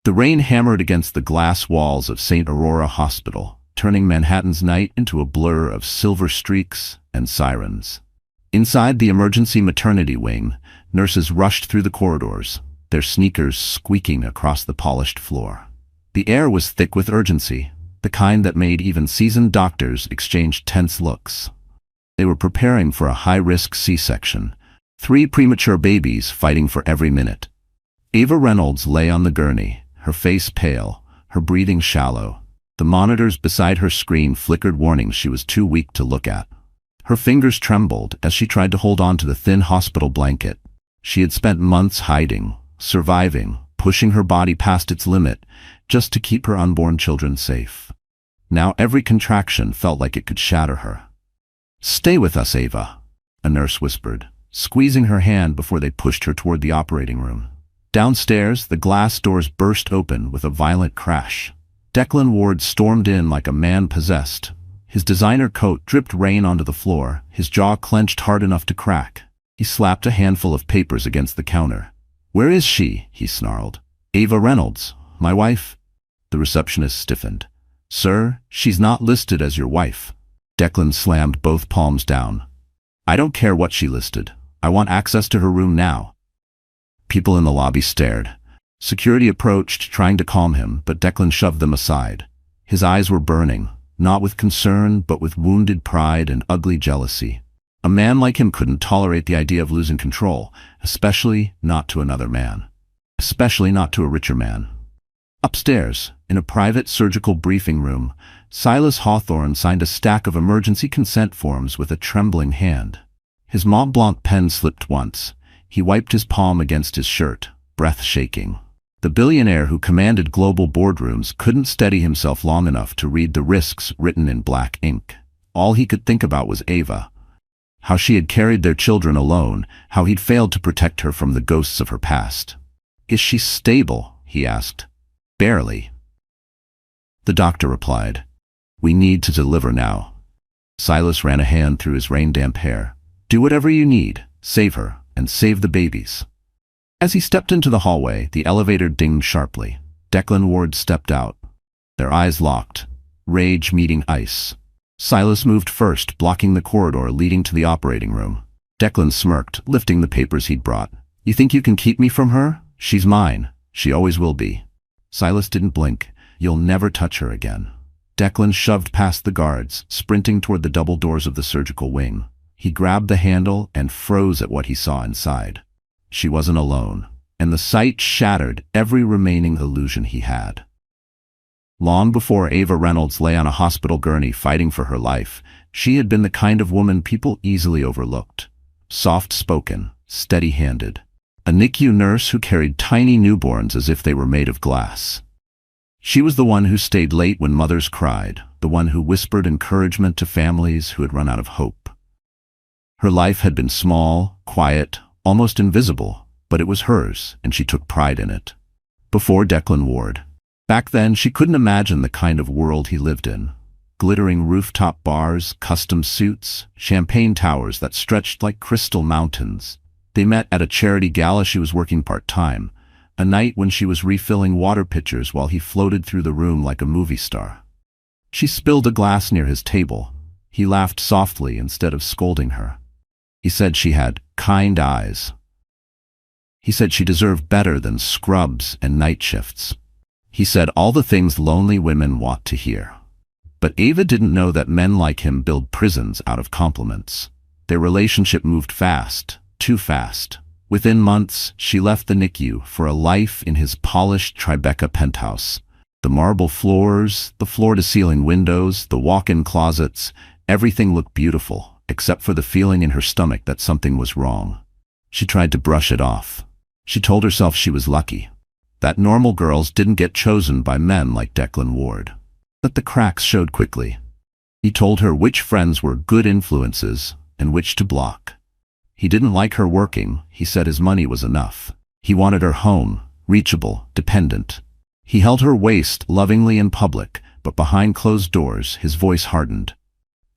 The rain hammered against the glass walls of St. Aurora Hospital, turning Manhattan's night into a blur of silver streaks and sirens. Inside the emergency maternity wing, nurses rushed through the corridors, their sneakers squeaking across the polished floor. The air was thick with urgency, the kind that made even seasoned doctors exchange tense looks. They were preparing for a high-risk C-section, 3 premature babies fighting for every minute. Ava Reynolds lay on the gurney, her face pale, her breathing shallow. The monitors beside her screen flickered warnings she was too weak to look at. Her fingers trembled as she tried to hold on to the thin hospital blanket. She had spent months hiding, surviving, pushing her body past its limit, just to keep her unborn children safe. Now every contraction felt like it could shatter her. "Stay with us, Ava," a nurse whispered, squeezing her hand before they pushed her toward the operating room. Downstairs, the glass doors burst open with a violent crash. Declan Ward stormed in like a man possessed. His designer coat dripped rain onto the floor, his jaw clenched hard enough to crack. He slapped a handful of papers against the counter. "Where is she?" he snarled. "Ava Reynolds, my wife." The receptionist stiffened. "Sir, she's not listed as your wife." Declan slammed both palms down. "I don't care what she listed. I want access to her room now." People in the lobby stared. Security approached, trying to calm him, but Declan shoved them aside. His eyes were burning, not with concern, but with wounded pride and ugly jealousy. A man like him couldn't tolerate the idea of losing control, especially not to another man. Especially not to a richer man. Upstairs, in a private surgical briefing room, Silas Hawthorne signed a stack of emergency consent forms with a trembling hand. His Mont Blanc pen slipped once. He wiped his palm against his shirt, breath shaking. The billionaire who commanded global boardrooms couldn't steady himself long enough to read the risks written in black ink. All he could think about was Ava. How she had carried their children alone, how he'd failed to protect her from the ghosts of her past. "Is she stable?" he asked. "Barely." The doctor replied, "We need to deliver now." Silas ran a hand through his rain-damp hair. "Do whatever you need. Save her, and save the babies." As he stepped into the hallway, the elevator dinged sharply. Declan Ward stepped out. Their eyes locked, rage meeting ice. Silas moved first, blocking the corridor leading to the operating room. Declan smirked, lifting the papers he'd brought. "You think you can keep me from her? She's mine. She always will be." Silas didn't blink. "You'll never touch her again." Declan shoved past the guards, sprinting toward the double doors of the surgical wing. He grabbed the handle and froze at what he saw inside. She wasn't alone, and the sight shattered every remaining illusion he had. Long before Ava Reynolds lay on a hospital gurney fighting for her life, she had been the kind of woman people easily overlooked. Soft-spoken, steady-handed. A NICU nurse who carried tiny newborns as if they were made of glass. She was the one who stayed late when mothers cried, the one who whispered encouragement to families who had run out of hope. Her life had been small, quiet, almost invisible, but it was hers, and she took pride in it. Before Declan Ward. Back then, she couldn't imagine the kind of world he lived in. Glittering rooftop bars, custom suits, champagne towers that stretched like crystal mountains. They met at a charity gala she was working part-time, a night when she was refilling water pitchers while he floated through the room like a movie star. She spilled a glass near his table. He laughed softly instead of scolding her. He said she had kind eyes. He said she deserved better than scrubs and night shifts. He said all the things lonely women want to hear. But Ava didn't know that men like him build prisons out of compliments. Their relationship moved fast, too fast. Within months, she left the NICU for a life in his polished Tribeca penthouse. The marble floors, the floor-to-ceiling windows, the walk-in closets, everything looked beautiful, except for the feeling in her stomach that something was wrong. She tried to brush it off. She told herself she was lucky, that normal girls didn't get chosen by men like Declan Ward. But the cracks showed quickly. He told her which friends were good influences and which to block. He didn't like her working. He said his money was enough. He wanted her home, reachable, dependent. He held her waist lovingly in public, but behind closed doors, his voice hardened.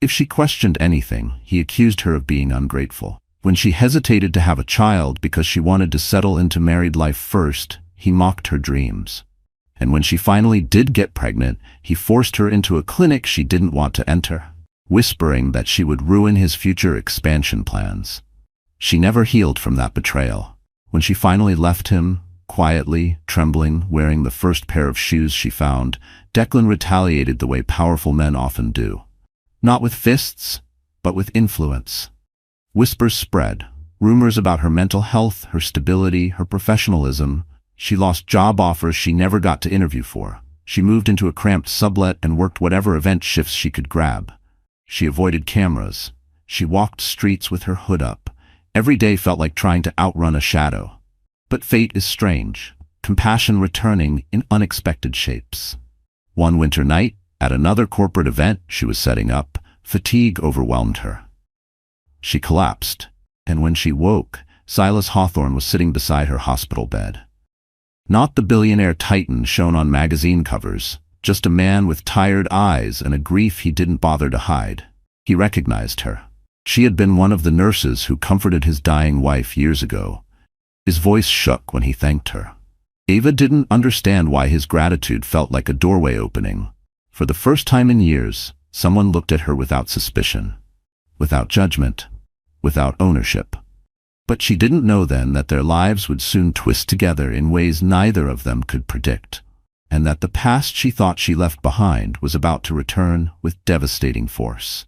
If she questioned anything, he accused her of being ungrateful. When she hesitated to have a child because she wanted to settle into married life first, he mocked her dreams. And when she finally did get pregnant, he forced her into a clinic she didn't want to enter, whispering that she would ruin his future expansion plans. She never healed from that betrayal. When she finally left him, quietly, trembling, wearing the first pair of shoes she found, Declan retaliated the way powerful men often do. Not with fists, but with influence. Whispers spread, rumors about her mental health, her stability, her professionalism. She lost job offers she never got to interview for. She moved into a cramped sublet and worked whatever event shifts she could grab. She avoided cameras. She walked streets with her hood up. Every day felt like trying to outrun a shadow. But fate is strange, compassion returning in unexpected shapes. One winter night, at another corporate event she was setting up, fatigue overwhelmed her. She collapsed, and when she woke, Silas Hawthorne was sitting beside her hospital bed. Not the billionaire titan shown on magazine covers, just a man with tired eyes and a grief he didn't bother to hide. He recognized her. She had been one of the nurses who comforted his dying wife years ago. His voice shook when he thanked her. Ava didn't understand why his gratitude felt like a doorway opening. For the first time in years, someone looked at her without suspicion, without judgment, without ownership. But she didn't know then that their lives would soon twist together in ways neither of them could predict, and that the past she thought she left behind was about to return with devastating force.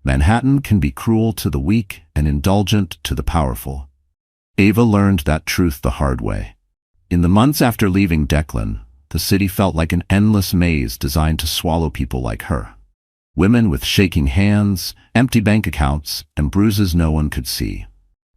Manhattan can be cruel to the weak and indulgent to the powerful. Ava learned that truth the hard way. In the months after leaving Declan, the city felt like an endless maze designed to swallow people like her. Women with shaking hands, empty bank accounts, and bruises no one could see.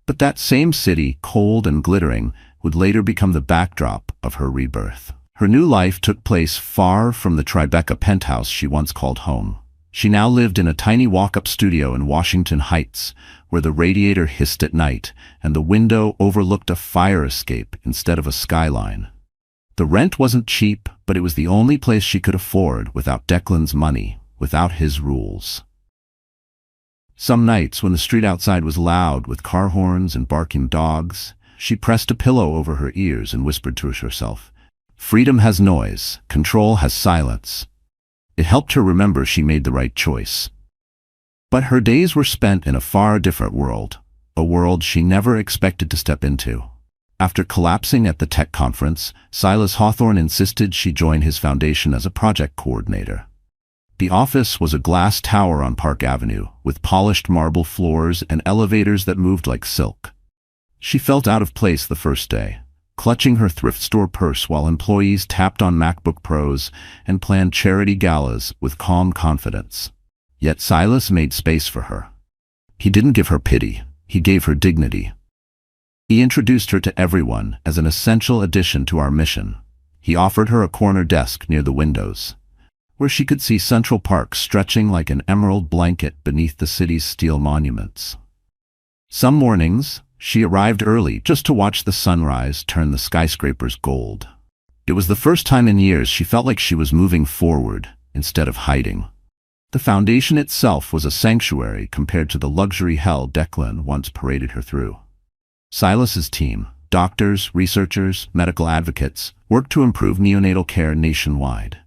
But that same city, cold and glittering, would later become the backdrop of her rebirth. Her new life took place far from the Tripletsℹ penthouse she once called home. She now lived in a tiny walk-up studio in Washington Heights, where the radiator hissed at night and the window overlooked a fire escape instead of a skyline. The rent wasn't cheap, but it was the only place she could afford without Declan's money, without his rules. Some nights, when the street outside was loud with car horns and barking dogs, she pressed a pillow over her ears and whispered to herself, "Freedom has noise, control has silence." It helped her remember she made the right choice. But her days were spent in a far different world, a world she never expected to step into. After collapsing at the tech conference, Silas Hawthorne insisted she join his foundation as a project coordinator. The office was a glass tower on Park Avenue, with polished marble floors and elevators that moved like silk. She felt out of place the first day, clutching her thrift store purse while employees tapped on MacBook Pros and planned charity galas with calm confidence. Yet Silas made space for her. He didn't give her pity, he gave her dignity. He introduced her to everyone as an essential addition to our mission. He offered her a corner desk near the windows, where she could see Central Park stretching like an emerald blanket beneath the city's steel monuments. Some mornings, she arrived early just to watch the sunrise turn the skyscrapers gold. It was the first time in years she felt like she was moving forward instead of hiding. The foundation itself was a sanctuary compared to the luxury hell Declan once paraded her through. Silas's team, doctors, researchers, medical advocates, worked to improve neonatal care nationwide.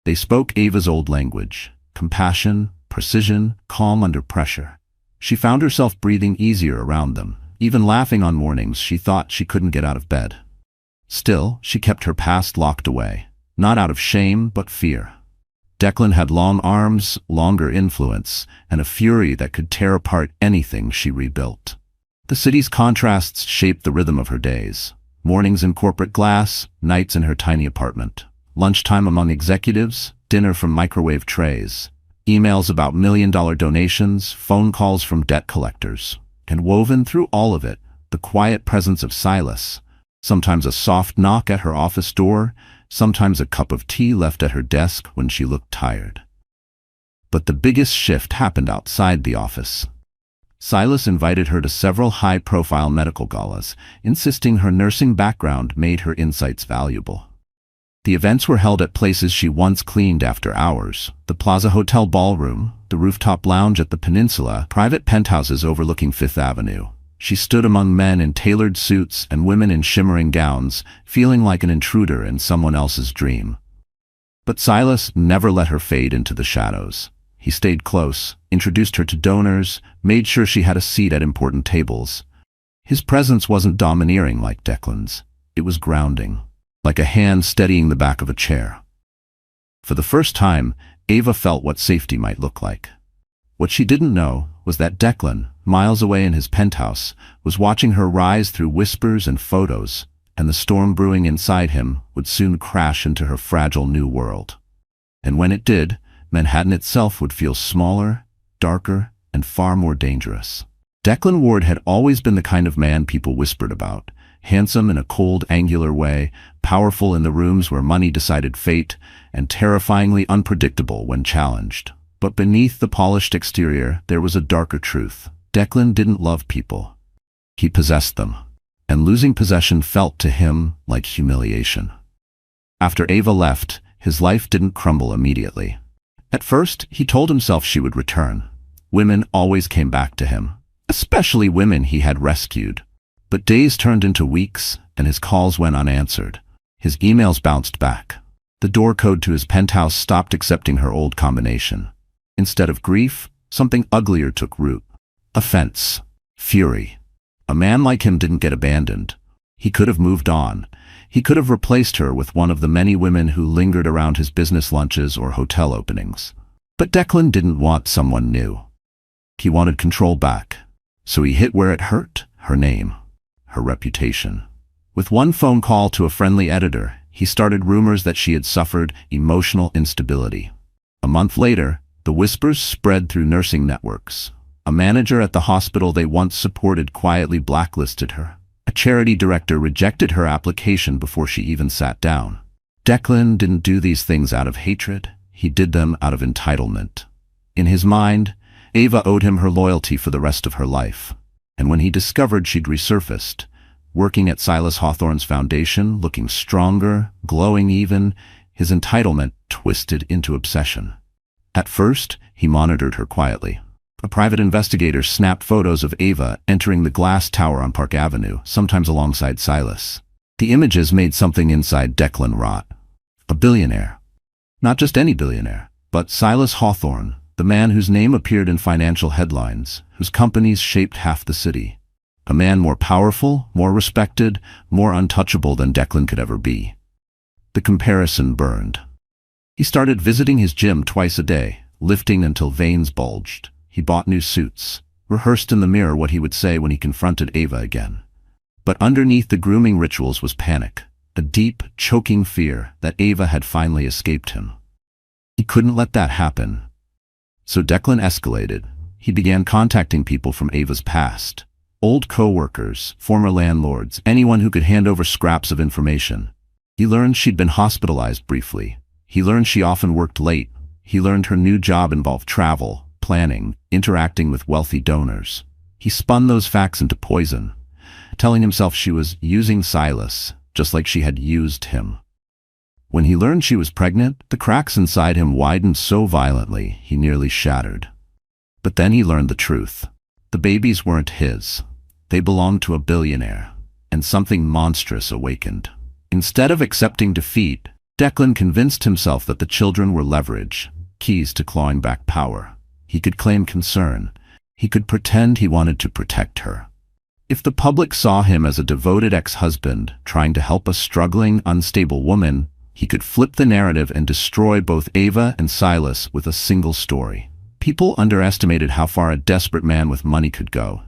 They spoke Ava's old language, compassion, precision, calm under pressure. She found herself breathing easier around them, even laughing on mornings she thought she couldn't get out of bed. Still, she kept her past locked away, not out of shame but fear. Declan had long arms, longer influence, and a fury that could tear apart anything she rebuilt. The city's contrasts shaped the rhythm of her days. Mornings in corporate glass, nights in her tiny apartment. Lunchtime among executives, dinner from microwave trays, emails about million-dollar donations, phone calls from debt collectors. And woven through all of it, the quiet presence of Silas, sometimes a soft knock at her office door, sometimes a cup of tea left at her desk when she looked tired. But the biggest shift happened outside the office. Silas invited her to several high-profile medical galas, insisting her nursing background made her insights valuable. The events were held at places she once cleaned after hours: the Plaza Hotel ballroom, the rooftop lounge at the Peninsula, private penthouses overlooking Fifth Avenue. She stood among men in tailored suits and women in shimmering gowns, feeling like an intruder in someone else's dream. But Silas never let her fade into the shadows. He stayed close, introduced her to donors, made sure she had a seat at important tables. His presence wasn't domineering like Declan's. It was grounding, like a hand steadying the back of a chair. For the first time, Ava felt what safety might look like. What she didn't know was that Declan, miles away in his penthouse, was watching her rise through whispers and photos, and the storm brewing inside him would soon crash into her fragile new world. And when it did, Manhattan itself would feel smaller, darker, and far more dangerous. Declan Ward had always been the kind of man people whispered about, handsome in a cold, angular way, powerful in the rooms where money decided fate, and terrifyingly unpredictable when challenged. But beneath the polished exterior, there was a darker truth. Declan didn't love people. He possessed them, and losing possession felt to him like humiliation. After Ava left, his life didn't crumble immediately. At first, he told himself she would return. Women always came back to him, especially women he had rescued. But days turned into weeks, and his calls went unanswered. His emails bounced back. The door code to his penthouse stopped accepting her old combination. Instead of grief, something uglier took root. Offense. Fury. A man like him didn't get abandoned. He could have moved on. He could have replaced her with one of the many women who lingered around his business lunches or hotel openings. But Declan didn't want someone new. He wanted control back. So he hit where it hurt: her name, her reputation. With one phone call to a friendly editor, he started rumors that she had suffered emotional instability. A month later, the whispers spread through nursing networks. A manager at the hospital they once supported quietly blacklisted her. A charity director rejected her application before she even sat down. Declan didn't do these things out of hatred. He did them out of entitlement. In his mind, Ava owed him her loyalty for the rest of her life. And when he discovered she'd resurfaced, working at Silas Hawthorne's foundation, looking stronger, glowing even, his entitlement twisted into obsession. At first, he monitored her quietly. A private investigator snapped photos of Ava entering the glass tower on Park Avenue, sometimes alongside Silas. The images made something inside Declan rot. A billionaire. Not just any billionaire, but Silas Hawthorne, the man whose name appeared in financial headlines, whose companies shaped half the city. A man more powerful, more respected, more untouchable than Declan could ever be. The comparison burned. He started visiting his gym twice a day, lifting until veins bulged. He bought new suits, rehearsed in the mirror what he would say when he confronted Ava again. But underneath the grooming rituals was panic, a deep, choking fear that Ava had finally escaped him. He couldn't let that happen. So Declan escalated. He began contacting people from Ava's past. Old co-workers, former landlords, anyone who could hand over scraps of information. He learned she'd been hospitalized briefly. He learned she often worked late. He learned her new job involved travel, planning, interacting with wealthy donors. He spun those facts into poison, telling himself she was using Silas, just like she had used him. When he learned she was pregnant, the cracks inside him widened so violently he nearly shattered. But then he learned the truth. The babies weren't his. They belonged to a billionaire, and something monstrous awakened. Instead of accepting defeat, Declan convinced himself that the children were leverage, keys to clawing back power. He could claim concern. He could pretend he wanted to protect her. If the public saw him as a devoted ex-husband trying to help a struggling, unstable woman, he could flip the narrative and destroy both Ava and Silas with a single story. People underestimated how far a desperate man with money could go.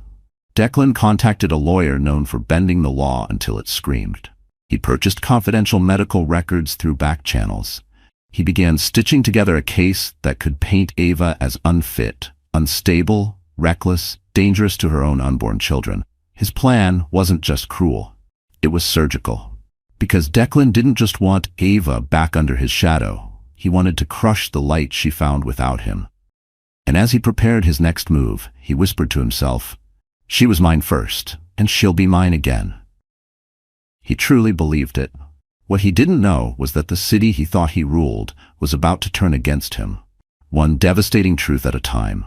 Declan contacted a lawyer known for bending the law until it screamed. He purchased confidential medical records through back channels. He began stitching together a case that could paint Ava as unfit, unstable, reckless, dangerous to her own unborn children. His plan wasn't just cruel. It was surgical. Because Declan didn't just want Ava back under his shadow. He wanted to crush the light she found without him. And as he prepared his next move, he whispered to himself, "She was mine first, and she'll be mine again." He truly believed it. What he didn't know was that the city he thought he ruled was about to turn against him, one devastating truth at a time.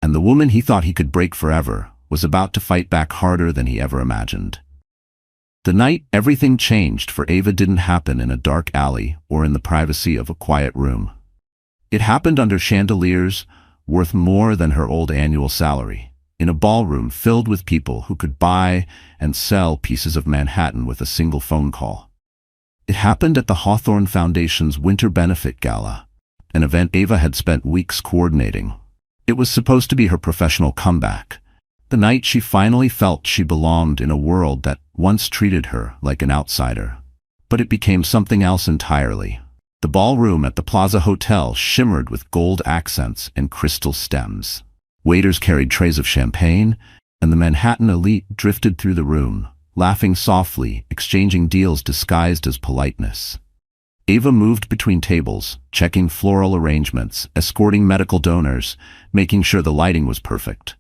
And the woman he thought he could break forever was about to fight back harder than he ever imagined. The night everything changed for Ava didn't happen in a dark alley or in the privacy of a quiet room. It happened under chandeliers worth more than her old annual salary, in a ballroom filled with people who could buy and sell pieces of Manhattan with a single phone call. It happened at the Hawthorne Foundation's Winter Benefit Gala, an event Ava had spent weeks coordinating. It was supposed to be her professional comeback, the night she finally felt she belonged in a world that once treated her like an outsider. But it became something else entirely. The ballroom at the Plaza Hotel shimmered with gold accents and crystal stems. Waiters carried trays of champagne, and the Manhattan elite drifted through the room, laughing softly, exchanging deals disguised as politeness. Ava moved between tables, checking floral arrangements, escorting medical donors, making sure the lighting was perfect.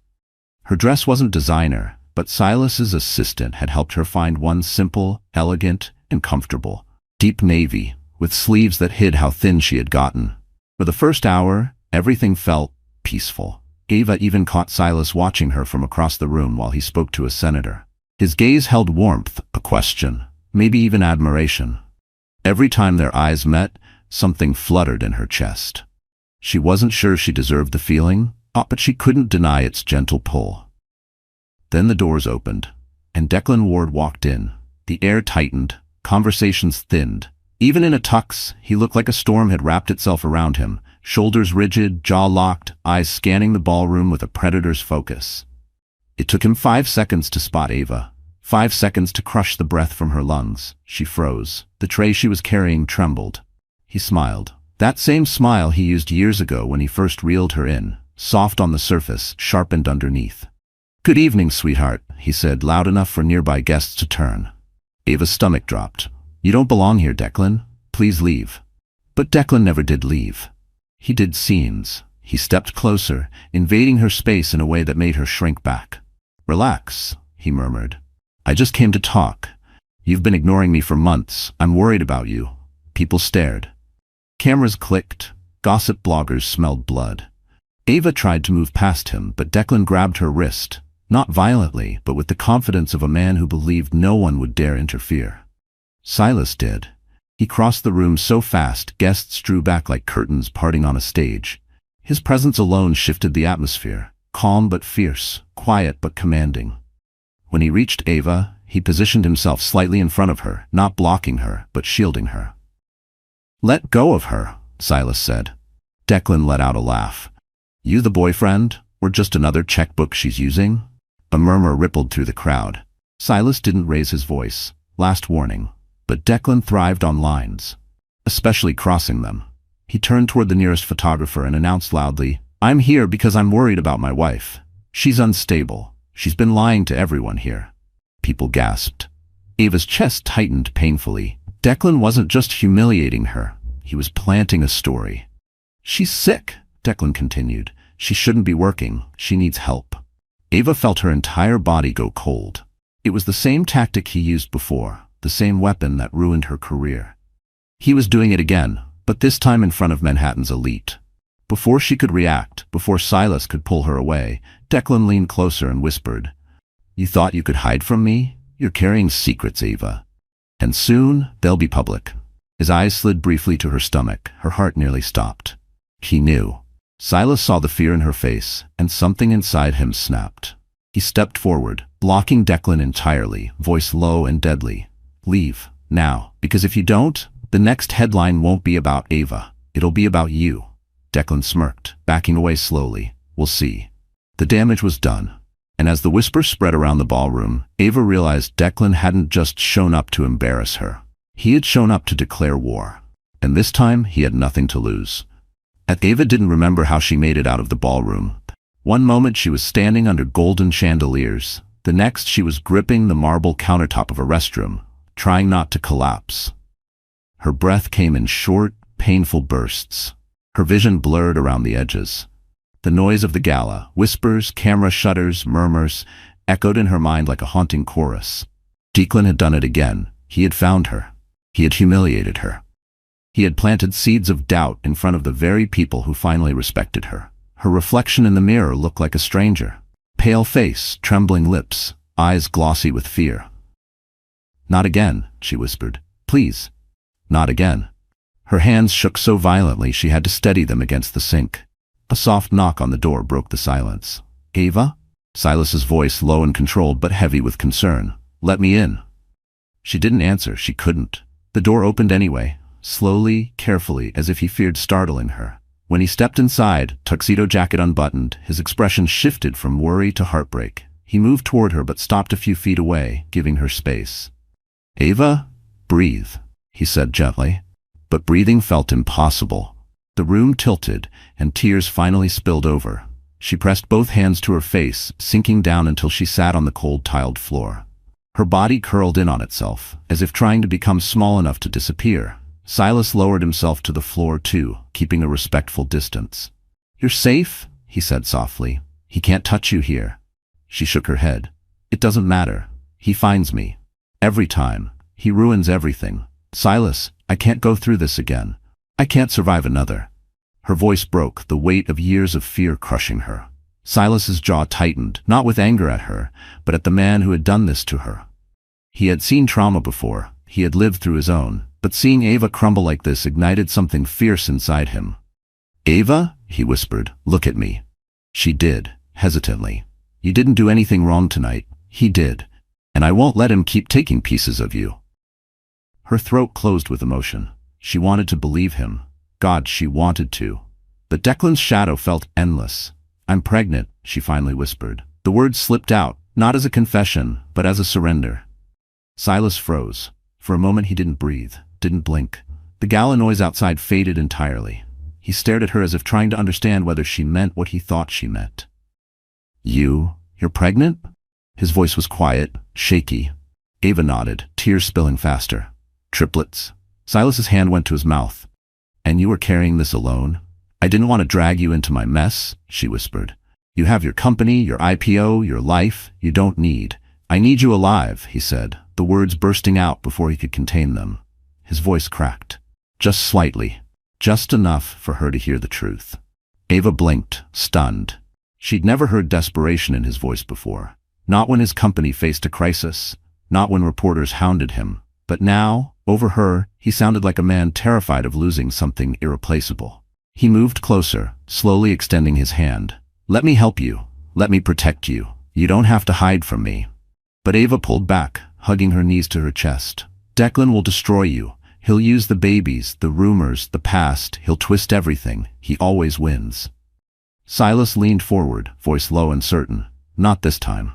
Her dress wasn't designer, but Silas's assistant had helped her find one simple, elegant, and comfortable. Deep navy, with sleeves that hid how thin she had gotten. For the first hour, everything felt peaceful. Ava even caught Silas watching her from across the room while he spoke to a senator. His gaze held warmth, a question, maybe even admiration. Every time their eyes met, something fluttered in her chest. She wasn't sure she deserved the feeling, but she couldn't deny its gentle pull. Then the doors opened, and Declan Ward walked in. The air tightened, conversations thinned. Even in a tux, he looked like a storm had wrapped itself around him, shoulders rigid, jaw locked, eyes scanning the ballroom with a predator's focus. It took him 5 seconds to spot Ava, 5 seconds to crush the breath from her lungs. She froze. The tray she was carrying trembled. He smiled. That same smile he used years ago when he first reeled her in, soft on the surface, sharpened underneath. "Good evening, sweetheart," he said, loud enough for nearby guests to turn. Ava's stomach dropped. "You don't belong here, Declan. Please leave." But Declan never did leave. He did scenes. He stepped closer, invading her space in a way that made her shrink back. "Relax," he murmured. "I just came to talk. You've been ignoring me for months. I'm worried about you." People stared. Cameras clicked. Gossip bloggers smelled blood. Ava tried to move past him, but Declan grabbed her wrist, not violently, but with the confidence of a man who believed no one would dare interfere. Silas did. He crossed the room so fast, guests drew back like curtains parting on a stage. His presence alone shifted the atmosphere, calm but fierce, quiet but commanding. When he reached Ava, he positioned himself slightly in front of her, not blocking her, but shielding her. "Let go of her," Silas said. Declan let out a laugh. "You the boyfriend, or just another checkbook she's using?" A murmur rippled through the crowd. Silas didn't raise his voice. Last warning. But Declan thrived on lines, especially crossing them. He turned toward the nearest photographer and announced loudly, "I'm here because I'm worried about my wife. She's unstable. She's been lying to everyone here." People gasped. Ava's chest tightened painfully. Declan wasn't just humiliating her. He was planting a story. "She's sick," Declan continued. "She shouldn't be working. She needs help." Ava felt her entire body go cold. It was the same tactic he used before, the same weapon that ruined her career. He was doing it again, but this time in front of Manhattan's elite. Before she could react, before Silas could pull her away, Declan leaned closer and whispered, "You thought you could hide from me? You're carrying secrets, Ava. And soon, they'll be public." His eyes slid briefly to her stomach. Her heart nearly stopped. He knew. Silas saw the fear in her face, and something inside him snapped. He stepped forward, blocking Declan entirely, voice low and deadly. "Leave, now, because if you don't, the next headline won't be about Ava. It'll be about you." Declan smirked, backing away slowly. "We'll see." The damage was done. And as the whisper spread around the ballroom, Ava realized Declan hadn't just shown up to embarrass her. He had shown up to declare war. And this time, he had nothing to lose. Ava didn't remember how she made it out of the ballroom. One moment she was standing under golden chandeliers. The next she was gripping the marble countertop of a restroom, trying not to collapse. Her breath came in short, painful bursts. Her vision blurred around the edges. The noise of the gala, whispers, camera shutters, murmurs, echoed in her mind like a haunting chorus. Declan had done it again. He had found her. He had humiliated her. He had planted seeds of doubt in front of the very people who finally respected her. Her reflection in the mirror looked like a stranger. pale face, trembling lips, eyes glossy with fear. "Not again," she whispered. "Please. Not again." Her hands shook so violently she had to steady them against the sink. A soft knock on the door broke the silence. "Ava?" Silas's voice low and controlled but heavy with concern. "Let me in." She didn't answer. She couldn't. The door opened anyway, slowly, carefully, as if he feared startling her. When he stepped inside, tuxedo jacket unbuttoned, his expression shifted from worry to heartbreak. He moved toward her but stopped a few feet away, giving her space. "Ava, breathe," he said gently. But breathing felt impossible. The room tilted, and tears finally spilled over. She pressed both hands to her face, sinking down until she sat on the cold tiled floor. Her body curled in on itself, as if trying to become small enough to disappear. Silas lowered himself to the floor too, keeping a respectful distance. "You're safe," he said softly. "He can't touch you here." She shook her head. "It doesn't matter. He finds me. Every time. He ruins everything. Silas, I can't go through this again. I can't survive another." Her voice broke, the weight of years of fear crushing her. Silas's jaw tightened, not with anger at her, but at the man who had done this to her. He had seen trauma before. He had lived through his own. But seeing Ava crumble like this ignited something fierce inside him. "Ava," he whispered, "look at me." She did, hesitantly. "You didn't do anything wrong tonight. He did. And I won't let him keep taking pieces of you." Her throat closed with emotion. She wanted to believe him. God, she wanted to. But Declan's shadow felt endless. "I'm pregnant," she finally whispered. The words slipped out, not as a confession, but as a surrender. Silas froze. For a moment he didn't breathe, didn't blink. The gala noise outside faded entirely. He stared at her as if trying to understand whether she meant what he thought she meant. You're pregnant?" His voice was quiet, shaky. Ava nodded, tears spilling faster. "Triplets." Silas's hand went to his mouth. "And you were carrying this alone?" "I didn't want to drag you into my mess," she whispered. "You have your company, your IPO, your life. You don't need." "I need you alive," he said, the words bursting out before he could contain them. His voice cracked. Just slightly. Just enough for her to hear the truth. Ava blinked, stunned. She'd never heard desperation in his voice before. Not when his company faced a crisis. Not when reporters hounded him. But now, over her, he sounded like a man terrified of losing something irreplaceable. He moved closer, slowly extending his hand. "Let me help you. Let me protect you. You don't have to hide from me." But Ava pulled back, hugging her knees to her chest. "Declan will destroy you. He'll use the babies, the rumors, the past. He'll twist everything. He always wins." Silas leaned forward, voice low and certain. "Not this time."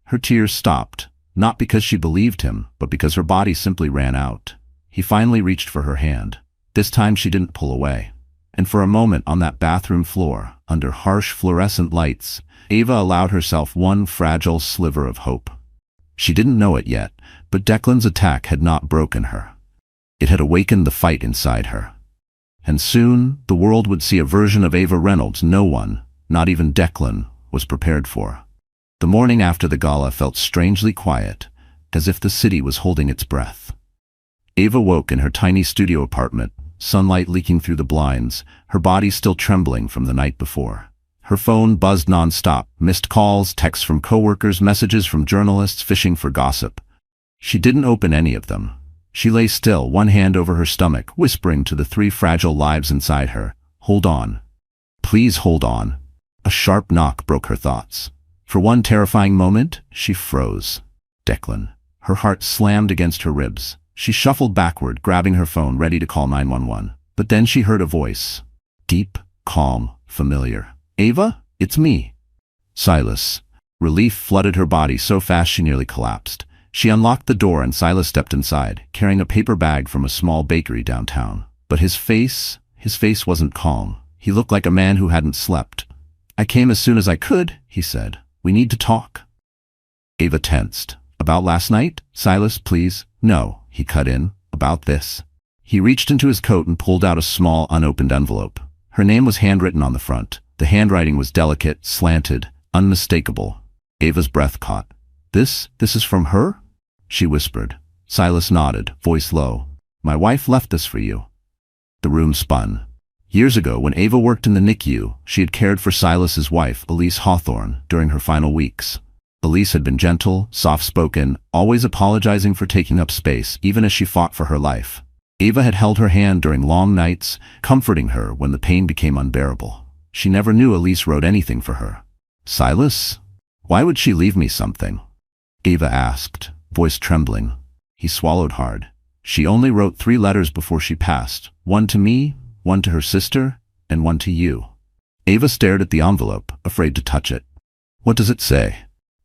Her tears stopped, not because she believed him, but because her body simply ran out. He finally reached for her hand. This time she didn't pull away. And for a moment on that bathroom floor, under harsh fluorescent lights, Ava allowed herself one fragile sliver of hope. She didn't know it yet, but Declan's attack had not broken her. It had awakened the fight inside her. And soon, the world would see a version of Ava Reynolds no one, not even Declan, was prepared for. The morning after the gala felt strangely quiet, as if the city was holding its breath. Ava woke in her tiny studio apartment, sunlight leaking through the blinds, her body still trembling from the night before. Her phone buzzed nonstop, missed calls, texts from coworkers, messages from journalists fishing for gossip. She didn't open any of them. She lay still, one hand over her stomach, whispering to the 3 fragile lives inside her, "Hold on. Please hold on." A sharp knock broke her thoughts. For one terrifying moment, she froze. Declan. Her heart slammed against her ribs. She shuffled backward, grabbing her phone, ready to call 911. But then she heard a voice. Deep, calm, familiar. "Ava, it's me." Silas. Relief flooded her body so fast she nearly collapsed. She unlocked the door and Silas stepped inside, carrying a paper bag from a small bakery downtown. But his face wasn't calm. He looked like a man who hadn't slept. "I came as soon as I could," he said. "We need to talk." Ava tensed. "About last night? Silas, please." "No," he cut in. "About this." He reached into his coat and pulled out a small, unopened envelope. Her name was handwritten on the front. The handwriting was delicate, slanted, unmistakable. Ava's breath caught. This is from her?" she whispered. Silas nodded, voice low. "My wife left this for you." The room spun. Years ago, when Ava worked in the NICU, she had cared for Silas's wife, Elise Hawthorne, during her final weeks. Elise had been gentle, soft-spoken, always apologizing for taking up space, even as she fought for her life. Ava had held her hand during long nights, comforting her when the pain became unbearable. She never knew Elise wrote anything for her. "Silas? Why would she leave me something?" Ava asked, voice trembling. He swallowed hard. "She only wrote 3 letters before she passed. One to me, one to her sister, and one to you." Ava stared at the envelope, afraid to touch it. "What does it say?"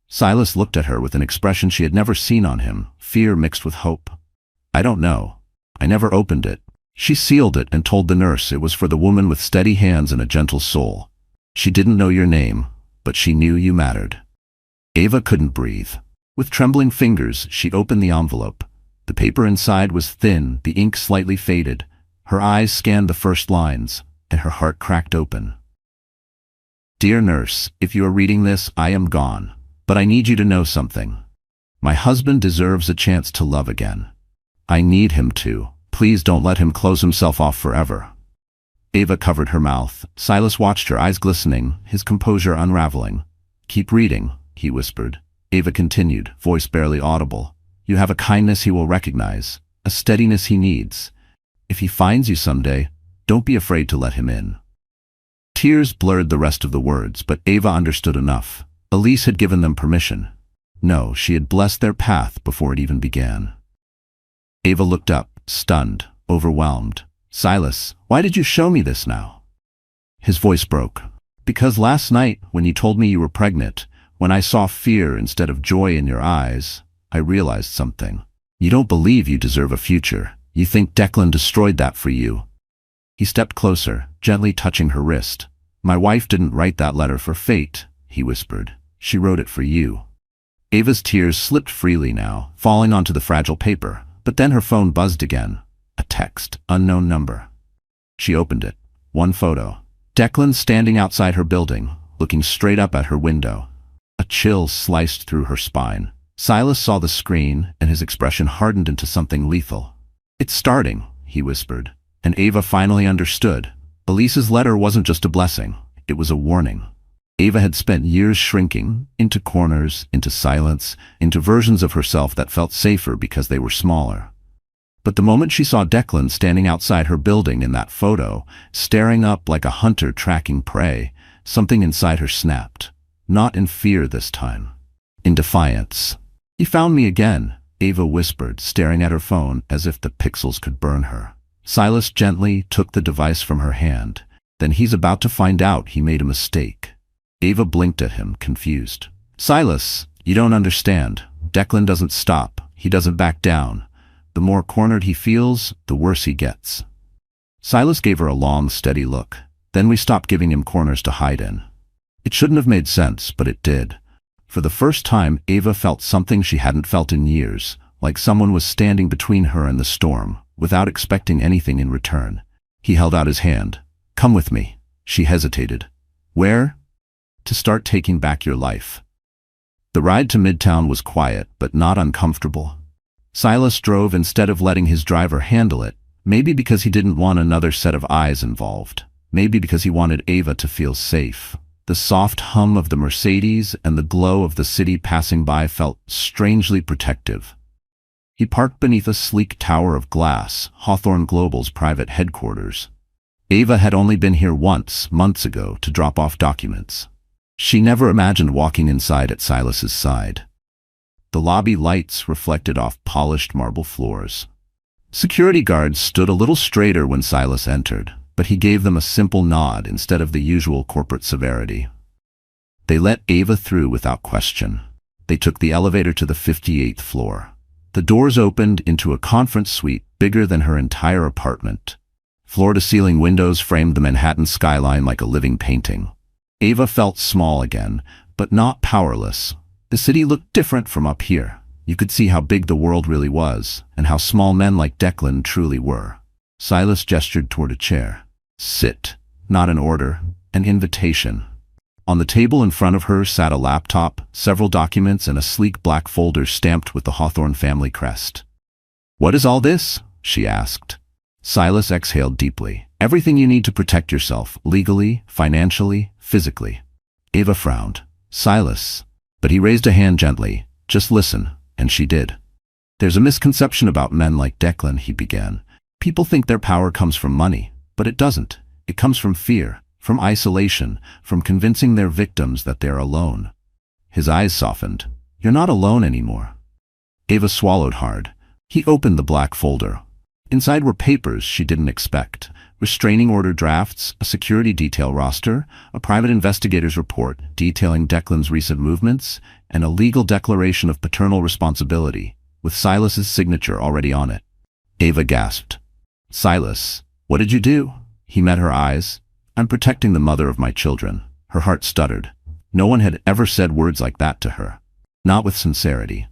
Silas looked at her with an expression she had never seen on him, fear mixed with hope. "I don't know. I never opened it. She sealed it and told the nurse it was for the woman with steady hands and a gentle soul. She didn't know your name, but she knew you mattered." Ava couldn't breathe. With trembling fingers, she opened the envelope. The paper inside was thin, the ink slightly faded. Her eyes scanned the first lines, and her heart cracked open. "Dear nurse, if you are reading this, I am gone. But I need you to know something. My husband deserves a chance to love again. I need him to. Please don't let him close himself off forever." Ava covered her mouth. Silas watched her, eyes glistening, his composure unraveling. "Keep reading," he whispered. Ava continued, voice barely audible. "You have a kindness he will recognize, a steadiness he needs. If he finds you someday, don't be afraid to let him in." Tears blurred the rest of the words, but Ava understood enough. Elise had given them permission. No, she had blessed their path before it even began. Ava looked up, stunned, overwhelmed. "Silas, why did you show me this now?" His voice broke. "Because last night, when you told me you were pregnant, when I saw fear instead of joy in your eyes, I realized something. You don't believe you deserve a future. You think Declan destroyed that for you." He stepped closer, gently touching her wrist. "My wife didn't write that letter for fate," he whispered. "She wrote it for you." Ava's tears slipped freely now, falling onto the fragile paper, but then her phone buzzed again. A text, unknown number. She opened it. One photo. Declan standing outside her building, looking straight up at her window. A chill sliced through her spine. Silas saw the screen, and his expression hardened into something lethal. "It's starting," he whispered, and Ava finally understood. Elise's letter wasn't just a blessing, it was a warning. Ava had spent years shrinking, into corners, into silence, into versions of herself that felt safer because they were smaller. But the moment she saw Declan standing outside her building in that photo, staring up like a hunter tracking prey, something inside her snapped. Not in fear this time. In defiance. "He found me again," Ava whispered, staring at her phone as if the pixels could burn her. Silas gently took the device from her hand. "Then he's about to find out he made a mistake." Ava blinked at him, confused. "Silas, you don't understand. Declan doesn't stop. He doesn't back down. The more cornered he feels, the worse he gets." Silas gave her a long, steady look. "Then we stopped giving him corners to hide in." It shouldn't have made sense, but it did. For the first time, Ava felt something she hadn't felt in years, like someone was standing between her and the storm, without expecting anything in return. He held out his hand. "Come with me." She hesitated. "Where?" "To start taking back your life." The ride to Midtown was quiet, but not uncomfortable. Silas drove instead of letting his driver handle it, maybe because he didn't want another set of eyes involved, maybe because he wanted Ava to feel safe. The soft hum of the Mercedes and the glow of the city passing by felt strangely protective. He parked beneath a sleek tower of glass, Hawthorne Global's private headquarters. Ava had only been here once, months ago, to drop off documents. She never imagined walking inside at Silas's side. The lobby lights reflected off polished marble floors. Security guards stood a little straighter when Silas entered, but he gave them a simple nod instead of the usual corporate severity. They let Ava through without question. They took the elevator to the 58th floor. The doors opened into a conference suite bigger than her entire apartment. Floor-to-ceiling windows framed the Manhattan skyline like a living painting. Ava felt small again, but not powerless. The city looked different from up here. You could see how big the world really was, and how small men like Declan truly were. Silas gestured toward a chair. "Sit." Not an order, an invitation. On the table in front of her sat a laptop, several documents, and a sleek black folder stamped with the Hawthorne family crest. "What is all this?" she asked. Silas exhaled deeply. Everything you need to protect yourself, legally, financially, physically. Ava frowned. Silas. But he raised a hand gently. Just listen, and she did. There's a misconception about men like Declan, he began. People think their power comes from money, but it doesn't. It comes from fear, from isolation, from convincing their victims that they're alone. His eyes softened. You're not alone anymore. Ava swallowed hard. He opened the black folder. Inside were papers she didn't expect. Restraining order drafts, a security detail roster, a private investigator's report detailing Declan's recent movements, and a legal declaration of paternal responsibility, with Silas's signature already on it. Ava gasped. Silas, what did you do? He met her eyes. I'm protecting the mother of my children. Her heart stuttered. No one had ever said words like that to her. Not with sincerity.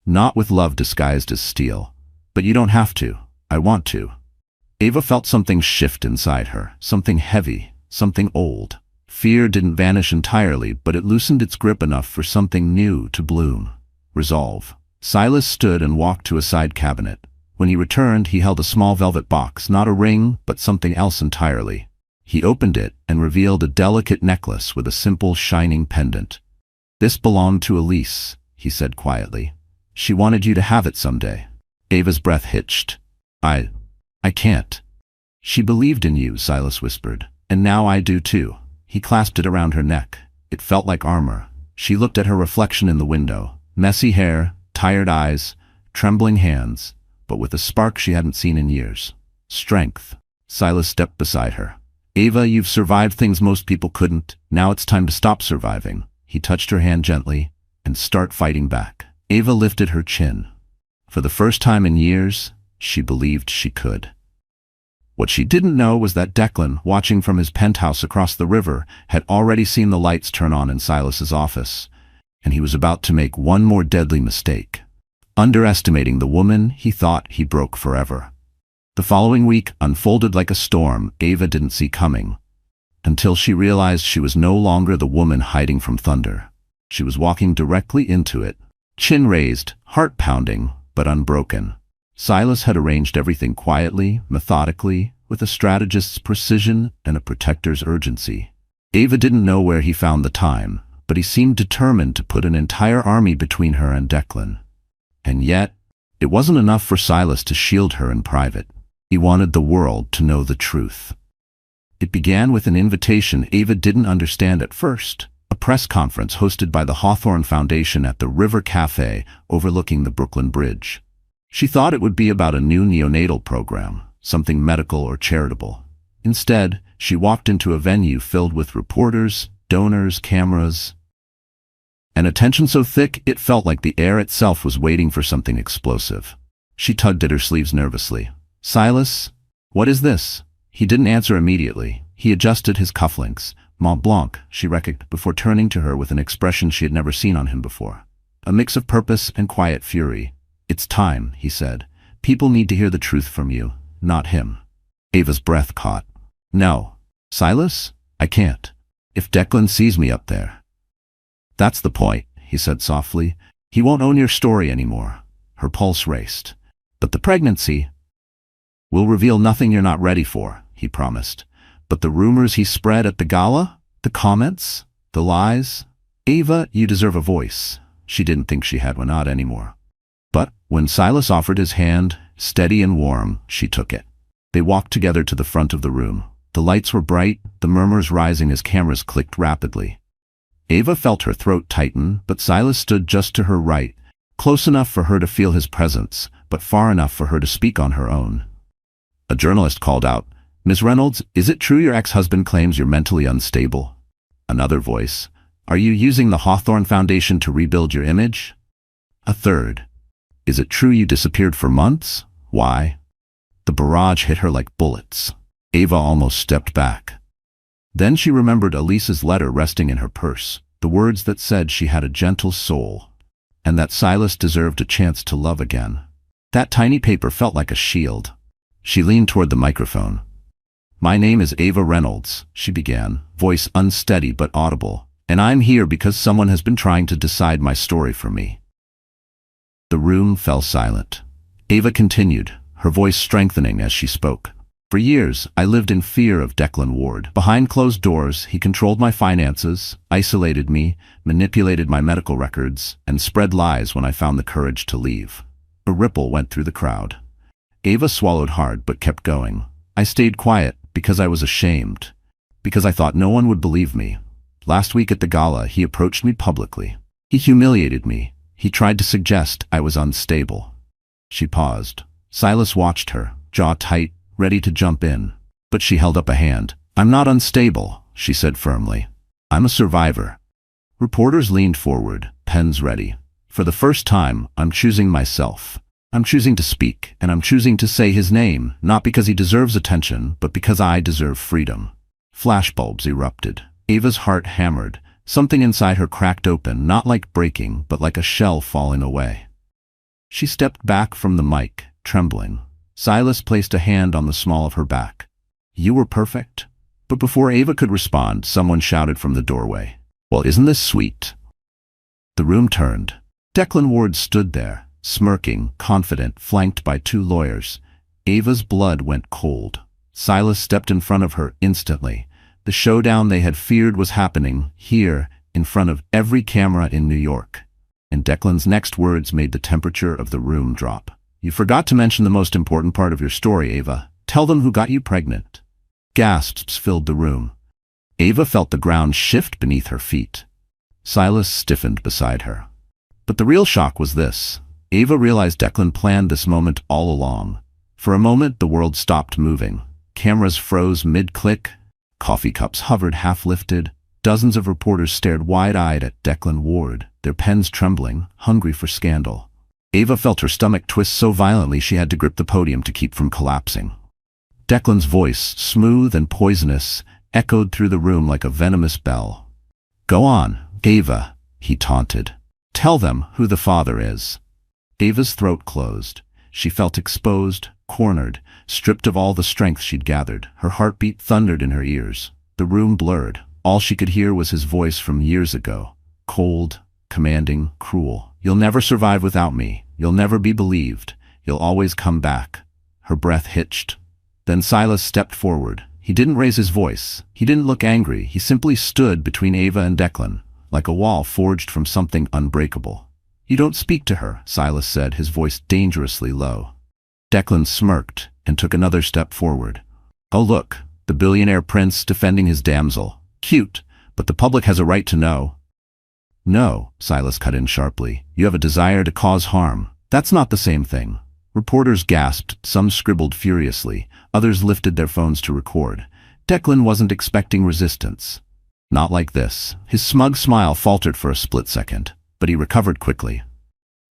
Not with love disguised as steel. But you don't have to. I want to. Ava felt something shift inside her, something heavy, something old. Fear didn't vanish entirely, but it loosened its grip enough for something new to bloom. Resolve. Silas stood and walked to a side cabinet. When he returned, he held a small velvet box, not a ring, but something else entirely. He opened it and revealed a delicate necklace with a simple, shining pendant. This belonged to Elise, he said quietly. She wanted you to have it someday. Ava's breath hitched. I can't. She believed in you, Silas whispered. And now I do too. He clasped it around her neck. It felt like armor. She looked at her reflection in the window. Messy hair, tired eyes, trembling hands, but with a spark she hadn't seen in years. Strength. Silas stepped beside her. Ava, you've survived things most people couldn't. Now it's time to stop surviving. He touched her hand gently and start fighting back. Ava lifted her chin. For the first time in years, she believed she could. What she didn't know was that Declan, watching from his penthouse across the river, had already seen the lights turn on in Silas's office, and he was about to make one more deadly mistake. Underestimating the woman he thought he broke forever. The following week unfolded like a storm Ava didn't see coming, until she realized she was no longer the woman hiding from thunder. She was walking directly into it, chin raised, heart pounding, but unbroken. Silas had arranged everything quietly, methodically, with a strategist's precision and a protector's urgency. Ava didn't know where he found the time, but he seemed determined to put an entire army between her and Declan. And yet, it wasn't enough for Silas to shield her in private. He wanted the world to know the truth. It began with an invitation Ava didn't understand at first, a press conference hosted by the Hawthorne Foundation at the River Cafe overlooking the Brooklyn Bridge. She thought it would be about a new neonatal program, something medical or charitable. Instead, she walked into a venue filled with reporters, donors, cameras, and attention so thick it felt like the air itself was waiting for something explosive. She tugged at her sleeves nervously. Silas, what is this? He didn't answer immediately. He adjusted his cufflinks. Mont Blanc, she reckoned, before turning to her with an expression she had never seen on him before. A mix of purpose and quiet fury. It's time, he said. People need to hear the truth from you, not him. Ava's breath caught. No. Silas? I can't. If Declan sees me up there. That's the point, he said softly. He won't own your story anymore. Her pulse raced. But the pregnancy will reveal nothing you're not ready for, he promised. But the rumors he spread at the gala? The comments? The lies? Ava, you deserve a voice. She didn't think she had one, not anymore. But when Silas offered his hand, steady and warm, she took it. They walked together to the front of the room. The lights were bright, the murmurs rising as cameras clicked rapidly. Ava felt her throat tighten, but Silas stood just to her right, close enough for her to feel his presence, but far enough for her to speak on her own. A journalist called out, Ms. Reynolds, is it true your ex-husband claims you're mentally unstable? Another voice, are you using the Hawthorne Foundation to rebuild your image? A third, is it true you disappeared for months? Why? The barrage hit her like bullets. Ava almost stepped back. Then she remembered Elise's letter resting in her purse, the words that said she had a gentle soul, and that Silas deserved a chance to love again. That tiny paper felt like a shield. She leaned toward the microphone. My name is Ava Reynolds, she began, voice unsteady but audible, and I'm here because someone has been trying to decide my story for me. The room fell silent. Ava continued, her voice strengthening as she spoke. For years, I lived in fear of Declan Ward. Behind closed doors, he controlled my finances, isolated me, manipulated my medical records, and spread lies when I found the courage to leave. A ripple went through the crowd. Ava swallowed hard but kept going. I stayed quiet because I was ashamed, because I thought no one would believe me. Last week at the gala, he approached me publicly. He humiliated me. He tried to suggest I was unstable. She paused. Silas watched her, jaw tight, ready to jump in. But she held up a hand. "I'm not unstable," she said firmly. "I'm a survivor." Reporters leaned forward, pens ready. "For the first time, I'm choosing myself. I'm choosing to speak, and I'm choosing to say his name, not because he deserves attention, but because I deserve freedom." Flashbulbs erupted. Ava's heart hammered. Something inside her cracked open, not like breaking, but like a shell falling away. She stepped back from the mic, trembling. Silas placed a hand on the small of her back. "You were perfect?" But before Ava could respond, someone shouted from the doorway, "Well, isn't this sweet?" The room turned. Declan Ward stood there, smirking, confident, flanked by two lawyers. Ava's blood went cold. Silas stepped in front of her instantly. The showdown they had feared was happening, here, in front of every camera in New York. And Declan's next words made the temperature of the room drop. "You forgot to mention the most important part of your story, Ava. Tell them who got you pregnant." Gasps filled the room. Ava felt the ground shift beneath her feet. Silas stiffened beside her. But the real shock was this. Ava realized Declan planned this moment all along. For a moment, the world stopped moving. Cameras froze mid-click. Coffee cups hovered half-lifted. Dozens of reporters stared wide-eyed at Declan Ward, their pens trembling, hungry for scandal. Ava felt her stomach twist so violently she had to grip the podium to keep from collapsing. Declan's voice, smooth and poisonous, echoed through the room like a venomous bell. "Go on, Ava," he taunted. "Tell them who the father is." Ava's throat closed. She felt exposed, cornered, stripped of all the strength she'd gathered. Her heartbeat thundered in her ears. The room blurred. All she could hear was his voice from years ago. Cold, commanding, cruel. "You'll never survive without me. You'll never be believed. You'll always come back." Her breath hitched. Then Silas stepped forward. He didn't raise his voice. He didn't look angry. He simply stood between Ava and Declan, like a wall forged from something unbreakable. "You don't speak to her," Silas said, his voice dangerously low. Declan smirked and took another step forward. "Oh look, the billionaire prince defending his damsel. Cute, but the public has a right to know." "No," Silas cut in sharply. "You have a desire to cause harm. That's not the same thing." Reporters gasped, some scribbled furiously, others lifted their phones to record. Declan wasn't expecting resistance. Not like this. His smug smile faltered for a split second, but he recovered quickly.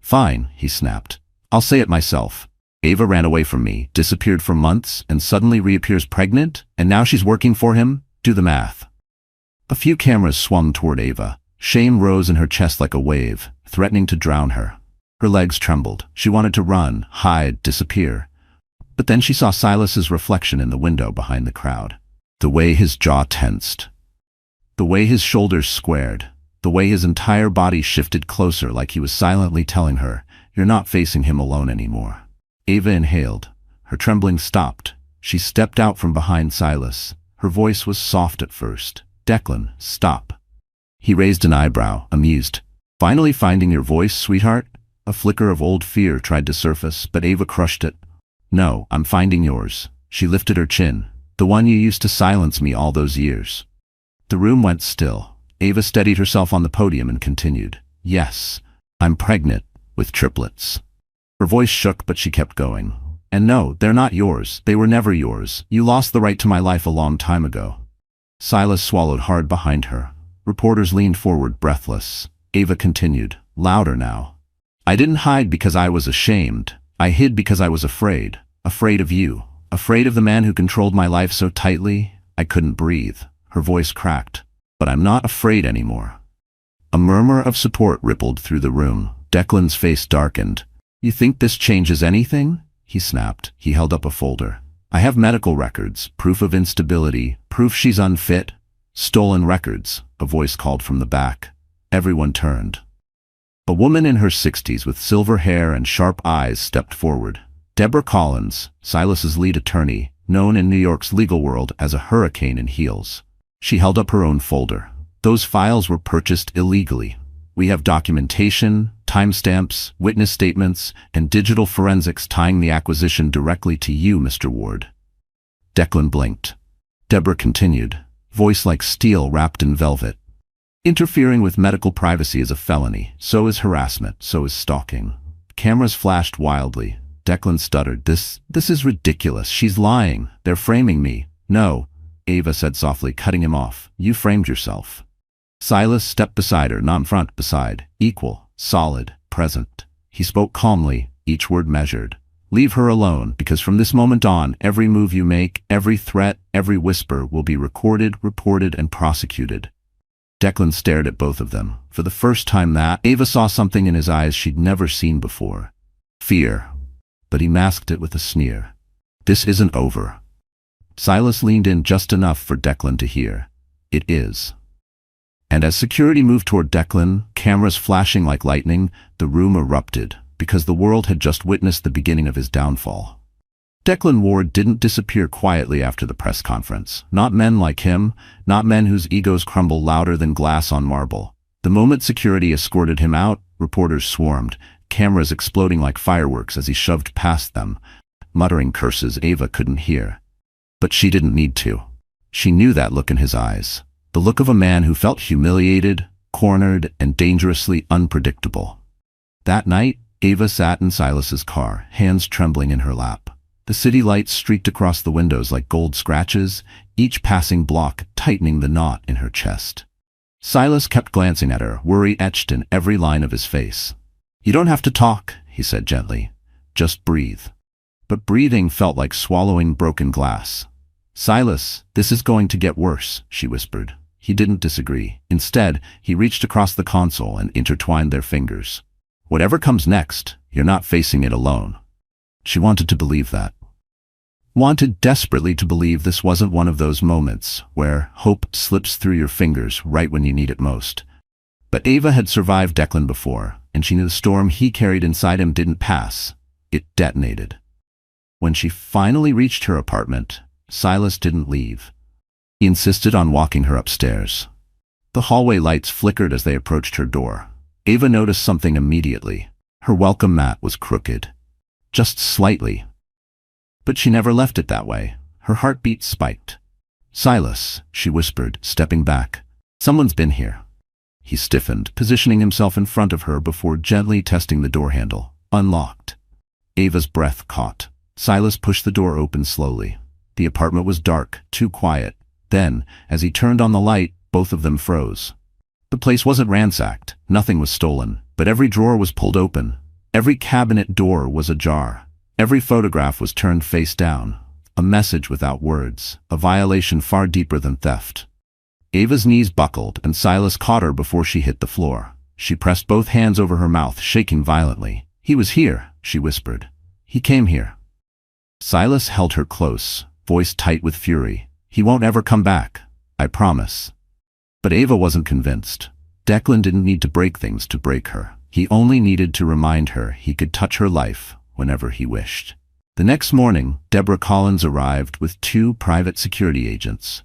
"Fine," he snapped. "I'll say it myself. Ava ran away from me, disappeared for months, and suddenly reappears pregnant, and now she's working for him? Do the math." A few cameras swung toward Ava. Shame rose in her chest like a wave, threatening to drown her. Her legs trembled. She wanted to run, hide, disappear. But then she saw Silas's reflection in the window behind the crowd. The way his jaw tensed. The way his shoulders squared. The way his entire body shifted closer like he was silently telling her, "You're not facing him alone anymore." Ava inhaled. Her trembling stopped. She stepped out from behind Silas. Her voice was soft at first. "Declan, stop." He raised an eyebrow, amused. "Finally finding your voice, sweetheart?" A flicker of old fear tried to surface, but Ava crushed it. "No, I'm finding yours." She lifted her chin. "The one you used to silence me all those years." The room went still. Ava steadied herself on the podium and continued. "Yes, I'm pregnant with triplets." Her voice shook, but she kept going. "And no, they're not yours. They were never yours. You lost the right to my life a long time ago." Silas swallowed hard behind her. Reporters leaned forward, breathless. Ava continued, louder now. "I didn't hide because I was ashamed. I hid because I was afraid. Afraid of you. Afraid of the man who controlled my life so tightly, I couldn't breathe." Her voice cracked. "But I'm not afraid anymore." A murmur of support rippled through the room. Declan's face darkened. "You think this changes anything?" he snapped. He held up a folder. "I have medical records, proof of instability, proof she's unfit." "Stolen records," a voice called from the back. Everyone turned. A woman in her 60s with silver hair and sharp eyes stepped forward. Deborah Collins, Silas's lead attorney, known in New York's legal world as a hurricane in heels. She held up her own folder. Those files were purchased illegally. We have documentation, timestamps, witness statements, and digital forensics tying the acquisition directly to you, Mr. Ward. Declan blinked. Deborah continued, voice like steel wrapped in velvet. Interfering with medical privacy is a felony. So is harassment. So is stalking. Cameras flashed wildly. Declan stuttered. This is ridiculous. She's lying. They're framing me. No, Ava said softly, cutting him off. You framed yourself. Silas stepped beside her, not in front, beside. Equal, solid, present. He spoke calmly, each word measured. Leave her alone, because from this moment on, every move you make, every threat, every whisper will be recorded, reported, and prosecuted. Declan stared at both of them. For the first time Ava saw something in his eyes she'd never seen before. Fear. But he masked it with a sneer. This isn't over. Silas leaned in just enough for Declan to hear. It is. And as security moved toward Declan, cameras flashing like lightning, the room erupted, because the world had just witnessed the beginning of his downfall. Declan Ward didn't disappear quietly after the press conference. Not men like him, not men whose egos crumble louder than glass on marble. The moment security escorted him out, reporters swarmed, cameras exploding like fireworks as he shoved past them, muttering curses Ava couldn't hear. But she didn't need to. She knew that look in his eyes. The look of a man who felt humiliated, cornered, and dangerously unpredictable. That night, Ava sat in Silas's car, hands trembling in her lap. The city lights streaked across the windows like gold scratches, each passing block tightening the knot in her chest. Silas kept glancing at her, worry etched in every line of his face. You don't have to talk, he said gently. Just breathe. But breathing felt like swallowing broken glass. Silas, this is going to get worse, she whispered. He didn't disagree. Instead, he reached across the console and intertwined their fingers. Whatever comes next, you're not facing it alone. She wanted to believe that. Wanted desperately to believe this wasn't one of those moments where hope slips through your fingers right when you need it most. But Ava had survived Declan before, and she knew the storm he carried inside him didn't pass. It detonated. When she finally reached her apartment, Silas didn't leave. He insisted on walking her upstairs. The hallway lights flickered as they approached her door. Ava noticed something immediately. Her welcome mat was crooked. Just slightly. But she never left it that way. Her heartbeat spiked. Silas, she whispered, stepping back. Someone's been here. He stiffened, positioning himself in front of her before gently testing the door handle. Unlocked. Ava's breath caught. Silas pushed the door open slowly. The apartment was dark, too quiet. Then, as he turned on the light, both of them froze. The place wasn't ransacked. Nothing was stolen. But every drawer was pulled open. Every cabinet door was ajar. Every photograph was turned face down. A message without words. A violation far deeper than theft. Ava's knees buckled, and Silas caught her before she hit the floor. She pressed both hands over her mouth, shaking violently. He was here, she whispered. He came here. Silas held her close, voice tight with fury. He won't ever come back. I promise. But Ava wasn't convinced. Declan didn't need to break things to break her. He only needed to remind her he could touch her life whenever he wished. The next morning, Deborah Collins arrived with 2 private security agents.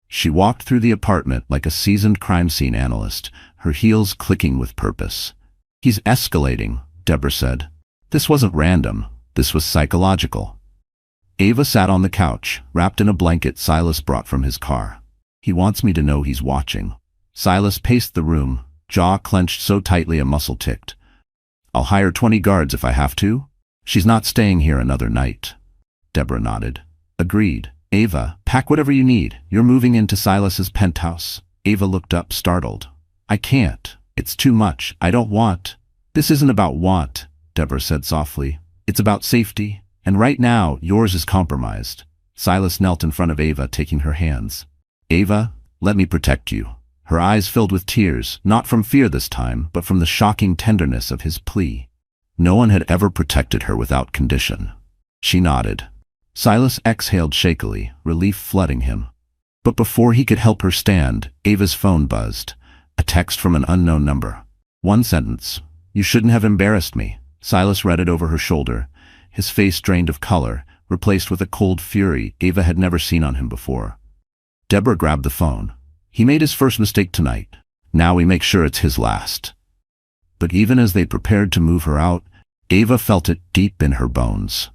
She walked through the apartment like a seasoned crime scene analyst, her heels clicking with purpose. He's escalating, Deborah said. This wasn't random. This was psychological. Ava sat on the couch, wrapped in a blanket Silas brought from his car. He wants me to know he's watching. Silas paced the room, jaw clenched so tightly a muscle ticked. I'll hire 20 guards if I have to. She's not staying here another night. Deborah nodded. Agreed. Ava, pack whatever you need. You're moving into Silas's penthouse. Ava looked up, startled. I can't. It's too much. I don't want. This isn't about want, Deborah said softly. It's about safety. And right now, yours is compromised. Silas knelt in front of Ava, taking her hands. Ava, let me protect you. Her eyes filled with tears, not from fear this time, but from the shocking tenderness of his plea. No one had ever protected her without condition. She nodded. Silas exhaled shakily, relief flooding him. But before he could help her stand, Ava's phone buzzed. A text from an unknown number. One sentence. You shouldn't have embarrassed me. Silas read it over her shoulder, his face drained of color, replaced with a cold fury Ava had never seen on him before. Deborah grabbed the phone. He made his first mistake tonight. Now we make sure it's his last. But even as they prepared to move her out, Ava felt it deep in her bones.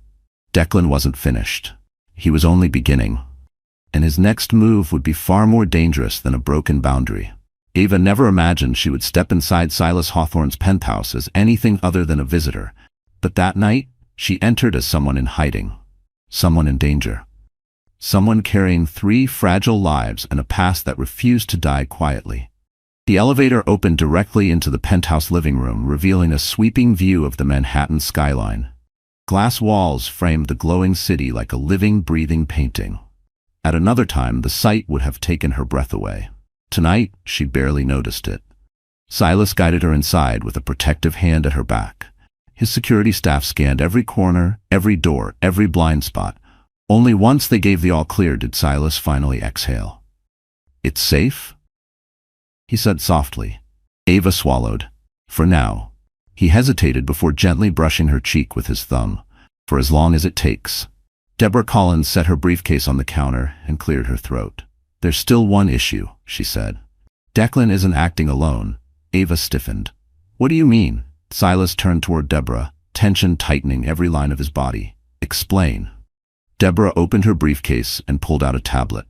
Declan wasn't finished. He was only beginning. And his next move would be far more dangerous than a broken boundary. Ava never imagined she would step inside Silas Hawthorne's penthouse as anything other than a visitor. But that night, she entered as someone in hiding. Someone in danger. Someone carrying 3 fragile lives and a past that refused to die quietly. The elevator opened directly into the penthouse living room, revealing a sweeping view of the Manhattan skyline. Glass walls framed the glowing city like a living, breathing painting. At another time, the sight would have taken her breath away. Tonight, she barely noticed it. Silas guided her inside with a protective hand at her back. His security staff scanned every corner, every door, every blind spot. Only once they gave the all-clear did Silas finally exhale. "It's safe?" he said softly. Ava swallowed. "For now." He hesitated before gently brushing her cheek with his thumb. "For as long as it takes." Deborah Collins set her briefcase on the counter and cleared her throat. "There's still one issue," she said. "Declan isn't acting alone." Ava stiffened. "What do you mean?" Silas turned toward Deborah, tension tightening every line of his body. "Explain." Deborah opened her briefcase and pulled out a tablet.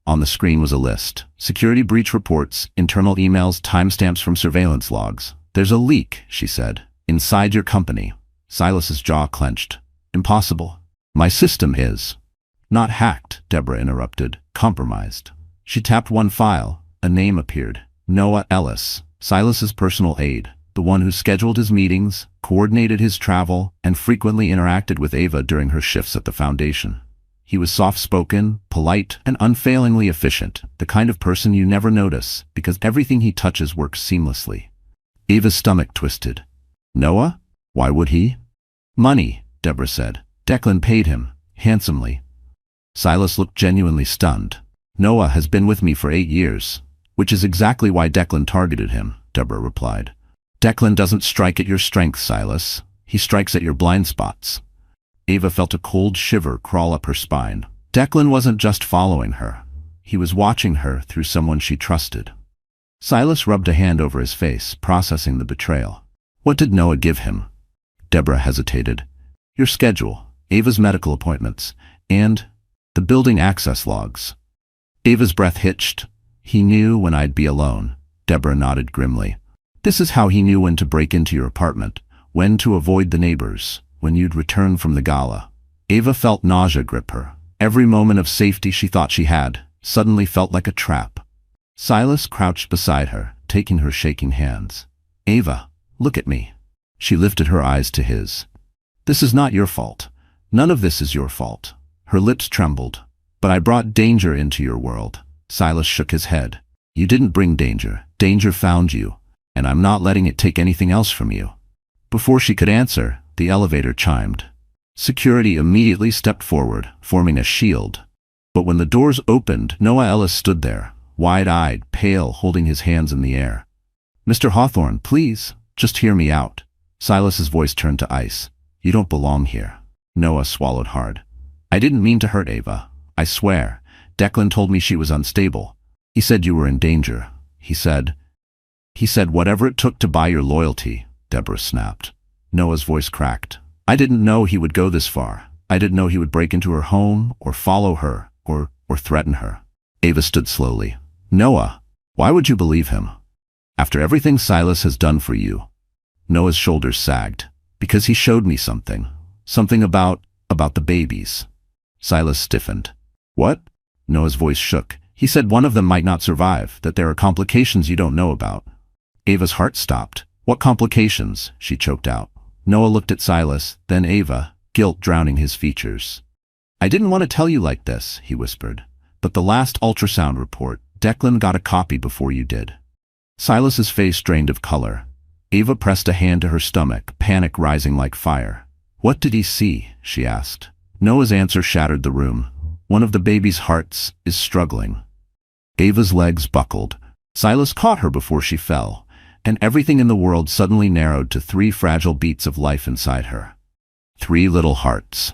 On the screen was a list. Security breach reports, internal emails, timestamps from surveillance logs. "There's a leak," she said. "Inside your company." Silas's jaw clenched. "Impossible." "My system is." "Not hacked," Deborah interrupted. "Compromised." She tapped one file. A name appeared. Noah Ellis, Silas's personal aide, the one who scheduled his meetings, coordinated his travel, and frequently interacted with Ava during her shifts at the foundation. He was soft-spoken, polite, and unfailingly efficient, the kind of person you never notice because everything he touches works seamlessly. Ava's stomach twisted. "Noah? Why would he?" "Money," Deborah said. "Declan paid him, handsomely." Silas looked genuinely stunned. "Noah has been with me for 8 years, which is exactly why Declan targeted him," Deborah replied. "Declan doesn't strike at your strengths, Silas. He strikes at your blind spots." Ava felt a cold shiver crawl up her spine. Declan wasn't just following her. He was watching her through someone she trusted. Silas rubbed a hand over his face, processing the betrayal. "What did Noah give him?" Deborah hesitated. "Your schedule, Ava's medical appointments, and the building access logs." Ava's breath hitched. "He knew when I'd be alone." Deborah nodded grimly. "This is how he knew when to break into your apartment, when to avoid the neighbors, when you'd return from the gala." Ava felt nausea grip her. Every moment of safety she thought she had suddenly felt like a trap. Silas crouched beside her, taking her shaking hands. "Ava, look at me." She lifted her eyes to his. "This is not your fault. None of this is your fault." Her lips trembled. "But I brought danger into your world." Silas shook his head. "You didn't bring danger. Danger found you. And I'm not letting it take anything else from you." Before she could answer, the elevator chimed. Security immediately stepped forward, forming a shield. But when the doors opened, Noah Ellis stood there, wide-eyed, pale, holding his hands in the air. "Mr. Hawthorne, please, just hear me out." Silas's voice turned to ice. "You don't belong here." Noah swallowed hard. "I didn't mean to hurt Ava. I swear. Declan told me she was unstable. He said you were in danger. He said whatever it took to buy your loyalty," Deborah snapped. Noah's voice cracked. "I didn't know he would go this far. I didn't know he would break into her home, or follow her, or threaten her." Ava stood slowly. "Noah, why would you believe him? After everything Silas has done for you." Noah's shoulders sagged. "Because he showed me something. Something about the babies." Silas stiffened. "What?" Noah's voice shook. "He said one of them might not survive, that there are complications you don't know about." Ava's heart stopped. "What complications?" she choked out. Noah looked at Silas, then Ava, guilt drowning his features. "I didn't want to tell you like this," he whispered. "But the last ultrasound report, Declan got a copy before you did." Silas's face drained of color. Ava pressed a hand to her stomach, panic rising like fire. "What did he see?" she asked. Noah's answer shattered the room. "One of the baby's hearts is struggling." Ava's legs buckled. Silas caught her before she fell, and everything in the world suddenly narrowed to 3 fragile beats of life inside her. 3 little hearts.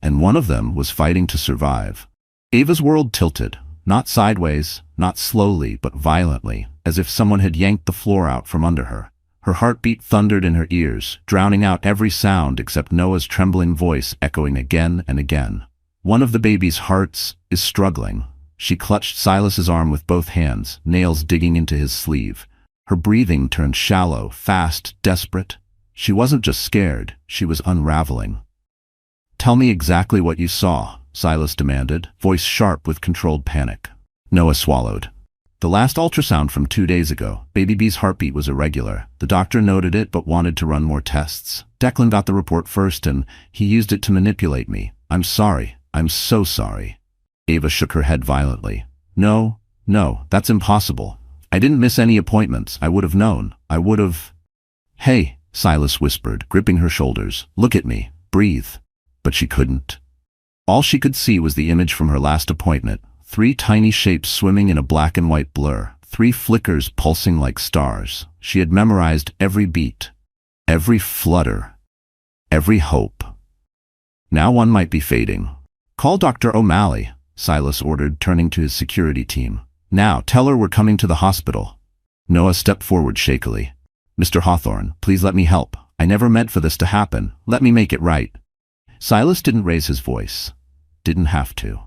and one of them was fighting to survive. Ava's world tilted, not sideways, not slowly, but violently, as if someone had yanked the floor out from under her. Her heartbeat thundered in her ears, drowning out every sound except Noah's trembling voice echoing again and again. One of the baby's hearts is struggling. She clutched Silas's arm with both hands, nails digging into his sleeve. Her breathing turned shallow, fast, desperate. She wasn't just scared, she was unraveling. "Tell me exactly what you saw," Silas demanded, voice sharp with controlled panic. Noah swallowed. "The last ultrasound from 2 days ago, baby B's heartbeat was irregular. The doctor noted it but wanted to run more tests. Declan got the report first and he used it to manipulate me. I'm sorry. I'm so sorry." Ava shook her head violently. No, that's impossible. I didn't miss any appointments. I would have known. I would have." "Hey," Silas whispered, gripping her shoulders. "Look at me. Breathe." But she couldn't. All she could see was the image from her last appointment. 3 tiny shapes swimming in a black and white blur. 3 flickers pulsing like stars. She had memorized every beat, every flutter, every hope. Now one might be fading. "Call Dr. O'Malley," Silas ordered, turning to his security team. "Now, tell her we're coming to the hospital." Noah stepped forward shakily. "Mr. Hawthorne, please let me help. I never meant for this to happen. Let me make it right." Silas didn't raise his voice. Didn't have to.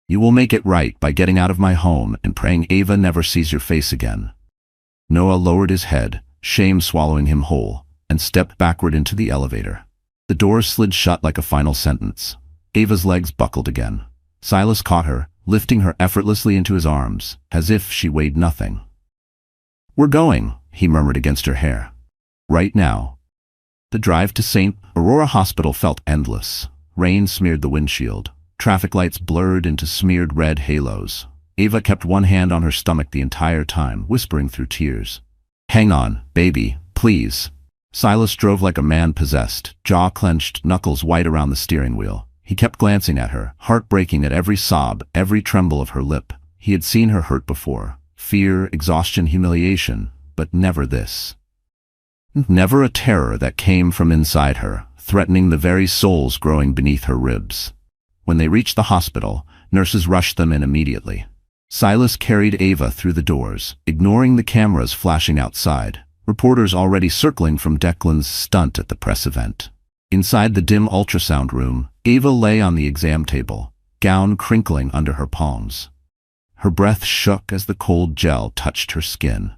"You will make it right by getting out of my home and praying Ava never sees your face again." Noah lowered his head, shame swallowing him whole, and stepped backward into the elevator. The doors slid shut like a final sentence. Ava's legs buckled again. Silas caught her, lifting her effortlessly into his arms, as if she weighed nothing. "We're going," he murmured against her hair. "Right now." The drive to St. Aurora Hospital felt endless. Rain smeared the windshield. Traffic lights blurred into smeared red halos. Ava kept one hand on her stomach the entire time, whispering through tears. "Hang on, baby, please." Silas drove like a man possessed, jaw clenched, knuckles white around the steering wheel. He kept glancing at her, heart breaking at every sob, every tremble of her lip. He had seen her hurt before. Fear, exhaustion, humiliation, but never this. Never a terror that came from inside her, threatening the very souls growing beneath her ribs. When they reached the hospital, nurses rushed them in immediately. Silas carried Ava through the doors, ignoring the cameras flashing outside, reporters already circling from Declan's stunt at the press event. Inside the dim ultrasound room, Ava lay on the exam table, gown crinkling under her palms. Her breath shook as the cold gel touched her skin.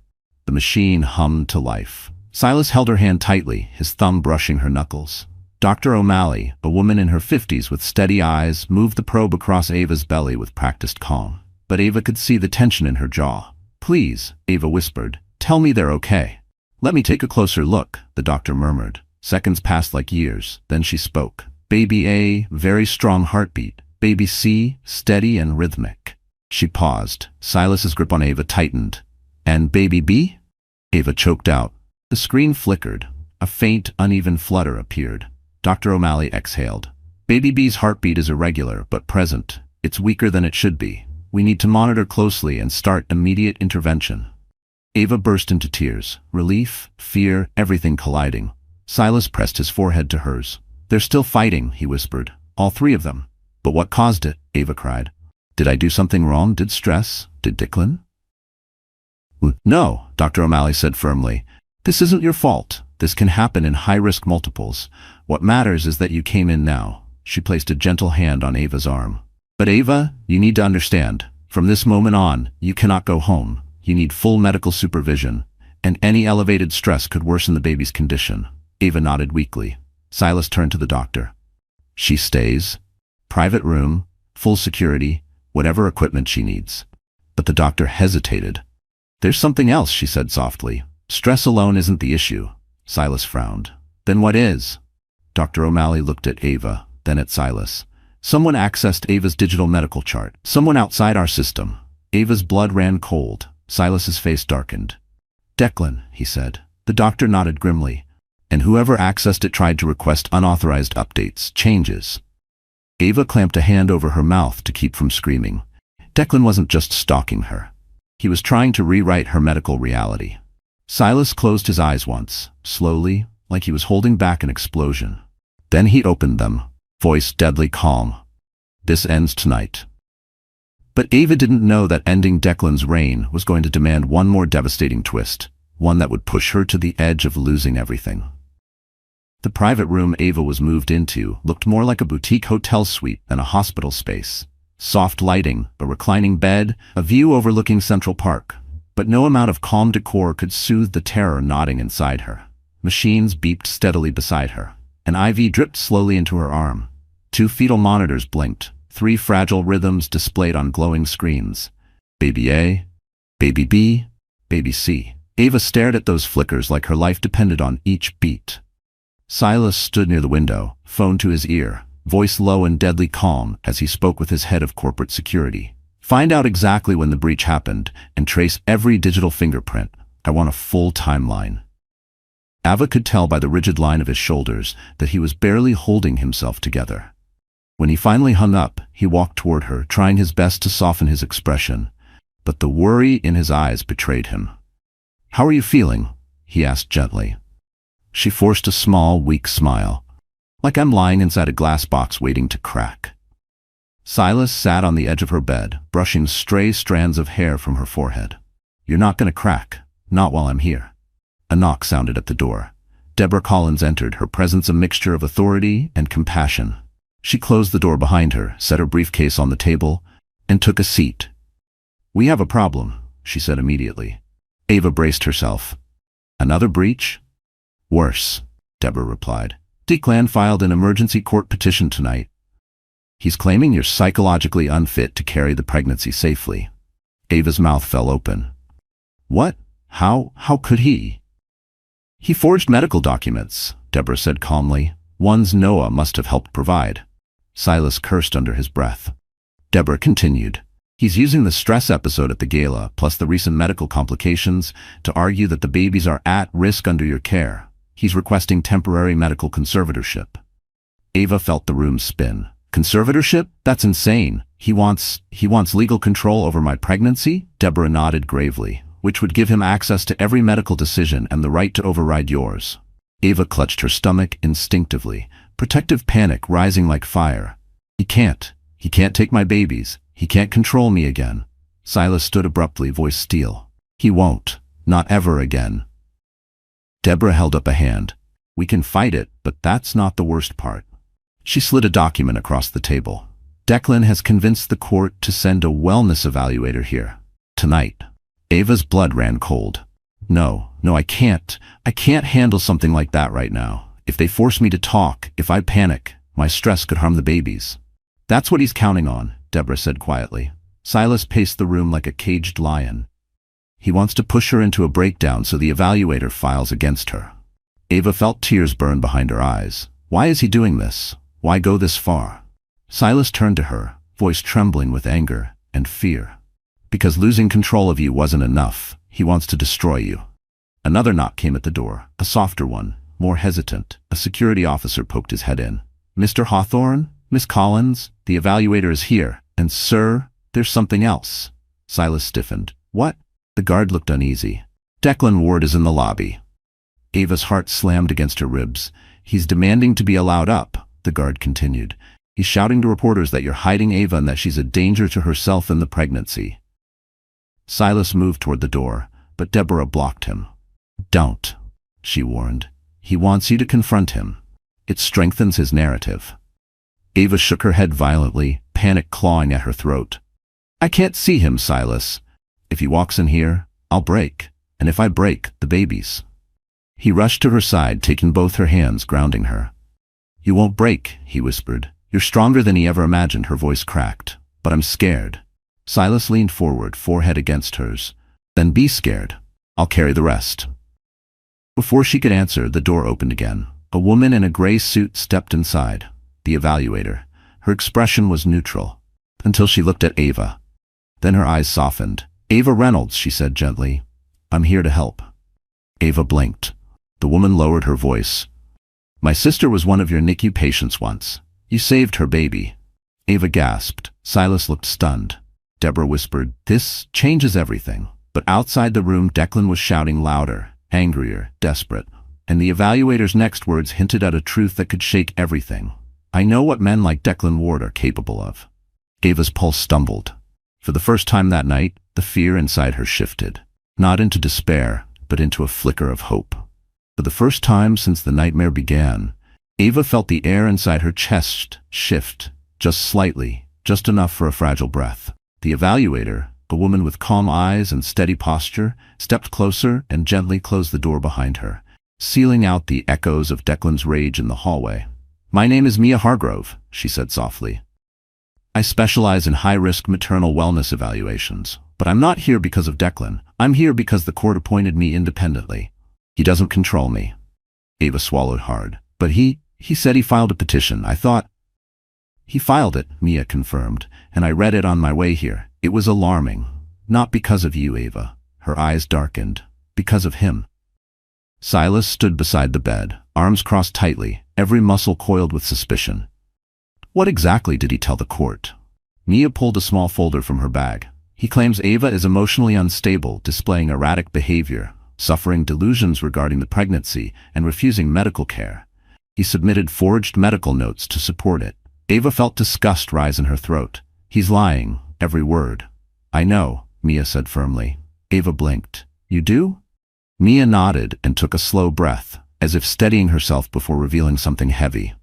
The machine hummed to life. Silas held her hand tightly, his thumb brushing her knuckles. Dr. O'Malley, a woman in her 50s with steady eyes, moved the probe across Ava's belly with practiced calm. But Ava could see the tension in her jaw. "Please," Ava whispered, "tell me they're okay." "Let me take a closer look," the doctor murmured. Seconds passed like years, then she spoke. "Baby A, very strong heartbeat. Baby C, steady and rhythmic." She paused. Silas's grip on Ava tightened. "And baby B?" Ava choked out. The screen flickered. A faint, uneven flutter appeared. Dr. O'Malley exhaled. "Baby B's heartbeat is irregular, but present. It's weaker than it should be. We need to monitor closely and start immediate intervention." Ava burst into tears. Relief, fear, everything colliding. Silas pressed his forehead to hers. "They're still fighting," he whispered. "All 3 of them." "But what caused it?" Ava cried. "Did I do something wrong? Did stress? Did Declan?" "No," Dr. O'Malley said firmly. "This isn't your fault. This can happen in high-risk multiples. What matters is that you came in now." She placed a gentle hand on Ava's arm. "But Ava, you need to understand. From this moment on, you cannot go home. You need full medical supervision, and any elevated stress could worsen the baby's condition." Ava nodded weakly. Silas turned to the doctor. "She stays. Private room, full security, whatever equipment she needs." But the doctor hesitated. "There's something else," she said softly. "Stress alone isn't the issue." Silas frowned. "Then what is?" Dr. O'Malley looked at Ava, then at Silas. "Someone accessed Ava's digital medical chart. Someone outside our system." Ava's blood ran cold. Silas's face darkened. "Declan," he said. The doctor nodded grimly. "And whoever accessed it tried to request unauthorized updates, changes." Ava clamped a hand over her mouth to keep from screaming. Declan wasn't just stalking her. He was trying to rewrite her medical reality. Silas closed his eyes once, slowly, like he was holding back an explosion. Then he opened them. voice deadly calm. This ends tonight. But Ava didn't know that ending Declan's reign was going to demand one more devastating twist, one that would push her to the edge of losing everything. The private room Ava was moved into looked more like a boutique hotel suite than a hospital space. Soft lighting, a reclining bed, a view overlooking Central Park. But no amount of calm decor could soothe the terror gnawing inside her. Machines beeped steadily beside her. An IV dripped slowly into her arm. 2 fetal monitors blinked, 3 fragile rhythms displayed on glowing screens. Baby A, Baby B, Baby C. Ava stared at those flickers like her life depended on each beat. Silas stood near the window, phone to his ear, voice low and deadly calm as he spoke with his head of corporate security. Find out exactly when the breach happened and trace every digital fingerprint. I want a full timeline. Ava could tell by the rigid line of his shoulders that he was barely holding himself together. When he finally hung up, he walked toward her, trying his best to soften his expression, but the worry in his eyes betrayed him. How are you feeling? He asked gently. She forced a small, weak smile. Like I'm lying inside a glass box waiting to crack. Silas sat on the edge of her bed, brushing stray strands of hair from her forehead. You're not going to crack. Not while I'm here. A knock sounded at the door. Deborah Collins entered, her presence a mixture of authority and compassion. She closed the door behind her, set her briefcase on the table, and took a seat. We have a problem, she said immediately. Ava braced herself. Another breach? Worse, Deborah replied. Declan filed an emergency court petition tonight. He's claiming you're psychologically unfit to carry the pregnancy safely. Ava's mouth fell open. What? How could he? He forged medical documents, Deborah said calmly. Ones Noah must have helped provide. Silas cursed under his breath. Deborah continued. He's using the stress episode at the gala, plus the recent medical complications, to argue that the babies are at risk under your care. He's requesting temporary medical conservatorship. Ava felt the room spin. Conservatorship? That's insane. He wants legal control over my pregnancy? Deborah nodded gravely, which would give him access to every medical decision and the right to override yours. Ava clutched her stomach instinctively, protective panic rising like fire. He can't take my babies. He can't control me again. Silas stood abruptly, voice steel. He won't. Not ever again. Deborah held up a hand. We can fight it, but that's not the worst part. She slid a document across the table. Declan has convinced the court to send a wellness evaluator here. Tonight. Ava's blood ran cold. No, I can't. I can't handle something like that right now. If they force me to talk, if I panic, my stress could harm the babies. That's what he's counting on, Deborah said quietly. Silas paced the room like a caged lion. He wants to push her into a breakdown so the evaluator files against her. Ava felt tears burn behind her eyes. Why is he doing this? Why go this far? Silas turned to her, voice trembling with anger and fear. Because losing control of you wasn't enough. He wants to destroy you. Another knock came at the door, a softer one, more hesitant. A security officer poked his head in. Mr. Hawthorne? Miss Collins? The evaluator is here. And sir, there's something else. Silas stiffened. What? The guard looked uneasy. Declan Ward is in the lobby. Ava's heart slammed against her ribs. He's demanding to be allowed up, the guard continued. He's shouting to reporters that you're hiding Ava and that she's a danger to herself and the pregnancy. Silas moved toward the door, but Deborah blocked him. Don't, she warned. He wants you to confront him. It strengthens his narrative. Ava shook her head violently, panic clawing at her throat. I can't see him, Silas. If he walks in here, I'll break. And if I break, the babies. He rushed to her side, taking both her hands, grounding her. You won't break, he whispered. You're stronger than he ever imagined, her voice cracked. But I'm scared. Silas leaned forward, forehead against hers. Then be scared. I'll carry the rest. Before she could answer, the door opened again. A woman in a gray suit stepped inside. The evaluator. Her expression was neutral, until she looked at Ava. Then her eyes softened. Ava Reynolds, she said gently. I'm here to help. Ava blinked. The woman lowered her voice. My sister was one of your NICU patients once. You saved her baby. Ava gasped. Silas looked stunned. Deborah whispered, this changes everything. But outside the room, Declan was shouting louder, angrier, desperate. And the evaluator's next words hinted at a truth that could shake everything. I know what men like Declan Ward are capable of. Ava's pulse stumbled. For the first time that night, the fear inside her shifted. Not into despair, but into a flicker of hope. For the first time since the nightmare began, Ava felt the air inside her chest shift, just slightly, just enough for a fragile breath. The evaluator, a woman with calm eyes and steady posture, stepped closer and gently closed the door behind her, sealing out the echoes of Declan's rage in the hallway. "My name is Mia Hargrove," she said softly. "I specialize in high-risk maternal wellness evaluations, but I'm not here because of Declan. I'm here because the court appointed me independently. He doesn't control me." Ava swallowed hard. "But he said he filed a petition. I thought—" "He filed it," Mia confirmed, "and I read it on my way here. It was alarming. Not because of you, Ava." Her eyes darkened. "Because of him." Silas stood beside the bed, arms crossed tightly, every muscle coiled with suspicion. "What exactly did he tell the court?" Mia pulled a small folder from her bag. "He claims Ava is emotionally unstable, displaying erratic behavior, suffering delusions regarding the pregnancy, and refusing medical care. He submitted forged medical notes to support it." Ava felt disgust rise in her throat. "He's lying, every word." "I know," Mia said firmly. Ava blinked. "You do?" Mia nodded and took a slow breath, as if steadying herself before revealing something heavy.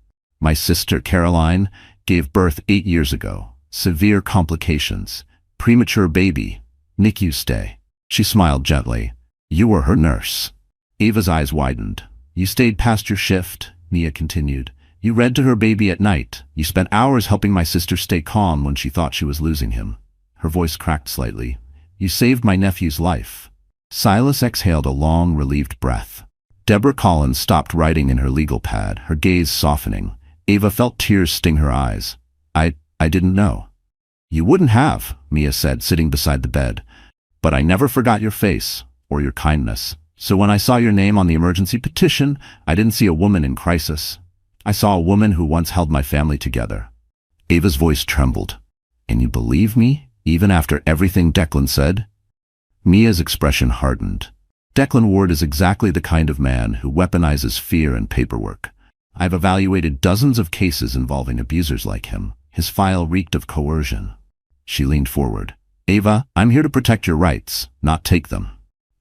"My sister, Caroline, gave birth 8 years ago. Severe complications. Premature baby. NICU stay." She smiled gently. "You were her nurse." Ava's eyes widened. "You stayed past your shift," Mia continued. "You read to her baby at night. You spent hours helping my sister stay calm when she thought she was losing him." Her voice cracked slightly. "You saved my nephew's life." Silas exhaled a long, relieved breath. Deborah Collins stopped writing in her legal pad, her gaze softening. Ava felt tears sting her eyes. I didn't know." "You wouldn't have," Mia said, sitting beside the bed. "But I never forgot your face, or your kindness. So when I saw your name on the emergency petition, I didn't see a woman in crisis. I saw a woman who once held my family together." Ava's voice trembled. "And you believe me, even after everything Declan said?" Mia's expression hardened. "Declan Ward is exactly the kind of man who weaponizes fear and paperwork. I've evaluated dozens of cases involving abusers like him. His file reeked of coercion." She leaned forward. "Ava, I'm here to protect your rights, not take them."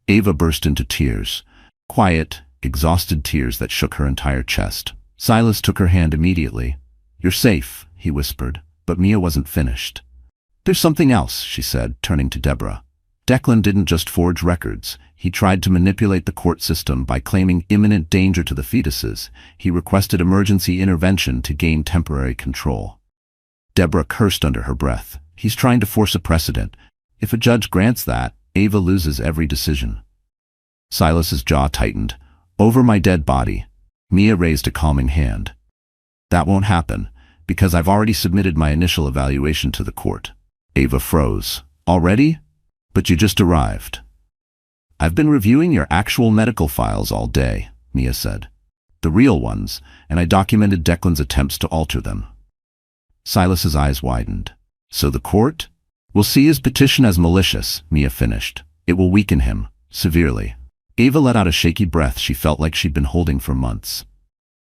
Ava burst into tears. Quiet, exhausted tears that shook her entire chest. Silas took her hand immediately. "You're safe," he whispered, but Mia wasn't finished. "There's something else," she said, turning to Deborah. "Declan didn't just forge records. He tried to manipulate the court system by claiming imminent danger to the fetuses. He requested emergency intervention to gain temporary control." Deborah cursed under her breath. "He's trying to force a precedent. If a judge grants that, Ava loses every decision." Silas's jaw tightened. "Over my dead body." Mia raised a calming hand. "That won't happen, because I've already submitted my initial evaluation to the court." Ava froze. "Already? But you just arrived." "I've been reviewing your actual medical files all day," Mia said. "The real ones, and I documented Declan's attempts to alter them." Silas's eyes widened. "So the court will see his petition as malicious," Mia finished. "It will weaken him, severely." Ava let out a shaky breath she felt like she'd been holding for months.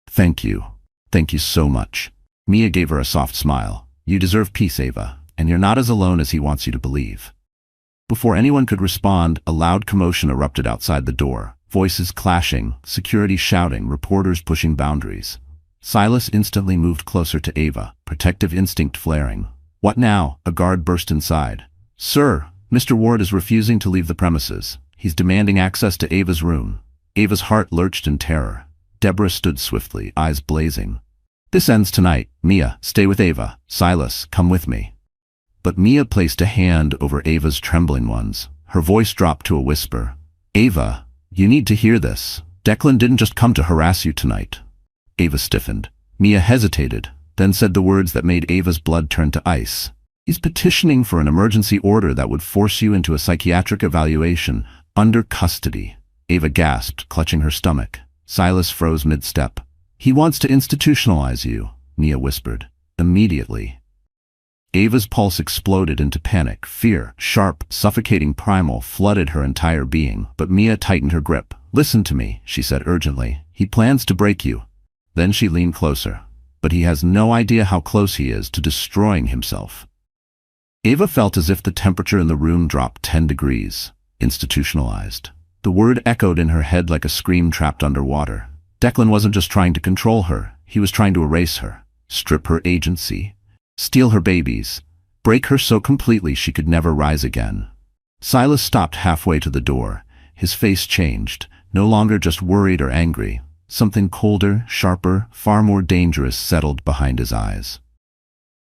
"Thank you. Thank you so much." Mia gave her a soft smile. "You deserve peace, Ava, and you're not as alone as he wants you to believe." Before anyone could respond, a loud commotion erupted outside the door. Voices clashing, security shouting, reporters pushing boundaries. Silas instantly moved closer to Ava, protective instinct flaring. "What now?" A guard burst inside. "Sir, Mr. Ward is refusing to leave the premises. He's demanding access to Ava's room." Ava's heart lurched in terror. Deborah stood swiftly, eyes blazing. "This ends tonight. Mia, stay with Ava. Silas, come with me." But Mia placed a hand over Ava's trembling ones. Her voice dropped to a whisper. "Ava, you need to hear this. Declan didn't just come to harass you tonight." Ava stiffened. Mia hesitated, then said the words that made Ava's blood turn to ice. "He's petitioning for an emergency order that would force you into a psychiatric evaluation under custody." Ava gasped, clutching her stomach. Silas froze mid-step. "He wants to institutionalize you," Mia whispered. "Immediately." Ava's pulse exploded into panic. Fear, sharp, suffocating primal, flooded her entire being, but Mia tightened her grip. "Listen to me," she said urgently. "He plans to break you." Then she leaned closer. but he has no idea how close he is to destroying himself. Ava felt as if the temperature in the room dropped 10 degrees. Institutionalized. The word echoed in her head like a scream trapped underwater. Declan wasn't just trying to control her, he was trying to erase her, strip her agency, steal her babies, break her so completely she could never rise again. Silas stopped halfway to the door. His face changed, no longer just worried or angry. Something colder, sharper, far more dangerous settled behind his eyes.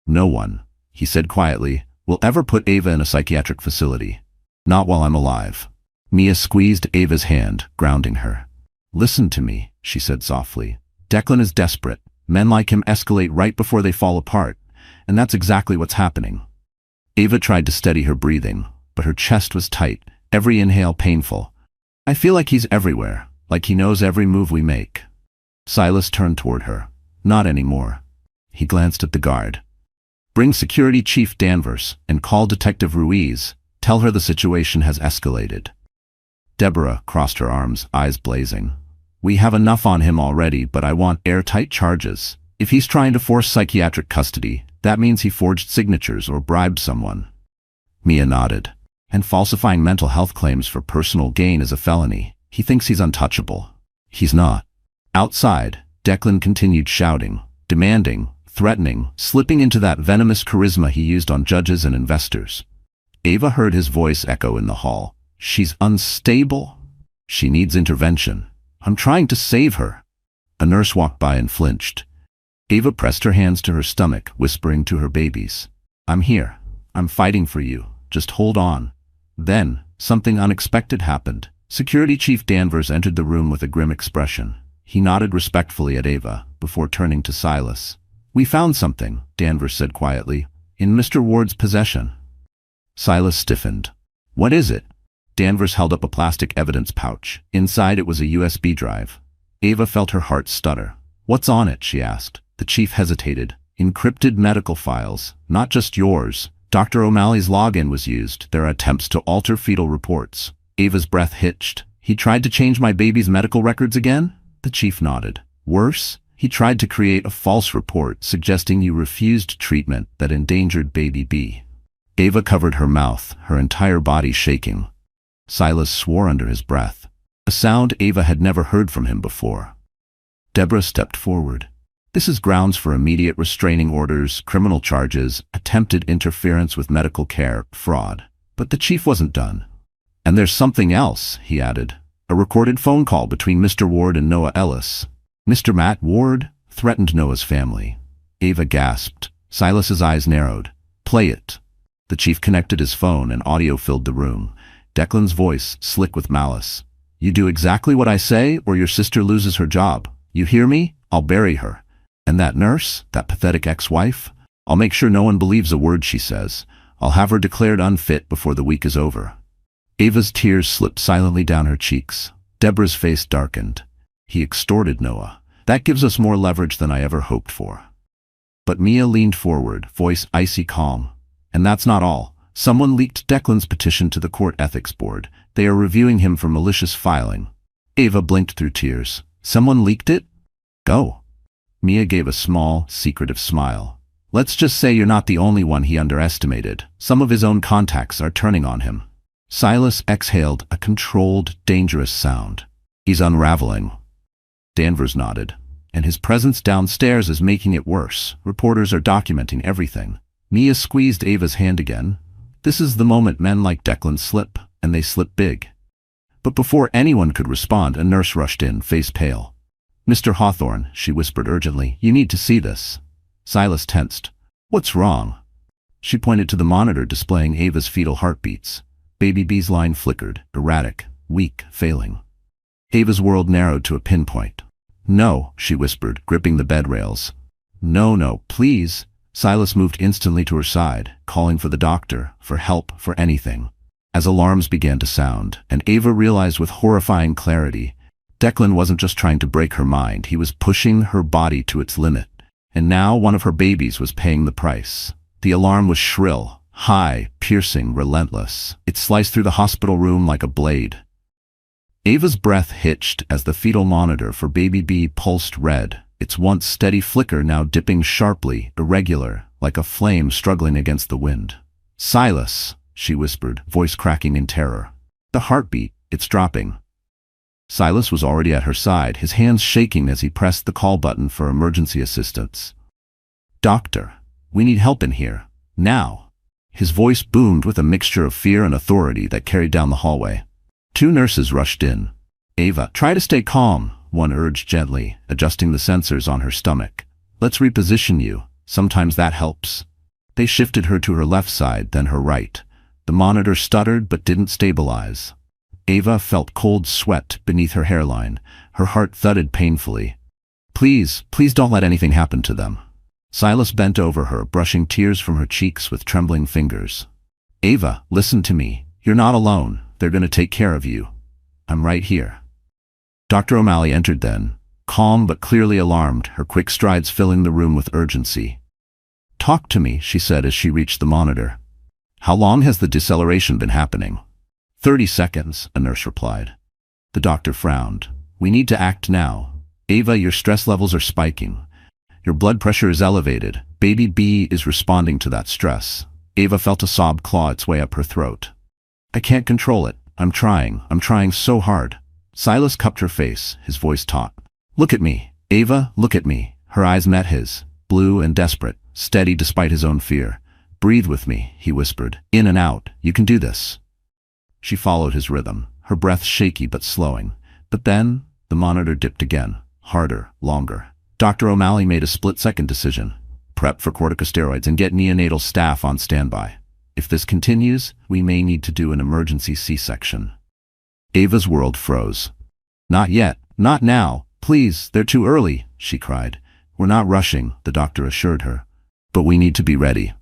"No one," he said quietly, "will ever put Ava in a psychiatric facility. Not while I'm alive." Mia squeezed Ava's hand, grounding her. "Listen to me," she said softly. "Declan is desperate. Men like him escalate right before they fall apart, and that's exactly what's happening." Ava tried to steady her breathing, but her chest was tight, every inhale painful. "I feel like he's everywhere, like he knows every move we make." Silas turned toward her. "Not anymore." He glanced at the guard. "Bring Security Chief Danvers and call Detective Ruiz. Tell her the situation has escalated." Deborah crossed her arms, eyes blazing. "We have enough on him already, but I want airtight charges. If he's trying to force psychiatric custody, that means he forged signatures or bribed someone." Mia nodded. "And falsifying mental health claims for personal gain is a felony. He thinks he's untouchable. He's not." Outside, Declan continued shouting, demanding, threatening, slipping into that venomous charisma he used on judges and investors. Ava heard his voice echo in the hall. "She's unstable. She needs intervention. I'm trying to save her." A nurse walked by and flinched. Ava pressed her hands to her stomach, whispering to her babies, "I'm here. I'm fighting for you. Just hold on." Then, something unexpected happened. Security Chief Danvers entered the room with a grim expression. He nodded respectfully at Ava, before turning to Silas. "We found something," Danvers said quietly, "in Mr. Ward's possession." Silas stiffened. "What is it?" Danvers held up a plastic evidence pouch. Inside it was a USB drive. Ava felt her heart stutter. "What's on it?" she asked. The chief hesitated. "Encrypted medical files. Not just yours. Dr. O'Malley's login was used. There are attempts to alter fetal reports." Ava's breath hitched. "He tried to change my baby's medical records again?" The chief nodded. "Worse, he tried to create a false report suggesting you refused treatment that endangered baby B." Ava covered her mouth, her entire body shaking. Silas swore under his breath, a sound Ava had never heard from him before. Deborah stepped forward. "This is grounds for immediate restraining orders, criminal charges, attempted interference with medical care, fraud." But the chief wasn't done. "And there's something else," he added. "A recorded phone call between Mr. Ward and Noah Ellis. Mr. Matt Ward threatened Noah's family." Ava gasped. Silas's eyes narrowed. "Play it." The chief connected his phone and audio filled the room. Declan's voice, slick with malice. "You do exactly what I say or your sister loses her job. You hear me? I'll bury her. And that nurse, that pathetic ex-wife, I'll make sure no one believes a word she says. I'll have her declared unfit before the week is over." Ava's tears slipped silently down her cheeks. Deborah's face darkened. "He extorted Noah. That gives us more leverage than I ever hoped for." But Mia leaned forward, voice icy calm. "And that's not all. Someone leaked Declan's petition to the court ethics board. They are reviewing him for malicious filing." Ava blinked through tears. "Someone leaked it? Go." Mia gave a small, secretive smile. "Let's just say you're not the only one he underestimated. Some of his own contacts are turning on him." Silas exhaled a controlled, dangerous sound. "He's unraveling." Danvers nodded. "And his presence downstairs is making it worse. Reporters are documenting everything." Mia squeezed Ava's hand again. "This is the moment men like Declan slip, and they slip big." But before anyone could respond, a nurse rushed in, face pale. "Mr. Hawthorne," she whispered urgently, "you need to see this." Silas tensed. "What's wrong?" She pointed to the monitor displaying Ava's fetal heartbeats. Baby B's line flickered, erratic, weak, failing. Ava's world narrowed to a pinpoint. "No," she whispered, gripping the bed rails. "No, please." Silas moved instantly to her side, calling for the doctor, for help, for anything. As alarms began to sound, and Ava realized with horrifying clarity, Declan wasn't just trying to break her mind, he was pushing her body to its limit. And now one of her babies was paying the price. The alarm was shrill, high, piercing, relentless. It sliced through the hospital room like a blade. Ava's breath hitched as the fetal monitor for baby B pulsed red, its once steady flicker now dipping sharply, irregular, like a flame struggling against the wind. "Silas," she whispered, voice cracking in terror. "The heartbeat, it's dropping." Silas was already at her side, his hands shaking as he pressed the call button for emergency assistance. "Doctor, we need help in here. Now." His voice boomed with a mixture of fear and authority that carried down the hallway. 2 nurses rushed in. "Ava, try to stay calm," one urged gently, adjusting the sensors on her stomach. "Let's reposition you. Sometimes that helps." They shifted her to her left side, then her right. The monitor stuttered but didn't stabilize. Ava felt cold sweat beneath her hairline. Her heart thudded painfully. Please don't let anything happen to them." Silas bent over her, brushing tears from her cheeks with trembling fingers. "Ava, listen to me. You're not alone. They're going to take care of you. I'm right here." Dr. O'Malley entered then, calm but clearly alarmed, her quick strides filling the room with urgency. "Talk to me," she said as she reached the monitor. "How long has the deceleration been happening?" 30 seconds, a nurse replied. The doctor frowned. "We need to act now. Ava, your stress levels are spiking. Your blood pressure is elevated. Baby B is responding to that stress." Ava felt a sob claw its way up her throat. "I can't control it. I'm trying so hard." Silas cupped her face, his voice taut. "Look at me. Ava, look at me." Her eyes met his, blue and desperate, steady despite his own fear. "Breathe with me," he whispered. "In and out. You can do this." She followed his rhythm, her breath shaky but slowing. But then, the monitor dipped again, harder, longer. Dr. O'Malley made a split-second decision. Prep for corticosteroids and get neonatal staff on standby. If this continues, we may need to do an emergency C-section. Ava's world froze. "Not yet. Not now. Please, they're too early," she cried. "We're not rushing," the doctor assured her. "But we need to be ready."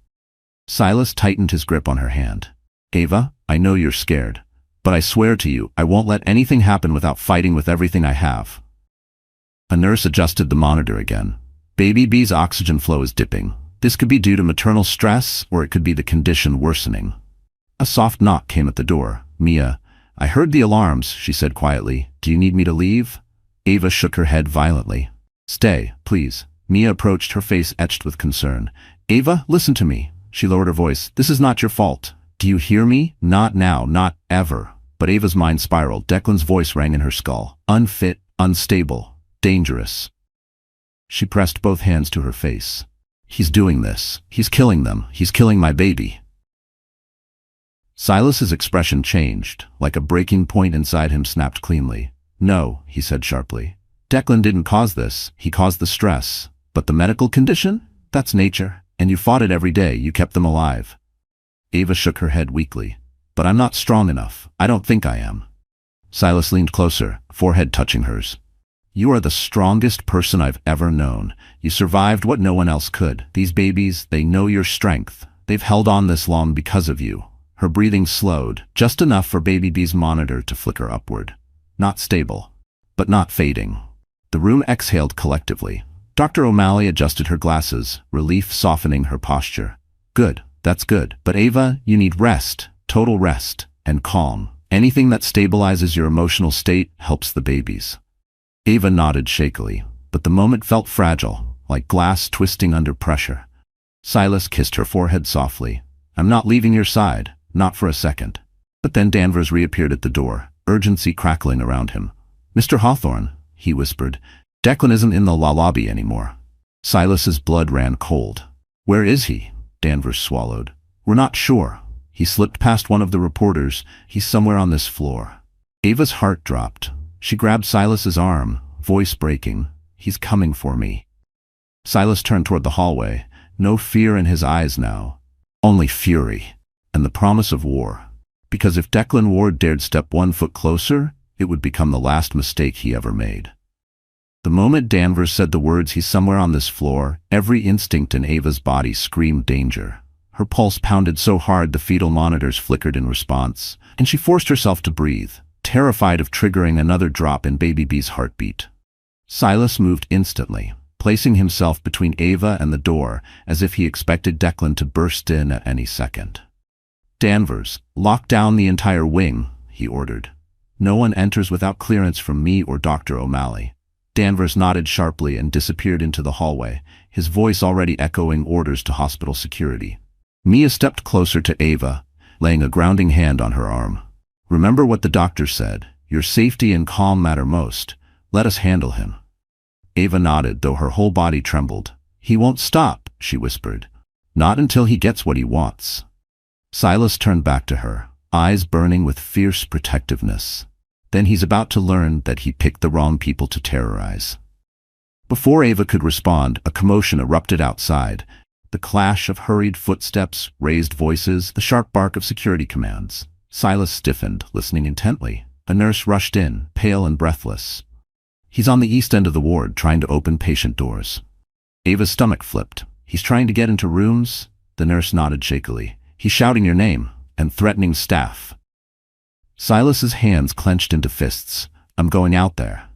Silas tightened his grip on her hand. "Ava, I know you're scared. But I swear to you, I won't let anything happen without fighting with everything I have." A nurse adjusted the monitor again. "Baby B's oxygen flow is dipping. This could be due to maternal stress, or it could be the condition worsening." A soft knock came at the door. "Mia, I heard the alarms," she said quietly. "Do you need me to leave?" Ava shook her head violently. "Stay, please." Mia approached, her face etched with concern. "Ava, listen to me." She lowered her voice. "This is not your fault. Do you hear me? Not now, not ever." But Ava's mind spiraled. Declan's voice rang in her skull. "Unfit, unstable, dangerous." She pressed both hands to her face. "He's doing this. He's killing them. He's killing my baby." Silas's expression changed, like a breaking point inside him snapped cleanly. "No," he said sharply. "Declan didn't cause this. He caused the stress. But the medical condition? That's nature. And you fought it every day. You kept them alive." Ava shook her head weakly. "But I'm not strong enough. I don't think I am." Silas leaned closer, forehead touching hers. "You are the strongest person I've ever known. You survived what no one else could. These babies, they know your strength. They've held on this long because of you." Her breathing slowed, just enough for Baby B's monitor to flicker upward. Not stable, but not fading. The room exhaled collectively. Dr. O'Malley adjusted her glasses, relief softening her posture. "Good, that's good. But Ava, you need rest, total rest, and calm. Anything that stabilizes your emotional state helps the babies." Ava nodded shakily, but the moment felt fragile, like glass twisting under pressure. Silas kissed her forehead softly. "I'm not leaving your side, not for a second." But then Danvers reappeared at the door, urgency crackling around him. "Mr. Hawthorne," he whispered, "Declan isn't in the lobby anymore." Silas's blood ran cold. "Where is he?" Danvers swallowed. "We're not sure. He slipped past one of the reporters. He's somewhere on this floor." Ava's heart dropped. She grabbed Silas's arm, voice breaking. "He's coming for me." Silas turned toward the hallway, no fear in his eyes now. Only fury, and the promise of war. Because if Declan Ward dared step 1 foot closer, it would become the last mistake he ever made. The moment Danvers said the words, "He's somewhere on this floor," every instinct in Ava's body screamed danger. Her pulse pounded so hard the fetal monitors flickered in response, and she forced herself to breathe, terrified of triggering another drop in Baby B's heartbeat. Silas moved instantly, placing himself between Ava and the door, as if he expected Declan to burst in at any second. "Danvers, lock down the entire wing," he ordered. "No one enters without clearance from me or Dr. O'Malley." Danvers nodded sharply and disappeared into the hallway, his voice already echoing orders to hospital security. Mia stepped closer to Ava, laying a grounding hand on her arm. "Remember what the doctor said. Your safety and calm matter most. Let us handle him." Ava nodded, though her whole body trembled. "He won't stop," she whispered. "Not until he gets what he wants." Silas turned back to her, eyes burning with fierce protectiveness. Then he's about to learn that he picked the wrong people to terrorize. Before Ava could respond, a commotion erupted outside. The clash of hurried footsteps, raised voices, the sharp bark of security commands. Silas stiffened, listening intently. A nurse rushed in, pale and breathless. "He's on the east end of the ward, trying to open patient doors." Ava's stomach flipped. "He's trying to get into rooms?" The nurse nodded shakily. "He's shouting your name and threatening staff." Silas's hands clenched into fists. "I'm going out there."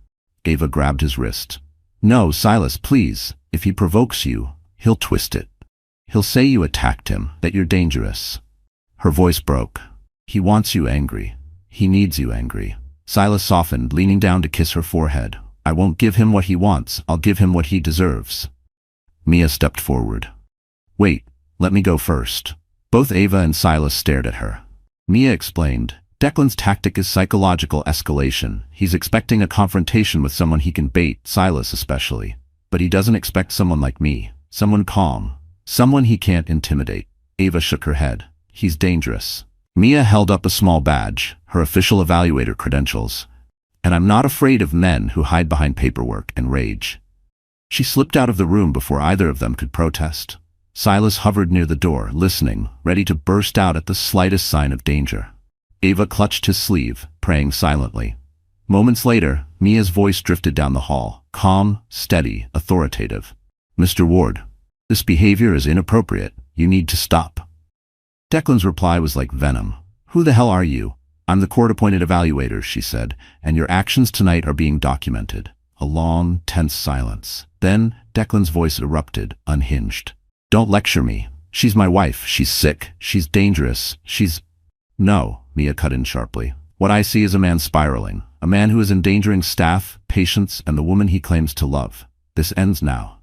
Ava grabbed his wrist. "No, Silas, please. If he provokes you, he'll twist it. He'll say you attacked him, that you're dangerous." Her voice broke. "He wants you angry. He needs you angry." Silas softened, leaning down to kiss her forehead. "I won't give him what he wants. I'll give him what he deserves." Mia stepped forward. "Wait, let me go first." Both Ava and Silas stared at her. Mia explained, "Declan's tactic is psychological escalation. He's expecting a confrontation with someone he can bait, Silas especially. But he doesn't expect someone like me. Someone calm. Someone he can't intimidate." Ava shook her head. "He's dangerous." Mia held up a small badge, her official evaluator credentials. "And I'm not afraid of men who hide behind paperwork and rage." She slipped out of the room before either of them could protest. Silas hovered near the door, listening, ready to burst out at the slightest sign of danger. Ava clutched his sleeve, praying silently. Moments later, Mia's voice drifted down the hall, calm, steady, authoritative. "Mr. Ward, this behavior is inappropriate. You need to stop." Declan's reply was like venom. "Who the hell are you?" "I'm the court-appointed evaluator," she said, "and your actions tonight are being documented." A long, tense silence. Then, Declan's voice erupted, unhinged. "Don't lecture me. She's my wife. She's sick. She's dangerous. She's—" "No," Mia cut in sharply. "What I see is a man spiraling. A man who is endangering staff, patients, and the woman he claims to love. This ends now."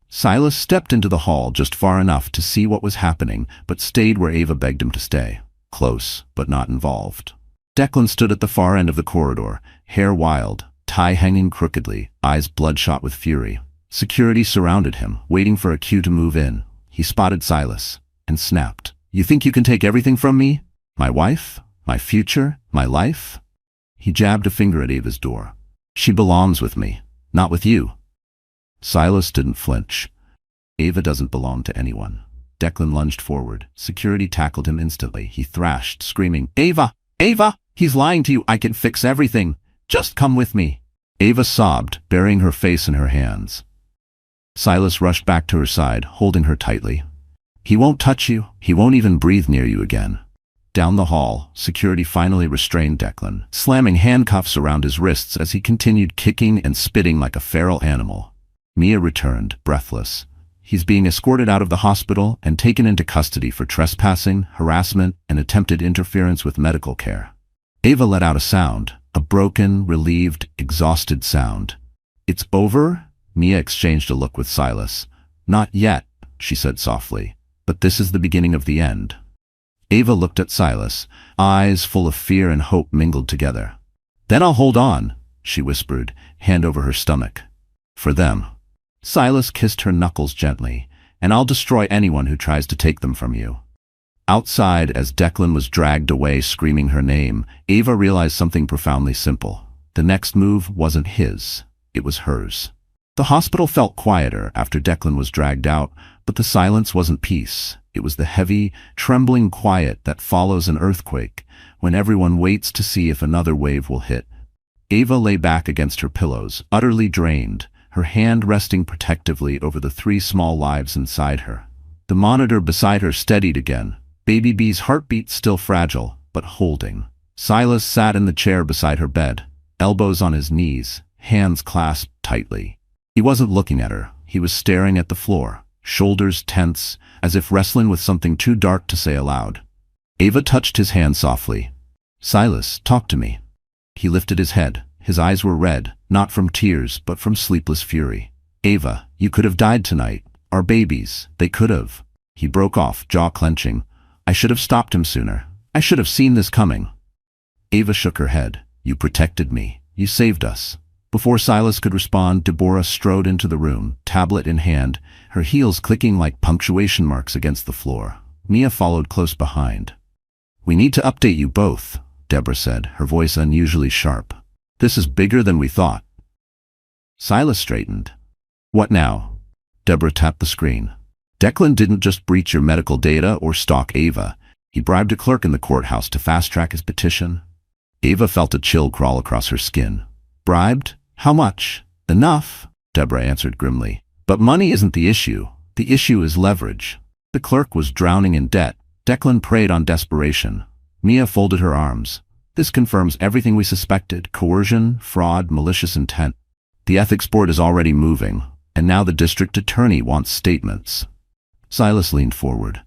Silas stepped into the hall just far enough to see what was happening, but stayed where Ava begged him to stay. Close, but not involved. Declan stood at the far end of the corridor, hair wild, tie hanging crookedly, eyes bloodshot with fury. Security surrounded him, waiting for a cue to move in. He spotted Silas, and snapped. "You think you can take everything from me? My wife? My future? My life?" He jabbed a finger at Ava's door. "She belongs with me, not with you." Silas didn't flinch. Ava doesn't belong to anyone. Declan lunged forward. Security tackled him instantly. He thrashed, screaming, "Ava! Ava! He's lying to you! I can fix everything! Just come with me!" Ava sobbed, burying her face in her hands. Silas rushed back to her side, holding her tightly. "He won't touch you. He won't even breathe near you again." Down the hall, security finally restrained Declan, slamming handcuffs around his wrists as he continued kicking and spitting like a feral animal. Mia returned, breathless. "He's being escorted out of the hospital and taken into custody for trespassing, harassment, and attempted interference with medical care." Ava let out a sound, a broken, relieved, exhausted sound. "It's over?" Mia exchanged a look with Silas. "Not yet," she said softly, "but this is the beginning of the end." Ava looked at Silas, eyes full of fear and hope mingled together. "Then I'll hold on," she whispered, hand over her stomach. "For them." Silas kissed her knuckles gently. "And I'll destroy anyone who tries to take them from you." Outside, as Declan was dragged away screaming her name, Ava realized something profoundly simple. The next move wasn't his, it was hers. The hospital felt quieter after Declan was dragged out, but the silence wasn't peace. It was the heavy, trembling quiet that follows an earthquake, when everyone waits to see if another wave will hit. Ava lay back against her pillows, utterly drained, her hand resting protectively over the 3 small lives inside her. The monitor beside her steadied again, Baby B's heartbeat still fragile, but holding. Silas sat in the chair beside her bed, elbows on his knees, hands clasped tightly. He wasn't looking at her, he was staring at the floor, shoulders tense, as if wrestling with something too dark to say aloud. Ava touched his hand softly. "Silas, talk to me." He lifted his head, His eyes were red, not from tears, but from sleepless fury. "Ava, you could have died tonight. Our babies, they could have." He broke off, jaw clenching. "I should have stopped him sooner. I should have seen this coming." Ava shook her head. "You protected me. You saved us." Before Silas could respond, Deborah strode into the room, tablet in hand, her heels clicking like punctuation marks against the floor. Mia followed close behind. "We need to update you both," Deborah said, her voice unusually sharp. "This is bigger than we thought." Silas straightened. "What now?" Deborah tapped the screen. "Declan didn't just breach your medical data or stalk Ava. He bribed a clerk in the courthouse to fast-track his petition." Ava felt a chill crawl across her skin. "Bribed? How much?" "Enough," Deborah answered grimly. "But money isn't the issue. The issue is leverage." The clerk was drowning in debt. Declan preyed on desperation. Mia folded her arms. "This confirms everything we suspected: coercion, fraud, malicious intent. The ethics board is already moving, and now the district attorney wants statements." Silas leaned forward.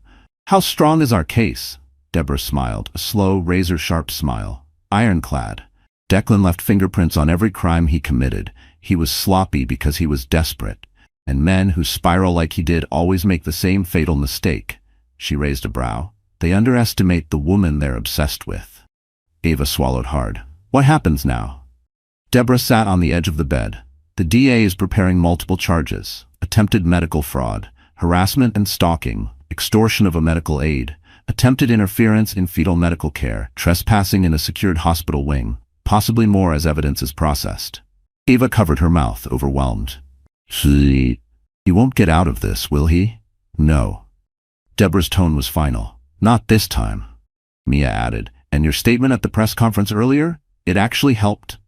"How strong is our case?" Deborah smiled, a slow, razor-sharp smile. "Ironclad. Declan left fingerprints on every crime he committed. He was sloppy because he was desperate. And men who spiral like he did always make the same fatal mistake." She raised a brow. "They underestimate the woman they're obsessed with." Ava swallowed hard. "What happens now?" Deborah sat on the edge of the bed. "The DA is preparing multiple charges: attempted medical fraud, harassment and stalking, extortion of a medical aide, attempted interference in fetal medical care, trespassing in a secured hospital wing, possibly more as evidence is processed." Ava covered her mouth, overwhelmed. "He won't get out of this, will he?" "No." Deborah's tone was final. "Not this time." Mia added, "And your statement at the press conference earlier? It actually helped.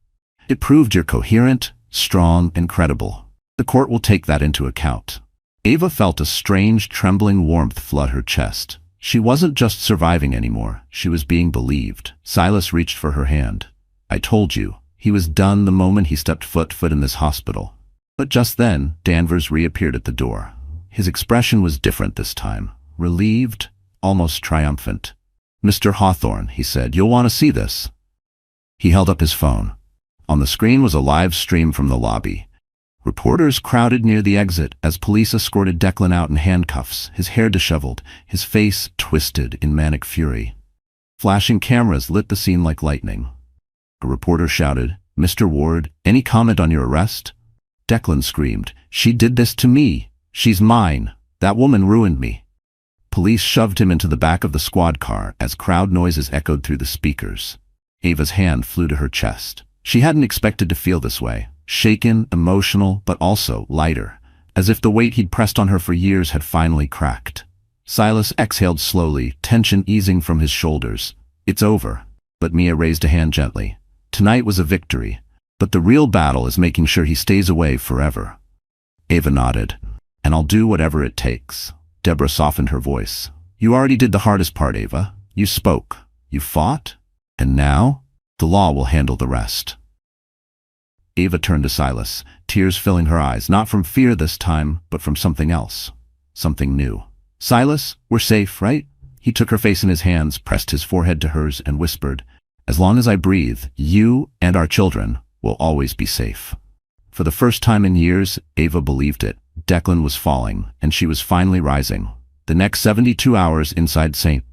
It proved you're coherent, strong, and credible. The court will take that into account." Ava felt a strange, trembling warmth flood her chest. She wasn't just surviving anymore, she was being believed. Silas reached for her hand. "I told you." He was done the moment he stepped foot in this hospital. But just then, Danvers reappeared at the door. His expression was different this time. Relieved, almost triumphant. "Mr. Hawthorne," he said, "you'll want to see this." He held up his phone. On the screen was a live stream from the lobby. Reporters crowded near the exit as police escorted Declan out in handcuffs, his hair disheveled, his face twisted in manic fury. Flashing cameras lit the scene like lightning. A reporter shouted, "Mr. Ward, any comment on your arrest?" Declan screamed, "She did this to me. She's mine. That woman ruined me." Police shoved him into the back of the squad car as crowd noises echoed through the speakers. Ava's hand flew to her chest. She hadn't expected to feel this way. Shaken, emotional, but also lighter, as if the weight he'd pressed on her for years had finally cracked. Silas exhaled slowly, tension easing from his shoulders. "It's over." But Mia raised a hand gently. "Tonight was a victory, but the real battle is making sure he stays away forever." Ava nodded. "And I'll do whatever it takes." Deborah softened her voice. "You already did the hardest part, Ava. You spoke. You fought. And now, the law will handle the rest." Ava turned to Silas, tears filling her eyes, not from fear this time, but from something else. Something new. "Silas, we're safe, right?" He took her face in his hands, pressed his forehead to hers, and whispered, "As long as I breathe, you and our children will always be safe." For the first time in years, Ava believed it. Declan was falling, and she was finally rising. The next 72 hours inside St.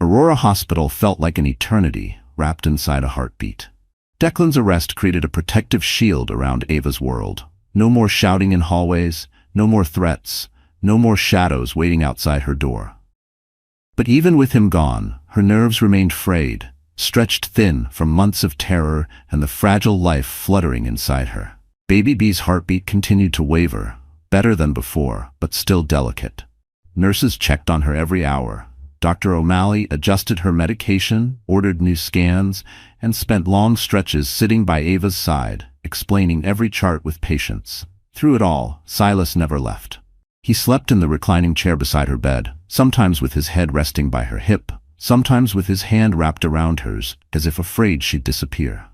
Aurora Hospital felt like an eternity, wrapped inside a heartbeat. Declan's arrest created a protective shield around Ava's world. No more shouting in hallways, no more threats, no more shadows waiting outside her door. But even with him gone, her nerves remained frayed, stretched thin from months of terror and the fragile life fluttering inside her. Baby B's heartbeat continued to waver, better than before, but still delicate. Nurses checked on her every hour. Dr. O'Malley adjusted her medication, ordered new scans, and spent long stretches sitting by Ava's side, explaining every chart with patience. Through it all, Silas never left. He slept in the reclining chair beside her bed, sometimes with his head resting by her hip, sometimes with his hand wrapped around hers, as if afraid she'd disappear.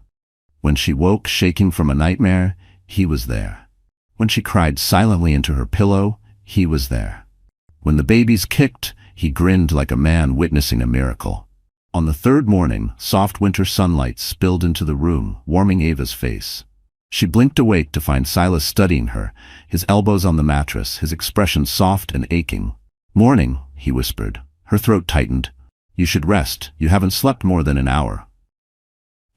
When she woke shaking from a nightmare, he was there. When she cried silently into her pillow, he was there. When the babies kicked, he grinned like a man witnessing a miracle. On the third morning, soft winter sunlight spilled into the room, warming Ava's face. She blinked awake to find Silas studying her, his elbows on the mattress, his expression soft and aching. "Morning," he whispered. Her throat tightened. "You should rest. You haven't slept more than an hour."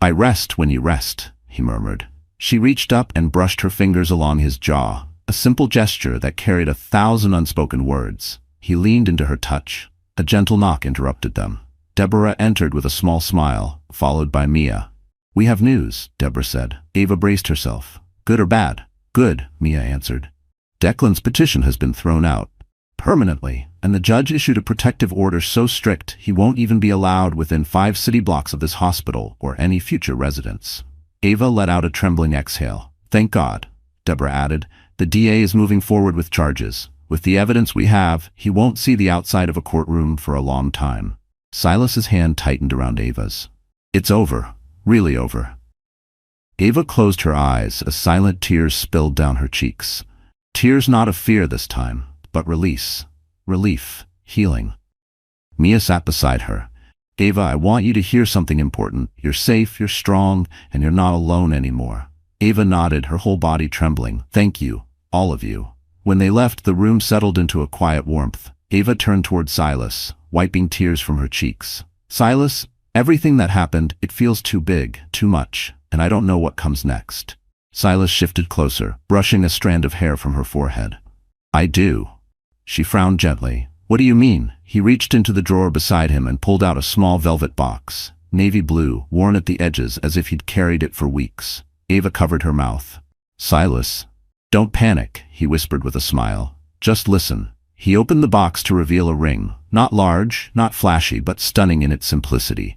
"I rest when you rest," he murmured. She reached up and brushed her fingers along his jaw, a simple gesture that carried 1,000 unspoken words. He leaned into her touch. A gentle knock interrupted them. Deborah entered with a small smile, followed by Mia. "We have news," Deborah said. Ava braced herself. "Good or bad?" "Good," Mia answered. "Declan's petition has been thrown out. Permanently, and the judge issued a protective order so strict he won't even be allowed within 5 city blocks of this hospital or any future residents." Ava let out a trembling exhale. "Thank God," Deborah added. "The DA is moving forward with charges. With the evidence we have, he won't see the outside of a courtroom for a long time." Silas's hand tightened around Ava's. "It's over. Really over." Ava closed her eyes as silent tears spilled down her cheeks. Tears not of fear this time, but release, relief, healing. Mia sat beside her. "Ava, I want you to hear something important. You're safe, you're strong, and you're not alone anymore." Ava nodded, her whole body trembling. "Thank you, all of you." When they left, the room settled into a quiet warmth. Ava turned toward Silas, wiping tears from her cheeks. "Silas, everything that happened, it feels too big, too much, and I don't know what comes next." Silas shifted closer, brushing a strand of hair from her forehead. "I do." She frowned gently. "What do you mean?" He reached into the drawer beside him and pulled out a small velvet box, navy blue, worn at the edges as if he'd carried it for weeks. Ava covered her mouth. "Silas, don't panic," he whispered with a smile. "Just listen." He opened the box to reveal a ring, not large, not flashy, but stunning in its simplicity.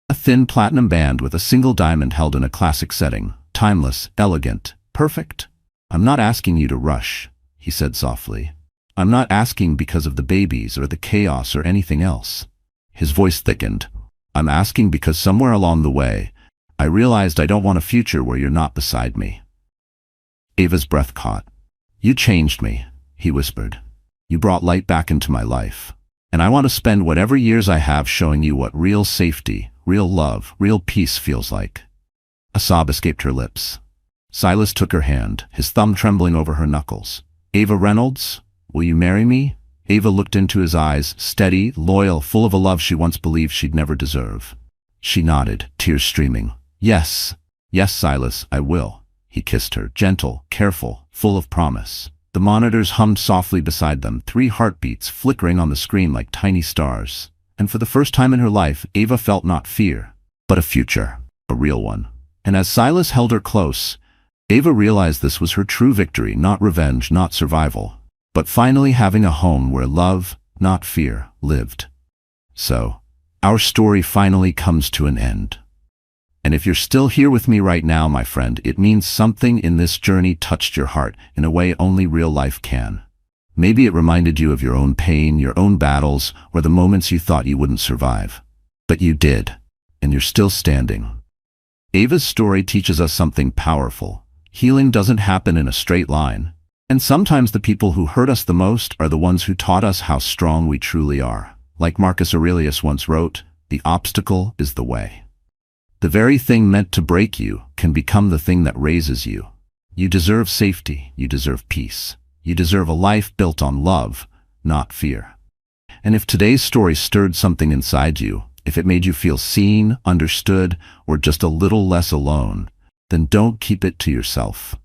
A thin platinum band with a single diamond held in a classic setting, timeless, elegant, perfect. "I'm not asking you to rush," he said softly. "I'm not asking because of the babies or the chaos or anything else." His voice thickened. "I'm asking because somewhere along the way, I realized I don't want a future where you're not beside me." Ava's breath caught. "You changed me," he whispered. "You brought light back into my life. And I want to spend whatever years I have showing you what real safety, real love, real peace feels like." A sob escaped her lips. Silas took her hand, his thumb trembling over her knuckles. "Ava Reynolds, will you marry me?" Ava looked into his eyes, steady, loyal, full of a love she once believed she'd never deserve. She nodded, tears streaming. "Yes, yes, Silas, I will." He kissed her, gentle, careful, full of promise. The monitors hummed softly beside them, 3 heartbeats flickering on the screen like tiny stars. And for the first time in her life, Ava felt not fear, but a future, a real one. And as Silas held her close, Ava realized this was her true victory, not revenge, not survival, but finally having a home where love, not fear, lived. So, our story finally comes to an end. And if you're still here with me right now, my friend, it means something in this journey touched your heart in a way only real life can. Maybe it reminded you of your own pain, your own battles, or the moments you thought you wouldn't survive. But you did, and you're still standing. Ava's story teaches us something powerful. Healing doesn't happen in a straight line. And sometimes the people who hurt us the most are the ones who taught us how strong we truly are. Like Marcus Aurelius once wrote, "The obstacle is the way." The very thing meant to break you can become the thing that raises you. You deserve safety, you deserve peace. You deserve a life built on love, not fear. And if today's story stirred something inside you, if it made you feel seen, understood, or just a little less alone, then don't keep it to yourself.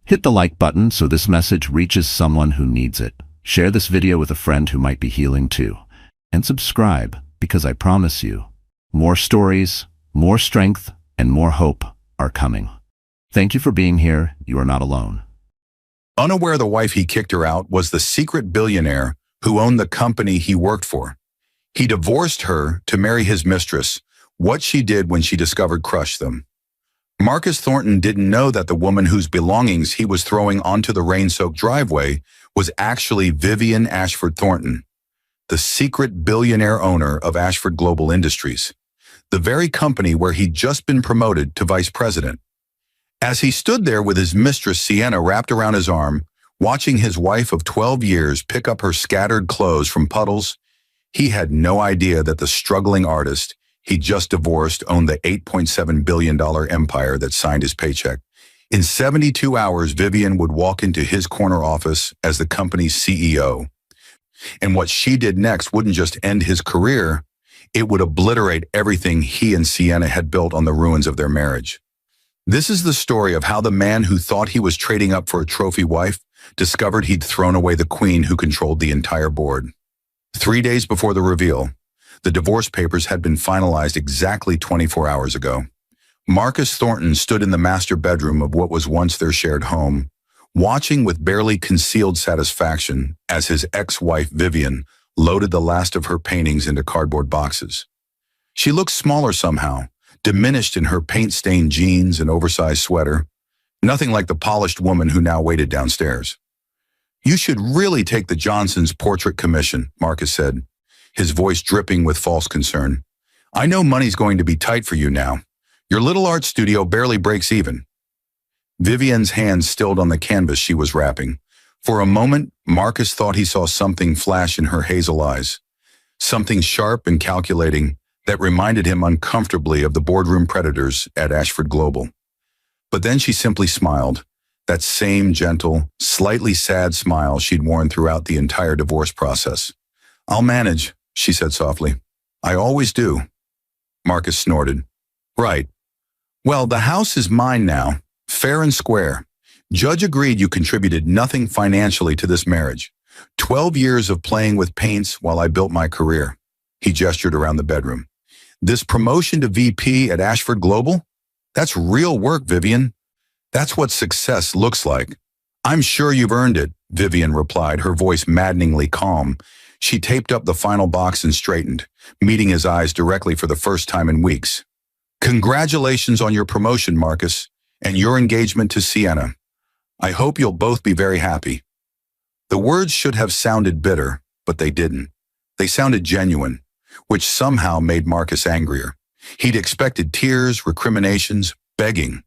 Hit the like button so this message reaches someone who needs it. Share this video with a friend who might be healing too. And subscribe, because I promise you, more stories, more strength, and more hope are coming. Thank you for being here. You are not alone. Unaware the wife he kicked her out was the secret billionaire who owned the company he worked for. He divorced her to marry his mistress. What she did when she discovered crushed them. Marcus Thornton didn't know that the woman whose belongings he was throwing onto the rain-soaked driveway was actually Vivian Ashford Thornton, the secret billionaire owner of Ashford Global Industries, the very company where he'd just been promoted to vice president. As he stood there with his mistress Sienna wrapped around his arm, watching his wife of 12 years pick up her scattered clothes from puddles, he had no idea that the struggling artist He just divorced, owned the $8.7 billion empire that signed his paycheck. In 72 hours, Vivian would walk into his corner office as the company's CEO. And what she did next wouldn't just end his career, it would obliterate everything he and Sienna had built on the ruins of their marriage. This is the story of how the man who thought he was trading up for a trophy wife discovered he'd thrown away the queen who controlled the entire board. 3 days before the reveal, the divorce papers had been finalized exactly 24 hours ago. Marcus Thornton stood in the master bedroom of what was once their shared home, watching with barely concealed satisfaction as his ex-wife Vivian loaded the last of her paintings into cardboard boxes. She looked smaller somehow, diminished in her paint-stained jeans and oversized sweater, nothing like the polished woman who now waited downstairs. "You should really take the Johnsons' portrait commission," Marcus said, his voice dripping with false concern. "I know money's going to be tight for you now. Your little art studio barely breaks even." Vivian's hands stilled on the canvas she was wrapping. For a moment, Marcus thought he saw something flash in her hazel eyes, something sharp and calculating that reminded him uncomfortably of the boardroom predators at Ashford Global. But then she simply smiled, that same gentle, slightly sad smile she'd worn throughout the entire divorce process. "I'll manage," she said softly. "I always do." Marcus snorted. "Right. Well, the house is mine now, fair and square. Judge agreed you contributed nothing financially to this marriage. 12 years of playing with paints while I built my career." He gestured around the bedroom. "This promotion to VP at Ashford Global? That's real work, Vivian. That's what success looks like." "I'm sure you've earned it," Vivian replied, her voice maddeningly calm. She taped up the final box and straightened, meeting his eyes directly for the first time in weeks. "Congratulations on your promotion, Marcus, and your engagement to Sienna. I hope you'll both be very happy." The words should have sounded bitter, but they didn't. They sounded genuine, which somehow made Marcus angrier. He'd expected tears, recriminations, begging.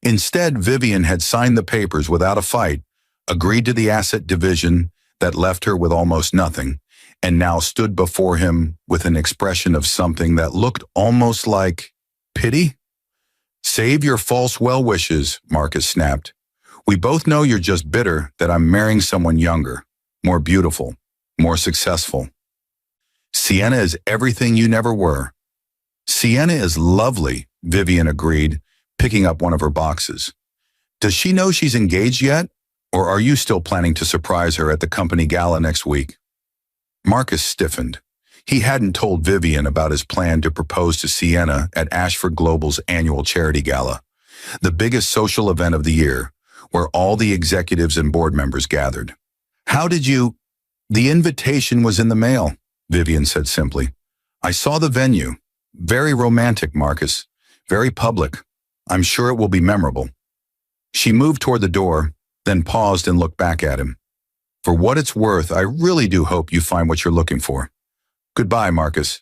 Instead, Vivian had signed the papers without a fight, agreed to the asset division that left her with almost nothing, and now stood before him with an expression of something that looked almost like pity. "Save your false well wishes," Marcus snapped. "We both know you're just bitter that I'm marrying someone younger, more beautiful, more successful. Sienna is everything you never were." "Sienna is lovely," Vivian agreed, picking up one of her boxes. "Does she know she's engaged yet? Or are you still planning to surprise her at the company gala next week?" Marcus stiffened. He hadn't told Vivian about his plan to propose to Sienna at Ashford Global's annual charity gala, the biggest social event of the year, where all the executives and board members gathered. "How did you—" "The invitation was in the mail," Vivian said simply. "I saw the venue. Very romantic, Marcus. Very public. I'm sure it will be memorable." She moved toward the door, then paused and looked back at him. "For what it's worth, I really do hope you find what you're looking for. Goodbye, Marcus."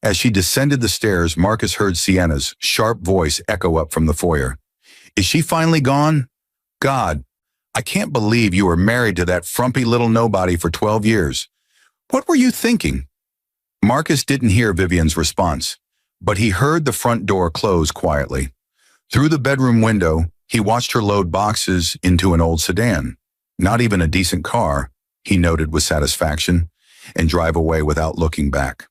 As she descended the stairs, Marcus heard Sienna's sharp voice echo up from the foyer. "Is she finally gone? God, I can't believe you were married to that frumpy little nobody for 12 years. What were you thinking?" Marcus didn't hear Vivian's response, but he heard the front door close quietly. Through the bedroom window, he watched her load boxes into an old sedan. Not even a decent car, he noted with satisfaction, and drive away without looking back.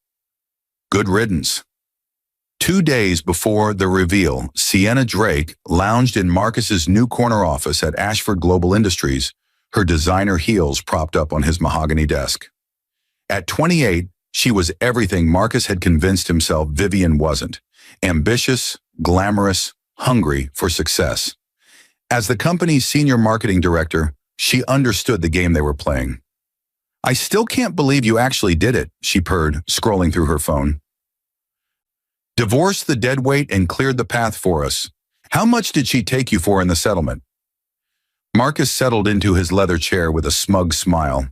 Good riddance. 2 days before the reveal, Sienna Drake lounged in Marcus's new corner office at Ashford Global Industries, her designer heels propped up on his mahogany desk. At 28, she was everything Marcus had convinced himself Vivian wasn't: ambitious, glamorous, hungry for success. As the company's senior marketing director, she understood the game they were playing. "I still can't believe you actually did it," she purred, scrolling through her phone. "Divorced the deadweight and cleared the path for us. How much did she take you for in the settlement?" Marcus settled into his leather chair with a smug smile.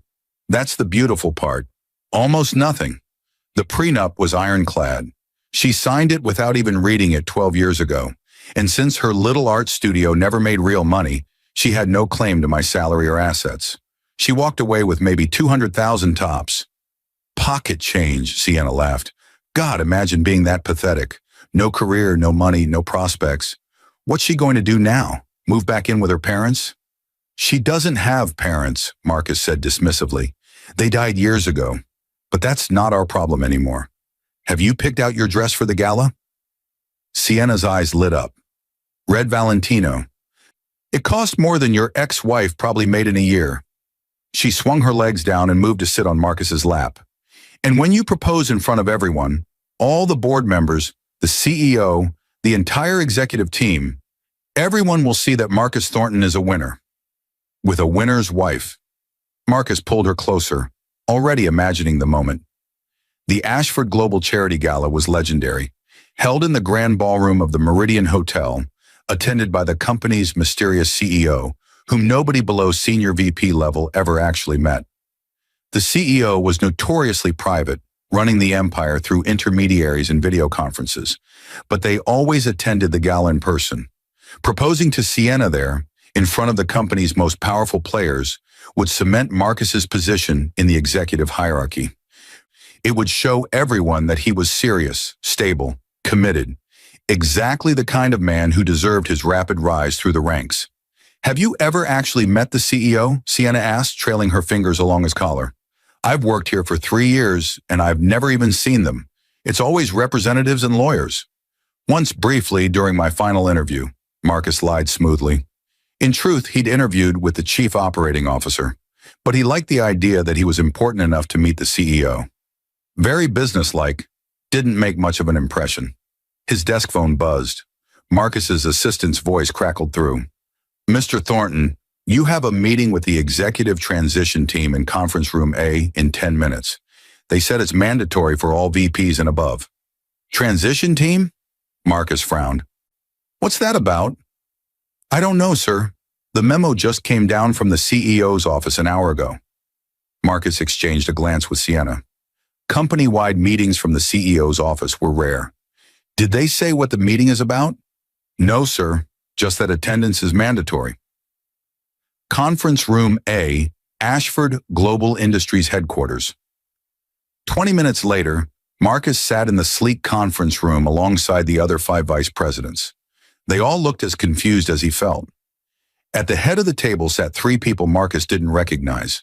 "That's the beautiful part. Almost nothing. The prenup was ironclad. She signed it without even reading it 12 years ago, and since her little art studio never made real money, she had no claim to my salary or assets. She walked away with maybe 200,000 tops." "Pocket change," Sienna laughed. God, imagine being that pathetic. No career, no money, no prospects. What's she going to do now? Move back in with her parents? She doesn't have parents, Marcus said dismissively. They died years ago. But that's not our problem anymore. Have you picked out your dress for the gala? Sienna's eyes lit up. Red Valentino. It cost more than your ex-wife probably made in a year. She swung her legs down and moved to sit on Marcus's lap. And when you propose in front of everyone, all the board members, the CEO, the entire executive team, everyone will see that Marcus Thornton is a winner. With a winner's wife. Marcus pulled her closer, already imagining the moment. The Ashford Global Charity Gala was legendary, held in the grand ballroom of the Meridian Hotel, attended by the company's mysterious CEO, whom nobody below senior VP level ever actually met. The CEO was notoriously private, running the empire through intermediaries and video conferences, but they always attended the gala in person. Proposing to Sienna there, in front of the company's most powerful players, would cement Marcus's position in the executive hierarchy. It would show everyone that he was serious, stable, committed, exactly the kind of man who deserved his rapid rise through the ranks. Have you ever actually met the CEO? Sienna asked, trailing her fingers along his collar. I've worked here for 3 years, and I've never even seen them. It's always representatives and lawyers. Once briefly during my final interview, Marcus lied smoothly. In truth, he'd interviewed with the chief operating officer, but he liked the idea that he was important enough to meet the CEO. Very businesslike, didn't make much of an impression. His desk phone buzzed. Marcus's assistant's voice crackled through. Mr. Thornton, you have a meeting with the executive transition team in conference room A in 10 minutes. They said it's mandatory for all VPs and above. Transition team? Marcus frowned. What's that about? I don't know, sir. The memo just came down from the CEO's office an hour ago. Marcus exchanged a glance with Sienna. Company-wide meetings from the CEO's office were rare. Did they say what the meeting is about? No, sir. Just that attendance is mandatory. Conference Room A, Ashford Global Industries headquarters. 20 minutes later, Marcus sat in the sleek conference room alongside the other 5 vice presidents. They all looked as confused as he felt. At the head of the table sat 3 people Marcus didn't recognize.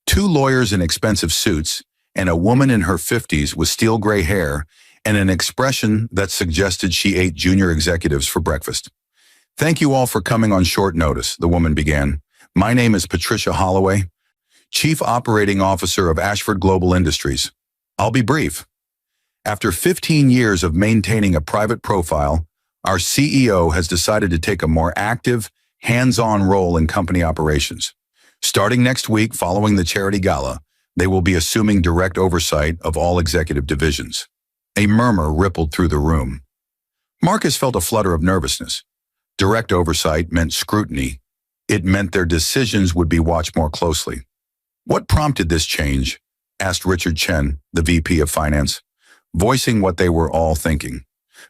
2 lawyers in expensive suits, and a woman in her 50s with steel gray hair and an expression that suggested she ate junior executives for breakfast. Thank you all for coming on short notice, the woman began. My name is Patricia Holloway, Chief Operating Officer of Ashford Global Industries. I'll be brief. After 15 years of maintaining a private profile, our CEO has decided to take a more active, hands-on role in company operations. Starting next week following the charity gala, they will be assuming direct oversight of all executive divisions. A murmur rippled through the room. Marcus felt a flutter of nervousness. Direct oversight meant scrutiny. It meant their decisions would be watched more closely. What prompted this change? Asked Richard Chen, the VP of Finance, voicing what they were all thinking.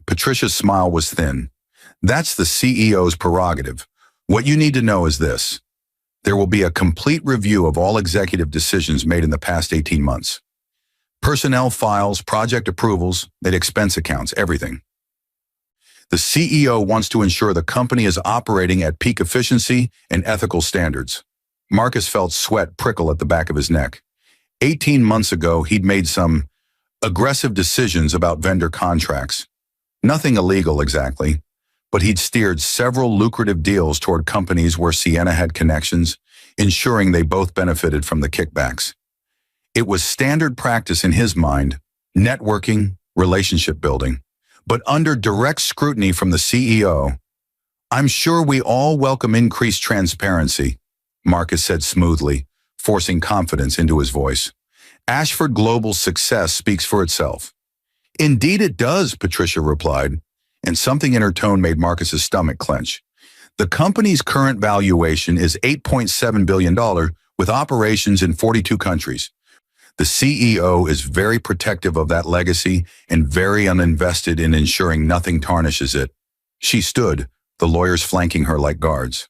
Patricia's smile was thin. That's the CEO's prerogative. What you need to know is this. There will be a complete review of all executive decisions made in the past 18 months. Personnel files, project approvals, and expense accounts, everything. The CEO wants to ensure the company is operating at peak efficiency and ethical standards. Marcus felt sweat prickle at the back of his neck. 18 months ago, he'd made some aggressive decisions about vendor contracts. Nothing illegal exactly, but he'd steered several lucrative deals toward companies where Sienna had connections, ensuring they both benefited from the kickbacks. It was standard practice in his mind, networking, relationship building, but under direct scrutiny from the CEO. I'm sure we all welcome increased transparency, Marcus said smoothly, forcing confidence into his voice. Ashford Global's success speaks for itself. Indeed it does, Patricia replied, and something in her tone made Marcus's stomach clench. The company's current valuation is $8.7 billion with operations in 42 countries. The CEO is very protective of that legacy and very uninvested in ensuring nothing tarnishes it. She stood, the lawyers flanking her like guards.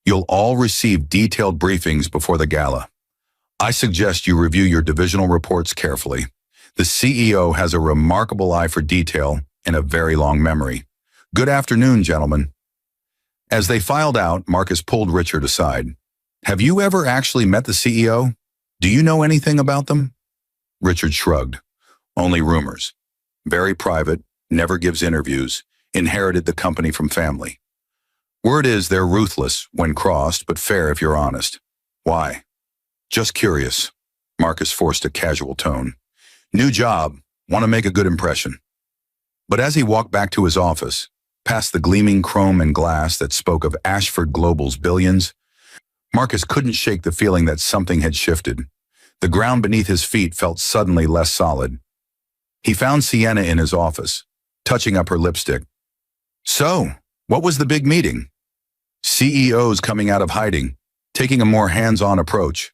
You'll all receive detailed briefings before the gala. I suggest you review your divisional reports carefully. The CEO has a remarkable eye for detail and a very long memory. Good afternoon, gentlemen. As they filed out, Marcus pulled Richard aside. Have you ever actually met the CEO? Do you know anything about them? Richard shrugged. Only rumors. Very private, never gives interviews, inherited the company from family. Word is they're ruthless when crossed, but fair if you're honest. Why? Just curious. Marcus forced a casual tone. New job, want to make a good impression. But as he walked back to his office, past the gleaming chrome and glass that spoke of Ashford Global's billions, Marcus couldn't shake the feeling that something had shifted. The ground beneath his feet felt suddenly less solid. He found Sienna in his office, touching up her lipstick. So, what was the big meeting? CEO's coming out of hiding, taking a more hands-on approach.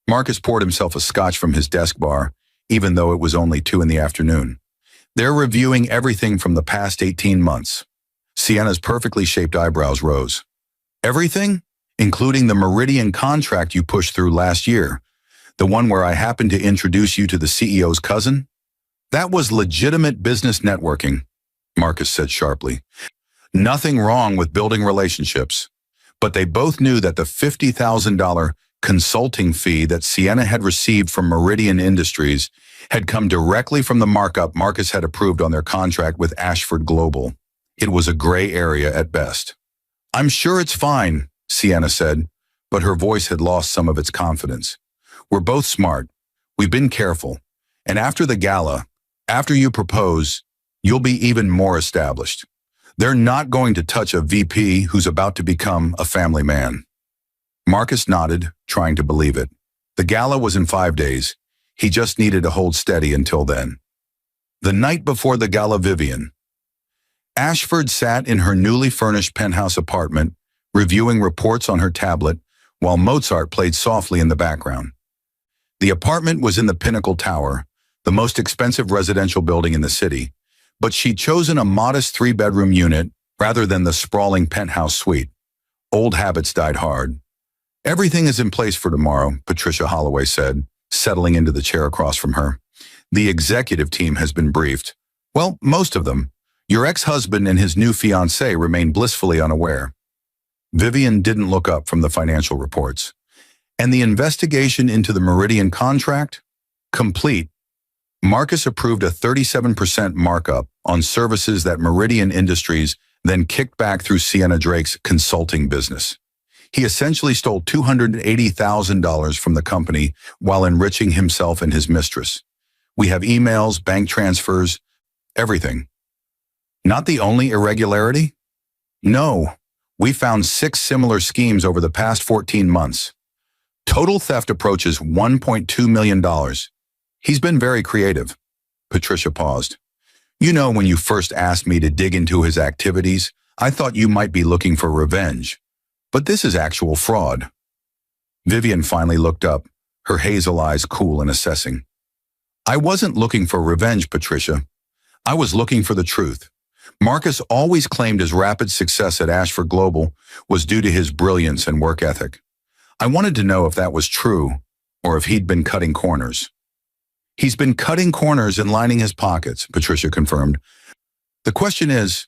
Marcus poured himself a scotch from his desk bar, even though it was only 2 in the afternoon. They're reviewing everything from the past 18 months. Sienna's perfectly shaped eyebrows rose. Everything? Including the Meridian contract you pushed through last year, the one where I happened to introduce you to the CEO's cousin? That was legitimate business networking, Marcus said sharply. Nothing wrong with building relationships, but they both knew that the $50,000 consulting fee that Sienna had received from Meridian Industries had come directly from the markup Marcus had approved on their contract with Ashford Global. It was a gray area at best. I'm sure it's fine, Sienna said, but her voice had lost some of its confidence. We're both smart. We've been careful. And after the gala, after you propose, you'll be even more established. They're not going to touch a VP who's about to become a family man. Marcus nodded, trying to believe it. The gala was in 5 days. He just needed to hold steady until then. The night before the gala, Vivian. Ashford sat in her newly furnished penthouse apartment, reviewing reports on her tablet, while Mozart played softly in the background. The apartment was in the Pinnacle Tower, the most expensive residential building in the city, but she'd chosen a modest 3-bedroom unit rather than the sprawling penthouse suite. Old habits died hard. Everything is in place for tomorrow, Patricia Holloway said, settling into the chair across from her. The executive team has been briefed. Well, most of them. Your ex-husband and his new fiancée remain blissfully unaware. Vivian didn't look up from the financial reports. And the investigation into the Meridian contract? Complete. Marcus approved a 37% markup on services that Meridian Industries then kicked back through Sienna Drake's consulting business. He essentially stole $280,000 from the company while enriching himself and his mistress. We have emails, bank transfers, everything. Not the only irregularity? No, we found 6 similar schemes over the past 14 months. Total theft approaches $1.2 million. He's been very creative. Patricia paused. You know, when you first asked me to dig into his activities, I thought you might be looking for revenge. But this is actual fraud. Vivian finally looked up, her hazel eyes cool and assessing. I wasn't looking for revenge, Patricia. I was looking for the truth. Marcus always claimed his rapid success at Ashford Global was due to his brilliance and work ethic. I wanted to know if that was true, or if he'd been cutting corners. He's been cutting corners and lining his pockets, Patricia confirmed. The question is,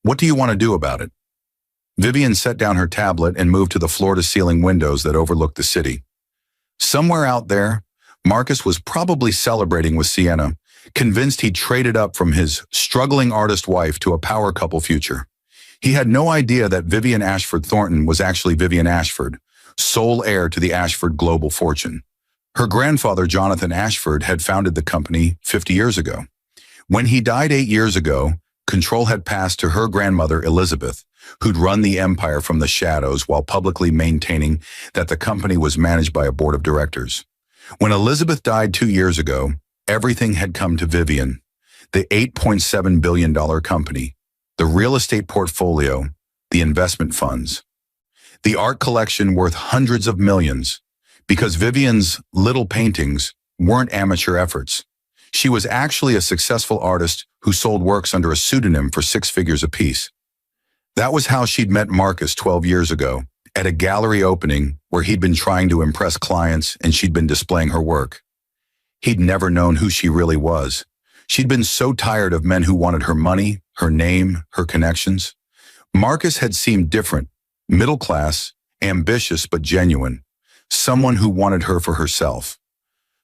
what do you want to do about it? Vivian set down her tablet and moved to the floor-to-ceiling windows that overlooked the city. Somewhere out there, Marcus was probably celebrating with Sienna, convinced he'd traded up from his struggling artist wife to a power couple future. He had no idea that Vivian Ashford Thornton was actually Vivian Ashford, sole heir to the Ashford Global fortune. Her grandfather, Jonathan Ashford, had founded the company 50 years ago. When he died 8 years ago, control had passed to her grandmother, Elizabeth, who'd run the empire from the shadows while publicly maintaining that the company was managed by a board of directors. When Elizabeth died 2 years ago, everything had come to Vivian, the $8.7 billion company, the real estate portfolio, the investment funds, the art collection worth hundreds of millions, because Vivian's little paintings weren't amateur efforts. She was actually a successful artist who sold works under a pseudonym for 6 figures apiece. That was how she'd met Marcus 12 years ago, at a gallery opening where he'd been trying to impress clients and she'd been displaying her work. He'd never known who she really was. She'd been so tired of men who wanted her money, her name, her connections. Marcus had seemed different, middle class, ambitious but genuine, someone who wanted her for herself.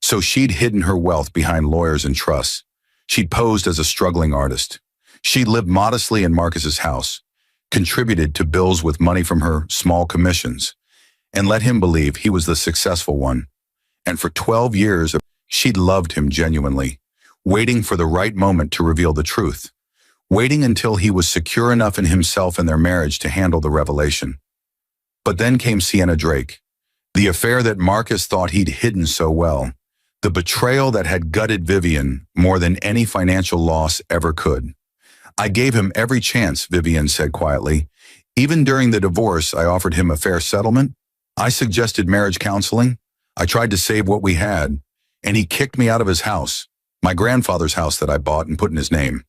So she'd hidden her wealth behind lawyers and trusts. She'd posed as a struggling artist. She'd lived modestly in Marcus's house, contributed to bills with money from her small commissions, and let him believe he was the successful one. And for 12 years, she'd loved him genuinely, waiting for the right moment to reveal the truth, waiting until he was secure enough in himself and their marriage to handle the revelation. But then came Sienna Drake, the affair that Marcus thought he'd hidden so well, the betrayal that had gutted Vivian more than any financial loss ever could. I gave him every chance, Vivian said quietly. Even during the divorce, I offered him a fair settlement. I suggested marriage counseling. I tried to save what we had, and he kicked me out of his house, my grandfather's house that I bought and put in his name,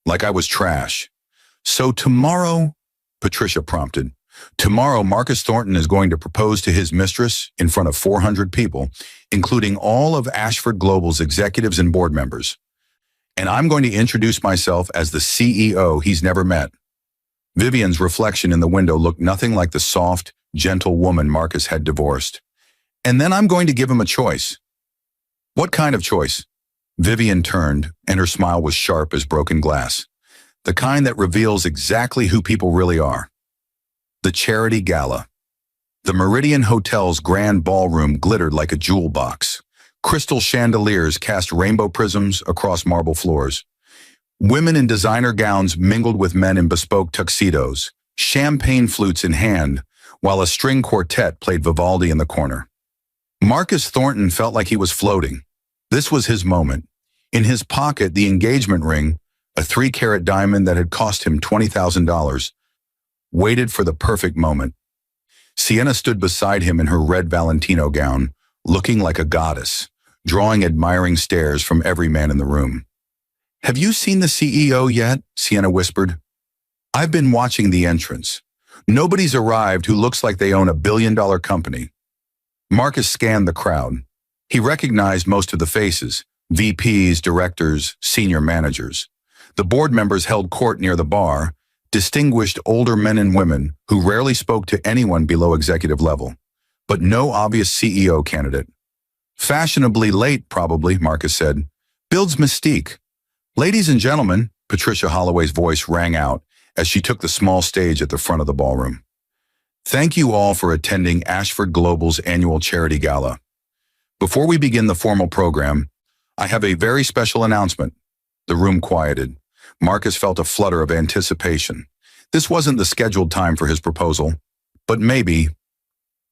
like I was trash. So tomorrow, Patricia prompted, tomorrow Marcus Thornton is going to propose to his mistress in front of 400 people, including all of Ashford Global's executives and board members. And I'm going to introduce myself as the CEO he's never met. Vivian's reflection in the window looked nothing like the soft, gentle woman Marcus had divorced. And then I'm going to give him a choice. What kind of choice? Vivian turned, and her smile was sharp as broken glass. The kind that reveals exactly who people really are. The charity gala. The Meridian Hotel's grand ballroom glittered like a jewel box. Crystal chandeliers cast rainbow prisms across marble floors. Women in designer gowns mingled with men in bespoke tuxedos, champagne flutes in hand, while a string quartet played Vivaldi in the corner. Marcus Thornton felt like he was floating. This was his moment. In his pocket, the engagement ring, a 3-carat diamond that had cost him $20,000, waited for the perfect moment. Sienna stood beside him in her red Valentino gown, looking like a goddess, drawing admiring stares from every man in the room. "Have you seen the CEO yet?" Sienna whispered. "I've been watching the entrance. Nobody's arrived who looks like they own a billion-dollar company." Marcus scanned the crowd. He recognized most of the faces, VPs, directors, senior managers. The board members held court near the bar, distinguished older men and women who rarely spoke to anyone below executive level, but no obvious CEO candidate. "Fashionably late, probably," Marcus said. "Builds mystique." "Ladies and gentlemen," Patricia Holloway's voice rang out as she took the small stage at the front of the ballroom. "Thank you all for attending Ashford Global's annual charity gala. Before we begin the formal program, I have a very special announcement." The room quieted. Marcus felt a flutter of anticipation. This wasn't the scheduled time for his proposal, but maybe.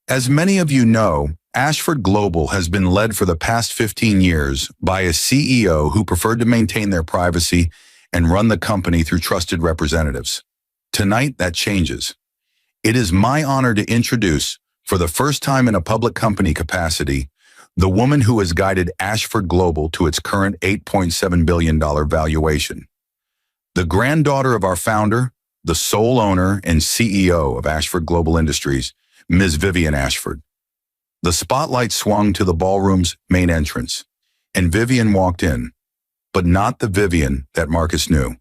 As many of you know, Ashford Global has been led for the past 15 years by a CEO who preferred to maintain their privacy and run the company through trusted representatives. Tonight, that changes. It is my honor to introduce, for the first time in a public company capacity, the woman who has guided Ashford Global to its current $8.7 billion valuation. The granddaughter of our founder, the sole owner and CEO of Ashford Global Industries, Ms. Vivian Ashford. The spotlight swung to the ballroom's main entrance, and Vivian walked in, but not the Vivian that Marcus knew.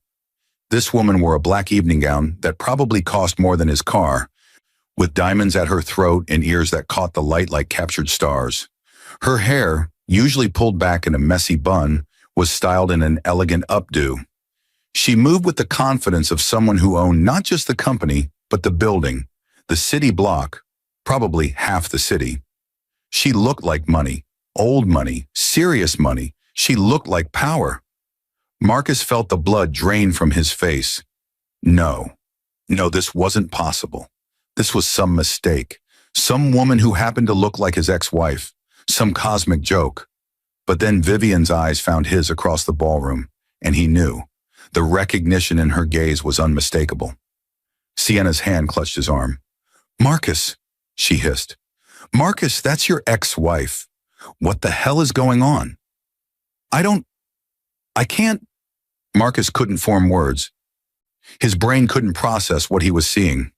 This woman wore a black evening gown that probably cost more than his car, with diamonds at her throat and ears that caught the light like captured stars. Her hair, usually pulled back in a messy bun, was styled in an elegant updo. She moved with the confidence of someone who owned not just the company, but the building, the city block, probably half the city. She looked like money, old money, serious money. She looked like power. Marcus felt the blood drain from his face. No, this wasn't possible. This was some mistake. Some woman who happened to look like his ex-wife. Some cosmic joke. But then Vivian's eyes found his across the ballroom, and he knew. The recognition in her gaze was unmistakable. Sienna's hand clutched his arm. "Marcus," she hissed. "Marcus, that's your ex-wife. What the hell is going on?" I can't. Marcus couldn't form words. His brain couldn't process what he was seeing.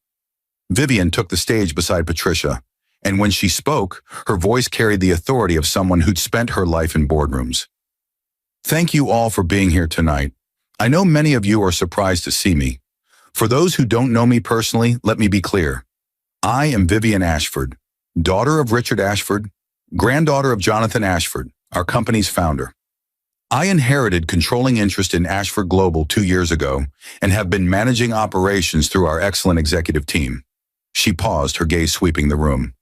Vivian took the stage beside Patricia, and when she spoke, her voice carried the authority of someone who'd spent her life in boardrooms. Thank you all for being here tonight. I know many of you are surprised to see me. For those who don't know me personally, let me be clear. I am Vivian Ashford, daughter of Richard Ashford, granddaughter of Jonathan Ashford, our company's founder. I inherited controlling interest in Ashford Global 2 years ago and have been managing operations through our excellent executive team. She paused, her gaze sweeping the room.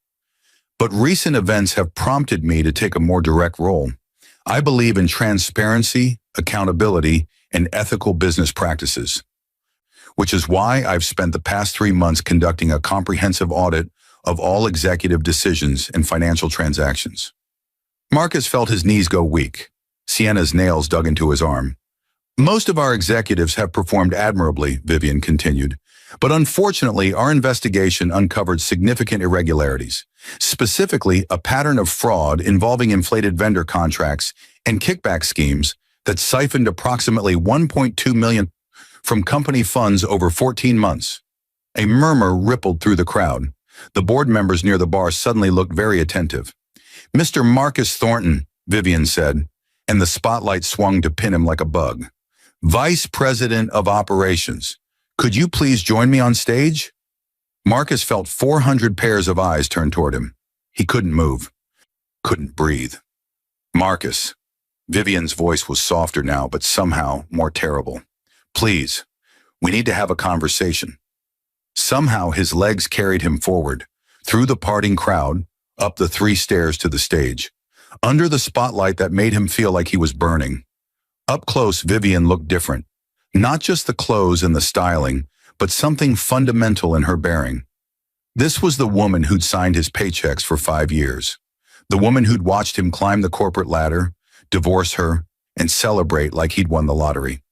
But recent events have prompted me to take a more direct role. I believe in transparency, accountability, and ethical business practices, which is why I've spent the past 3 months conducting a comprehensive audit of all executive decisions and financial transactions. Marcus felt his knees go weak. Sienna's nails dug into his arm. Most of our executives have performed admirably, Vivian continued, but unfortunately our investigation uncovered significant irregularities, specifically a pattern of fraud involving inflated vendor contracts and kickback schemes that siphoned approximately $1.2 million from company funds over 14 months. A murmur rippled through the crowd. The board members near the bar suddenly looked very attentive. Mr. Marcus Thornton, Vivian said, and the spotlight swung to pin him like a bug. Vice President of Operations, could you please join me on stage? Marcus felt 400 pairs of eyes turn toward him. He couldn't move, couldn't breathe. Marcus. Vivian's voice was softer now, but somehow more terrible. Please, we need to have a conversation. Somehow his legs carried him forward, through the parting crowd, up the 3 stairs to the stage, under the spotlight that made him feel like he was burning. Up close, Vivian looked different. Not just the clothes and the styling, but something fundamental in her bearing. This was the woman who'd signed his paychecks for 5 years. The woman who'd watched him climb the corporate ladder, divorce her, and celebrate like he'd won the lottery.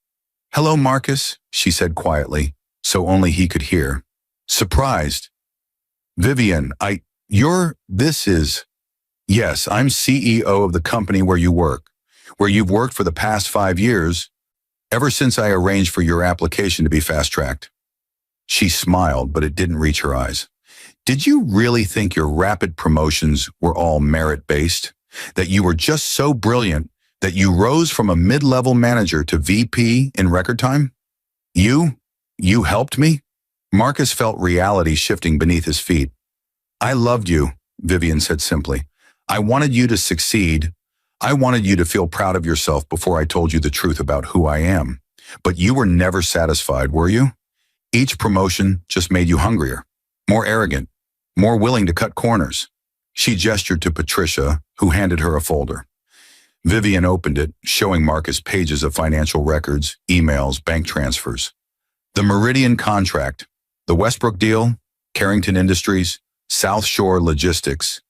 Hello, Marcus, she said quietly, so only he could hear. Surprised. Vivian, Yes, I'm CEO of the company where you work, where you've worked for the past 5 years, ever since I arranged for your application to be fast-tracked. She smiled, but it didn't reach her eyes. Did you really think your rapid promotions were all merit-based? That you were just so brilliant that you rose from a mid-level manager to VP in record time? You helped me? Marcus felt reality shifting beneath his feet. I loved you, Vivian said simply. I wanted you to succeed. I wanted you to feel proud of yourself before I told you the truth about who I am. But you were never satisfied, were you? Each promotion just made you hungrier, more arrogant, more willing to cut corners. She gestured to Patricia, who handed her a folder. Vivian opened it, showing Marcus pages of financial records, emails, bank transfers. The Meridian contract, the Westbrook deal, Carrington Industries, South Shore Logistics.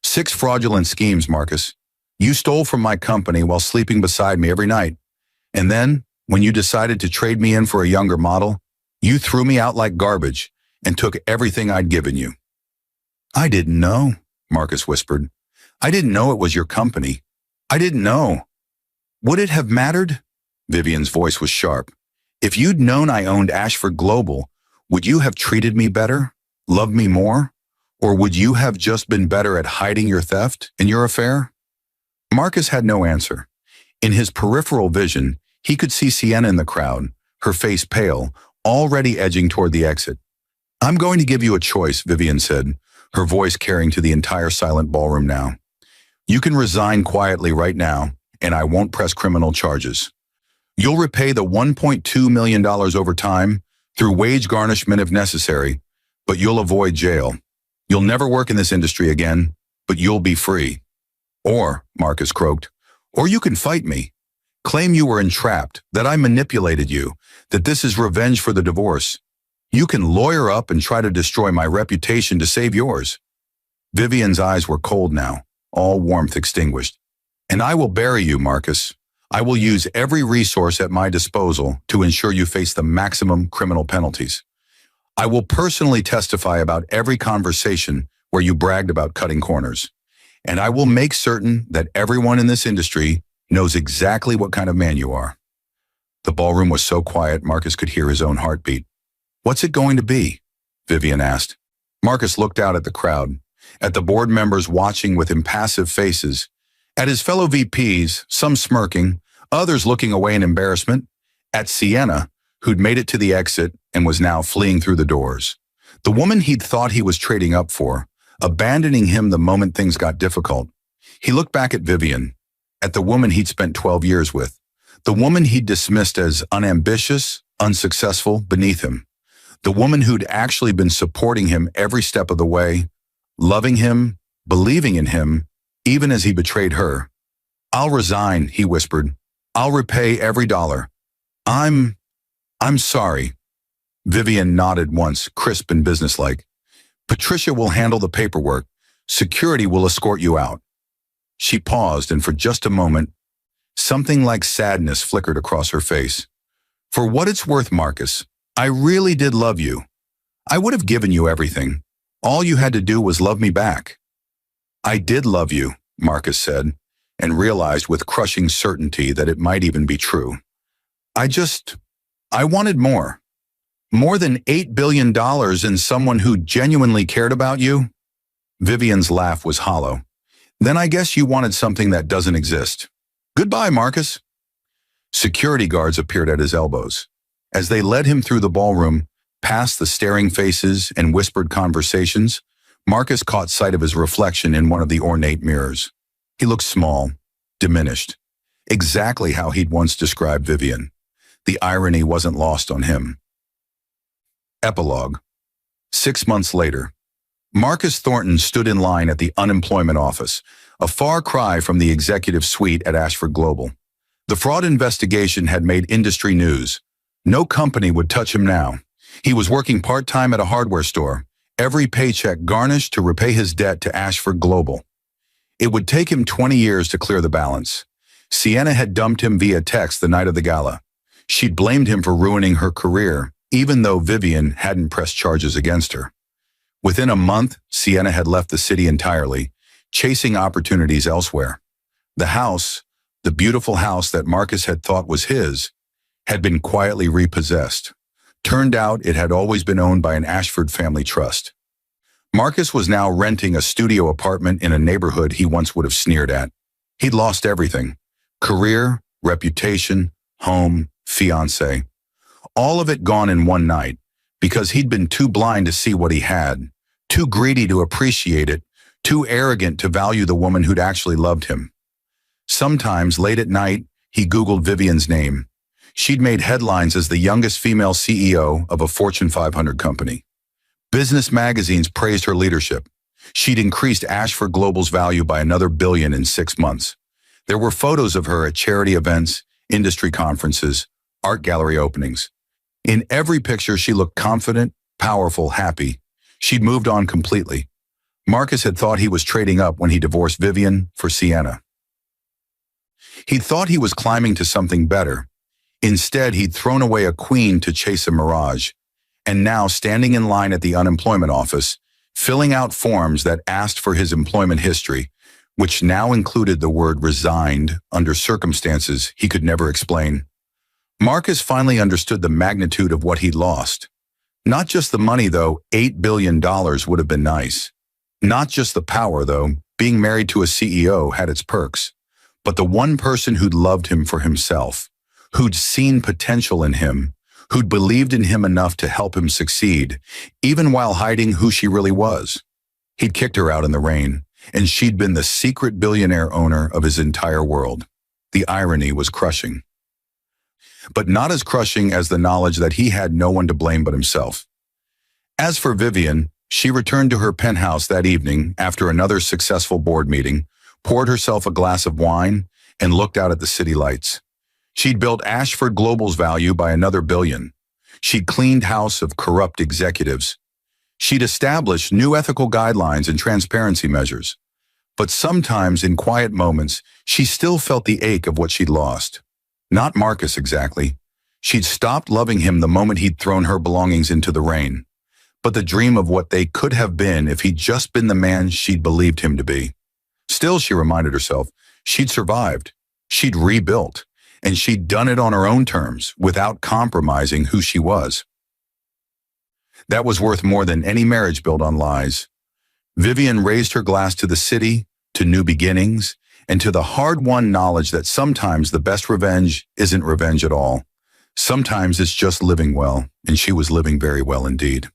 6 fraudulent schemes, Marcus. You stole from my company while sleeping beside me every night. And then, when you decided to trade me in for a younger model, you threw me out like garbage and took everything I'd given you. I didn't know, Marcus whispered. I didn't know it was your company. I didn't know. Would it have mattered? Vivian's voice was sharp. If you'd known I owned Ashford Global, would you have treated me better? Loved me more? Or would you have just been better at hiding your theft and your affair? Marcus had no answer. In his peripheral vision, he could see Sienna in the crowd, her face pale, already edging toward the exit. I'm going to give you a choice, Vivian said, her voice carrying to the entire silent ballroom now. You can resign quietly right now, and I won't press criminal charges. You'll repay the $1.2 million over time through wage garnishment if necessary, but you'll avoid jail. You'll never work in this industry again, but you'll be free. Or, Marcus croaked, or you can fight me. Claim you were entrapped, that I manipulated you, that this is revenge for the divorce. You can lawyer up and try to destroy my reputation to save yours. Vivian's eyes were cold now, all warmth extinguished. And I will bury you, Marcus. I will use every resource at my disposal to ensure you face the maximum criminal penalties. I will personally testify about every conversation where you bragged about cutting corners. And I will make certain that everyone in this industry knows exactly what kind of man you are. The ballroom was so quiet Marcus could hear his own heartbeat. What's it going to be? Vivian asked. Marcus looked out at the crowd. at the board members watching with impassive faces, at his fellow VPs, some smirking, others looking away in embarrassment, at Sienna, who'd made it to the exit and was now fleeing through the doors. The woman he'd thought he was trading up for, abandoning him the moment things got difficult. He looked back at Vivian, at the woman he'd spent 12 years with, the woman he'd dismissed as unambitious, unsuccessful, beneath him, the woman who'd actually been supporting him every step of the way, loving him, believing in him, even as he betrayed her. "I'll resign," he whispered. "I'll repay every dollar. I'm sorry." Vivian nodded once, crisp and businesslike. "Patricia will handle the paperwork. Security will escort you out." She paused, and for just a moment, something like sadness flickered across her face. "For what it's worth, Marcus, I really did love you. I would have given you everything. All you had to do was love me back." "I did love you," Marcus said, and realized with crushing certainty that it might even be true. I wanted more. More than $8 billion in someone who genuinely cared about you?" Vivian's laugh was hollow. "Then I guess you wanted something that doesn't exist. Goodbye, Marcus." Security guards appeared at his elbows. As they led him through the ballroom, past the staring faces and whispered conversations, Marcus caught sight of his reflection in one of the ornate mirrors. He looked small, diminished, exactly how he'd once described Vivian. The irony wasn't lost on him. Epilogue. 6 months later, Marcus Thornton stood in line at the unemployment office, a far cry from the executive suite at Ashford Global. The fraud investigation had made industry news. No company would touch him now. He was working part-time at a hardware store, every paycheck garnished to repay his debt to Ashford Global. It would take him 20 years to clear the balance. Sienna had dumped him via text the night of the gala. She'd blamed him for ruining her career, even though Vivian hadn't pressed charges against her. Within a month, Sienna had left the city entirely, chasing opportunities elsewhere. The house, the beautiful house that Marcus had thought was his, had been quietly repossessed. Turned out it had always been owned by an Ashford family trust. Marcus was now renting a studio apartment in a neighborhood he once would have sneered at. He'd lost everything: career, reputation, home, fiancé. All of it gone in one night, because he'd been too blind to see what he had, too greedy to appreciate it, too arrogant to value the woman who'd actually loved him. Sometimes, late at night, he Googled Vivian's name. She'd made headlines as the youngest female CEO of a Fortune 500 company. Business magazines praised her leadership. She'd increased Ashford Global's value by another $1 billion in 6 months. There were photos of her at charity events, industry conferences, art gallery openings. In every picture, she looked confident, powerful, happy. She'd moved on completely. Marcus had thought he was trading up when he divorced Vivian for Sienna. He'd thought he was climbing to something better. Instead, he'd thrown away a queen to chase a mirage. And now, standing in line at the unemployment office, filling out forms that asked for his employment history, which now included the word resigned under circumstances he could never explain, Marcus finally understood the magnitude of what he'd lost. Not just the money, though. $8 billion would have been nice. Not just the power, though. Being married to a CEO had its perks. But the one person who'd loved him for himself, who'd seen potential in him, who'd believed in him enough to help him succeed, even while hiding who she really was. He'd kicked her out in the rain, and she'd been the secret billionaire owner of his entire world. The irony was crushing. But not as crushing as the knowledge that he had no one to blame but himself. As for Vivian, she returned to her penthouse that evening after another successful board meeting, poured herself a glass of wine, and looked out at the city lights. She'd built Ashford Global's value by another $1 billion. She'd cleaned house of corrupt executives. She'd established new ethical guidelines and transparency measures. But sometimes, in quiet moments, she still felt the ache of what she'd lost. Not Marcus exactly. She'd stopped loving him the moment he'd thrown her belongings into the rain. But the dream of what they could have been if he'd just been the man she'd believed him to be. Still, she reminded herself, she'd survived. She'd rebuilt. And she'd done it on her own terms, without compromising who she was. That was worth more than any marriage built on lies. Vivian raised her glass to the city, to new beginnings, and to the hard-won knowledge that sometimes the best revenge isn't revenge at all. Sometimes it's just living well, and she was living very well indeed.